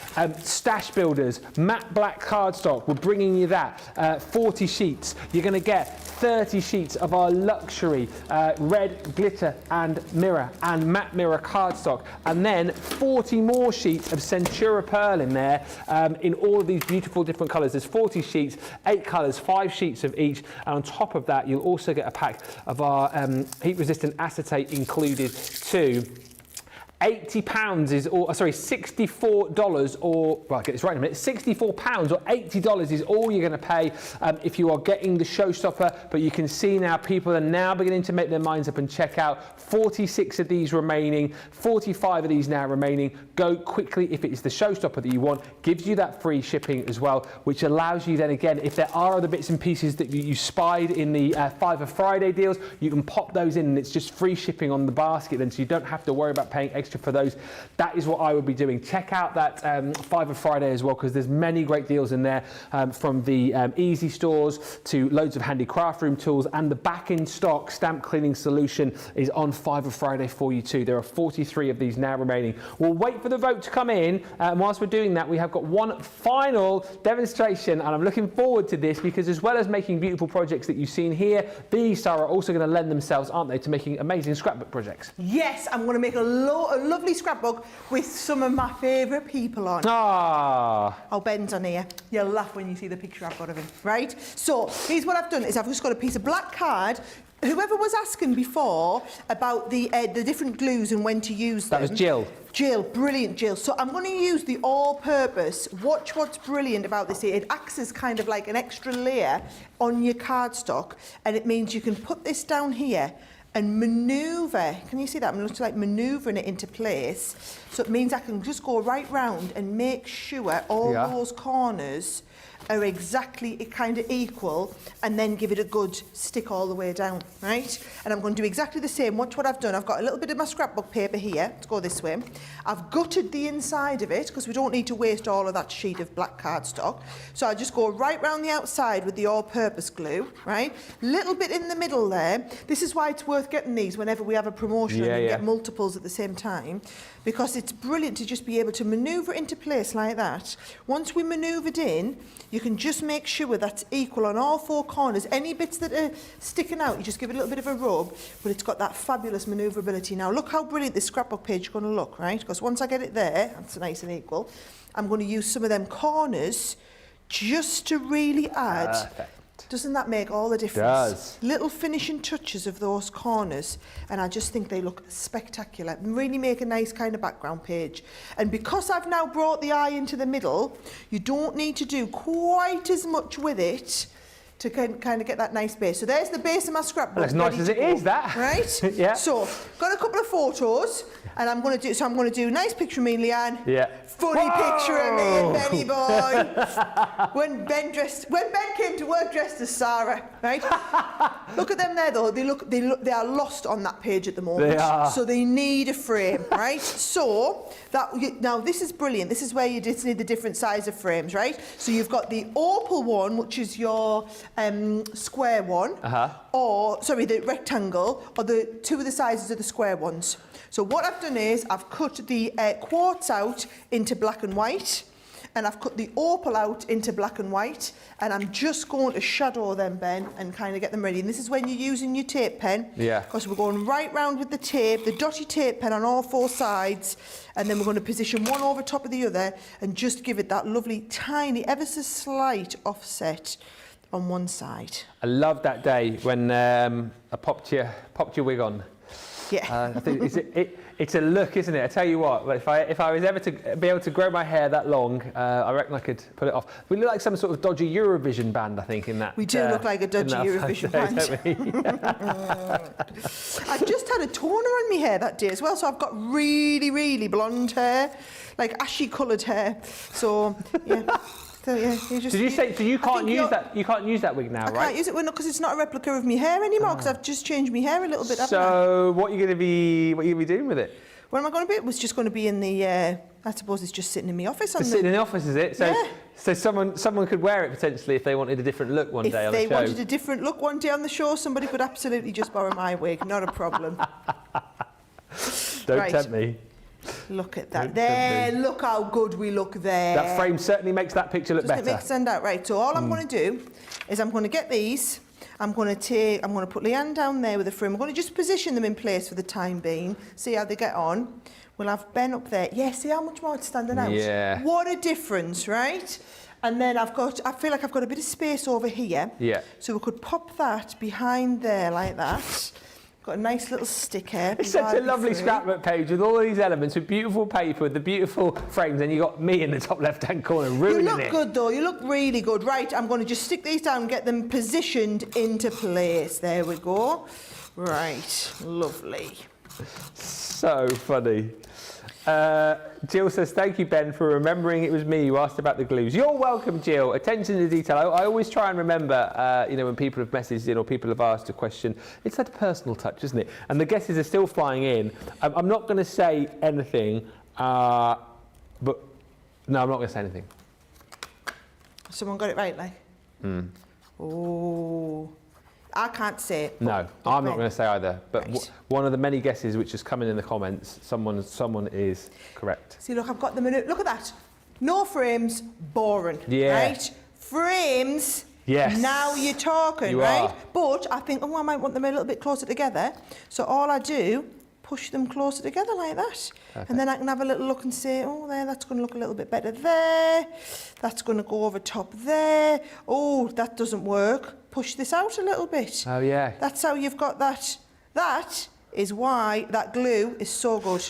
stash builders, matte black cardstock, we're bringing you that, 40 sheets. You're going to get 30 sheets of our luxury red glitter and mirror and matte mirror cardstock, and then 40 more sheets of Centura Pearl in there in all of these beautiful different colours. There's 40 sheets, 8 colours, 5 sheets of each, and on top of that you'll also get a pack of our heat resistant acetate included too. £80 is, or sorry, $64 or, well, I'll get this right in a minute, £64 or $80 is all you're going to pay if you are getting the Showstopper. But you can see now people are now beginning to make their minds up and check out. 46 of these remaining, 45 of these now remaining. Go quickly if it is the Showstopper that you want. Gives you that free shipping as well, which allows you then again, if there are other bits and pieces that you spied in the Fiver Friday deals, you can pop those in and it's just free shipping on the basket then, so you don't have to worry about paying extra for those. That is what I would be doing. Check out that Fiver Friday as well, because there's many great deals in there, from the easy stores to loads of handy craft room tools, and the back in stock stamp cleaning solution is on Fiver Friday for you too. There are 43 of these now remaining. We'll wait for the vote to come in, and whilst we're doing that, we have got one final demonstration, and I'm looking forward to this because as well as making beautiful projects that you've seen here, these are also going to lend themselves, aren't they, to making amazing scrapbook projects. Yes, I'm going to make a lovely scrapbook with some of my favourite people on. Ah. Oh, Ben's on here. You'll laugh when you see the picture I've got of him, right? So here's what I've done is I've just got a piece of black card. Whoever was asking before about the different glues and when to use them. That was Jill. Jill, brilliant Jill. So I'm going to use the all-purpose. Watch what's brilliant about this here. It acts as kind of like an extra layer on your cardstock, and it means you can put this down here and manoeuvre. Can you see that? I'm just like manoeuvring it into place. So it means I can just go right round and make sure all those corners are exactly kind of equal, and then give it a good stick all the way down, right? And I'm going to do exactly the same. Watch what I've done. I've got a little bit of my scrapbook paper here. Let's go this way. I've gutted the inside of it because we don't need to waste all of that sheet of black cardstock. So I just go right round the outside with the all-purpose glue, right? Little bit in the middle there. This is why it's worth getting these whenever we have a promotion and you get multiples at the same time, because it's brilliant to just be able to manoeuvre it into place like that. Once we manoeuvred in, you can just make sure that's equal on all 4 corners. Any bits that are sticking out, you just give it a little bit of a rub, but it's got that fabulous manoeuvrability. Now look how brilliant this scrapbook page is going to look, right? Because once I get it there, that's nice and equal, I'm going to use some of them corners just to really add. Perfect. Doesn't that make all the difference? It does. Little finishing touches of those corners, and I just think they look spectacular. Really make a nice kind of background page. And because I've now brought the eye into the middle, you don't need to do quite as much with it to kind of get that nice base. So there's the base of my scrapbook. As nice as it is, that. Right? Yeah. So, got a couple of photos, and I'm going to do a nice picture of me and Leanne. Yeah. Funny picture of me and Benny boy. when Ben came to work dressed as Sarah, right? Look at them there though. They are lost on that page at the moment. They are. So they need a frame, right? So now this is brilliant. This is where you just need the different size of frames, right? So you've got the opal one, which is your square one, or sorry, the rectangle, or the 2 of the sizes of the square ones. So what I've done is I've cut the quartz out into black and white, and I've cut the opal out into black and white, and I'm just going to shadow them, Ben, and kind of get them ready. And this is when you're using your tape pen, because we're going right round with the tape, the dotty tape pen on all 4 sides, and then we're going to position one over top of the other and just give it that lovely tiny, ever so slight offset on one side. I love that day when I popped your wig on. Yeah. I think it's a look, isn't it? I tell you what, if I was ever to be able to grow my hair that long, I reckon I could put it off. We look like some sort of dodgy Eurovision band, I think, in that. We do look like a dodgy Eurovision band. I've just had a toner on my hair that day as well, so I've got really, really blonde hair, like ashy coloured hair. So, yeah. So, yeah, did you say so? You can't use that. You can't use that wig now, right? I can't use it because it's not a replica of my hair anymore. Because I've just changed my hair a little bit. So what are you going to be? What are you going to be doing with it? What am I going to be? It was just going to be in the I suppose it's just sitting in my office. It's sitting in the office, is it? So, so someone could wear it potentially if they wanted a different look one day on the show. If they wanted a different look one day on the show, somebody could absolutely just borrow my wig. Not a problem. Don't tempt me. Look at that. There, look how good we look there. That frame certainly makes that picture look better. Doesn't it stand out? Right, so all I'm going to do is I'm going to get these. I'm going to put Leanne down there with the frame. I'm going to just position them in place for the time being. See how they get on. We'll have Ben up there. Yeah, see how much more it's standing out? Yeah. What a difference, right? And then I feel like I've got a bit of space over here. Yeah. So we could pop that behind there like that. Got a nice little sticker. It's such a lovely scrapbook page with all these elements, with beautiful paper, with the beautiful frames, and you got me in the top left-hand corner ruining it. You look good though, you look really good. Right, I'm going to just stick these down and get them positioned into place. There we go. Right, lovely. So funny. Jill says, thank you, Ben, for remembering it was me who asked about the glues. You're welcome, Jill. Attention to detail. I always try and remember, you know, when people have messaged in or people have asked a question, it's that personal touch, isn't it? And the guesses are still flying in. I'm not going to say anything, but no, I'm not going to say anything. Someone got it right, like? Oh, I can't say it. No, I'm not going to say either. But Right. one of the many guesses which has come in the comments, someone is correct. See, look, I've got them in it. Look at that. No frames, boring. Yeah. Right? Frames. Yes. Now you're talking, You right? are. But I think, I might want them a little bit closer together. So all I do, push them closer together like that. Perfect. And then I can have a little look and say, oh, there, that's going to look a little bit better there. That's going to go over top there. Oh, that doesn't work. Push this out a little bit. Oh, yeah. That's how you've got that. That is why that glue is so good.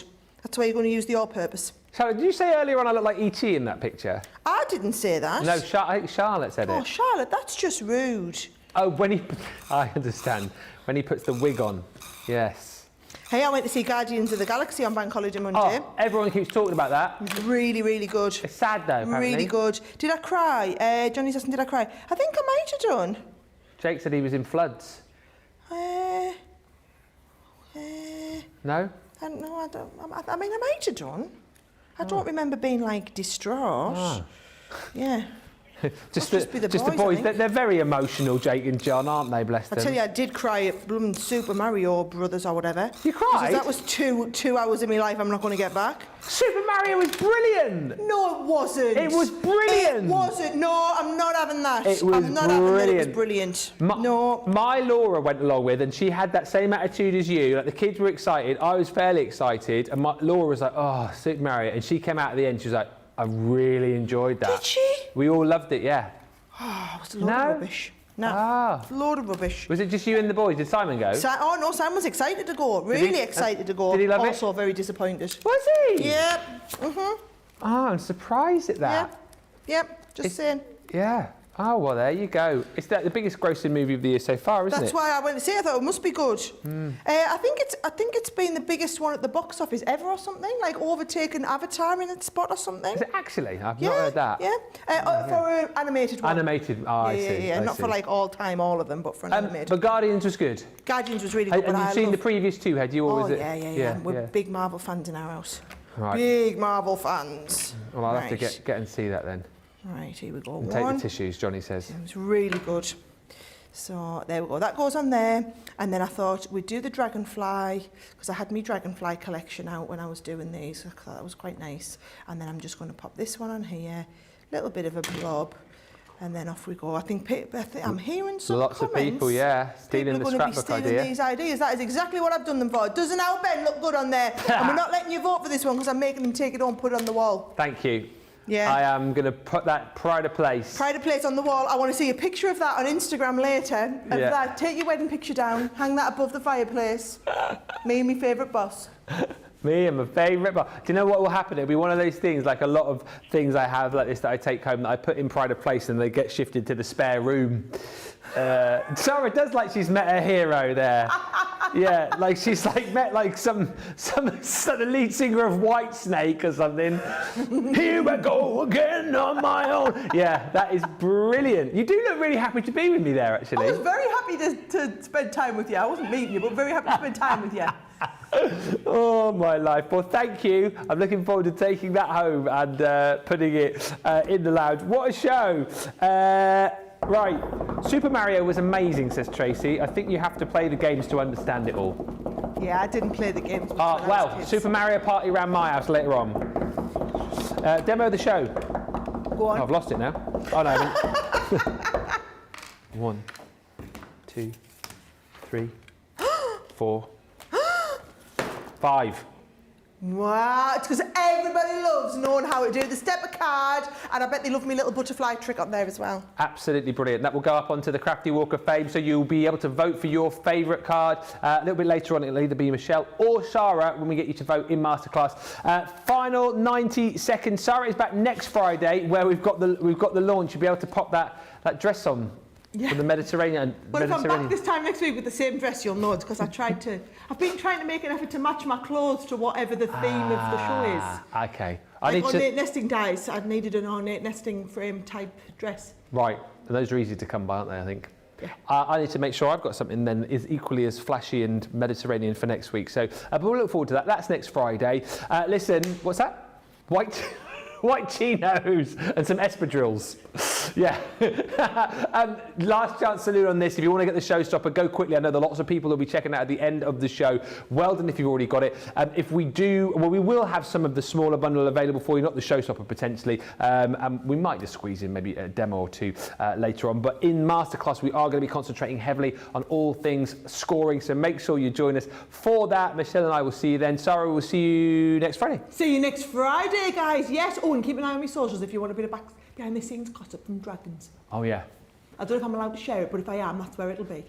That's why you're going to use the all-purpose. Charlotte, did you say earlier on I look like E.T. in that picture? I didn't say that. No, I think Charlotte said Oh, it. Charlotte, that's just rude. Oh, I understand. When he puts the wig on, yes. Hey, I went to see Guardians of the Galaxy on Bank Holiday Monday. Oh, everyone keeps talking about that. Really, really good. It's sad though, apparently. Really good. Did I cry? Johnny's asking, did I cry? I think I might have done. Jake said he was in floods. No? I don't know. I mean, I might have done. I don't remember being like distraught. Oh. Yeah. just be the the boys, I boys. think. They're very emotional, Jake and John, aren't they? Bless them. I tell you, I did cry at blooming Super Mario Brothers or whatever. You cried? Because that was two hours of my life I'm not going to get back. Super Mario was brilliant. No, it wasn't. It was brilliant. It wasn't. No, I'm not having that. It was I'm not having that. It was brilliant. brilliant. No. My Laura went along with, and she had that same attitude as you. Like the kids were excited, I was fairly excited, and Laura was like, "Oh, Super Mario," and she came out at the end. She was like, "I really enjoyed that." Did she? We all loved it, yeah. Oh, it was a load of rubbish. No, Ah. a load of rubbish. Was it just you and the boys? Did Simon go? Oh no, Sam was excited to go. Really excited to go. Did he love it? Also very disappointed. Was he? Yep. Oh, I'm surprised at that. Yep. Just saying. Yeah. Oh, well, there you go. It's the biggest grossing movie of the year so far, isn't it? That's why I went to see it. I thought it must be good. I think it's been the biggest one at the box office ever or something, like overtaking Avatar in its spot or something. Is it actually? I've not heard that. Yeah. For an animated one. Animated. Oh, I see. Yeah. I Not see. for like all time, all of them, but for an animated. But Guardians was good. Guardians was really good. And you've seen the previous two, had you? Or was it? Yeah. We're big Marvel fans in our house. Right. Big Marvel fans. Well, I'll have to get and see that then. Right, here we go. And take the tissues, Johnny says. It was really good. So there we go. That goes on there. And then I thought we'd do the dragonfly, because I had my dragonfly collection out when I was doing these. I thought that was quite nice. And then I'm just going to pop this one on here, a little bit of a blob, and then off we go. I think I'm hearing some Lots comments. of people, yeah, stealing the scrapbook idea. These ideas. That is exactly what I've done them for. Doesn't our Ben look good on there? And we're not letting you vote for this one because I'm making them take it home and put it on the wall. Thank you. Yeah. I am going to put that pride of place. Pride of place on the wall. I want to see a picture of that on Instagram later. Of Yeah. that. Take your wedding picture down. Hang that above the fireplace. Me and my favourite boss. Me and my favourite. Do you know what will happen? It'll be one of those things, like a lot of things I have like this that I take home that I put in pride of place and they get shifted to the spare room. Sarah does like she's met a hero there. Yeah, like she's like met like some the lead singer of Whitesnake or something. Here I go again on my own. Yeah, that is brilliant. You do look really happy to be with me there, actually. I was very happy to spend time with you. I wasn't meeting you, but very happy to spend time with you. Oh, my life. Well, thank you. I'm looking forward to taking that home and putting it in the lounge. What a show. Right. Super Mario was amazing, says Tracy. I think you have to play the games to understand it all. Yeah, I didn't play the games. when I was Well, kids. Super Mario Party around my house later on. Demo the show. Go on. Oh, I've lost it now. Oh, no, I haven't. 1, 2, 3, 4, 5. Wow, it's because everybody loves knowing how to do the stepper card, and I bet they love me little butterfly trick up there as well. Absolutely brilliant. That will go up onto the Crafty Walk of Fame, so you'll be able to vote for your favourite card. A little bit later on, it'll either be Michelle or Sarah when we get you to vote in Masterclass. Final 90 seconds. Sarah is back next Friday, where we've got the launch. You'll be able to pop that dress on. Yeah. For the Mediterranean. But if I'm back this time next week with the same dress, you'll know it's because I've been trying to make an effort to match my clothes to whatever the theme of the show is. Okay. Like ornate nesting dies, I've needed an ornate nesting frame type dress. Right. And those are easy to come by, aren't they, I think? Yeah. I need to make sure I've got something then is equally as flashy and Mediterranean for next week. So but we'll look forward to that. That's next Friday. Listen, what's that? White chinos and some espadrilles. Yeah. Last chance saloon on this. If you want to get the Showstopper, go quickly. I know there are lots of people who'll be checking out at the end of the show. Well done if you've already got it. If we do, well, we will have some of the smaller bundle available for you, not the Showstopper potentially. We might just squeeze in maybe a demo or two later on. But in Masterclass, we are going to be concentrating heavily on all things scoring. So make sure you join us for that. Michelle and I will see you then. Sarah, we'll see you next Friday. See you next Friday, guys. Yes. Oh, and keep an eye on my socials if you want a bit of behind the scenes gossip from Dragons. Oh, yeah. I don't know if I'm allowed to share it, but if I am, that's where it'll be.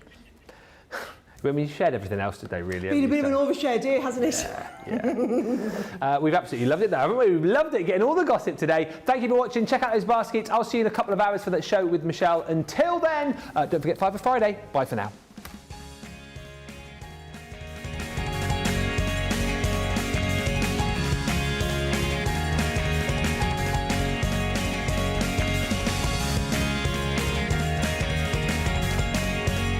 I mean, you shared everything else today, really. Been a bit of an overshare day, hasn't it? Yeah. We've absolutely loved it, though, haven't we? We've loved it, getting all the gossip today. Thank you for watching. Check out those baskets. I'll see you in a couple of hours for that show with Michelle. Until then, don't forget 5 for Friday. Bye for now.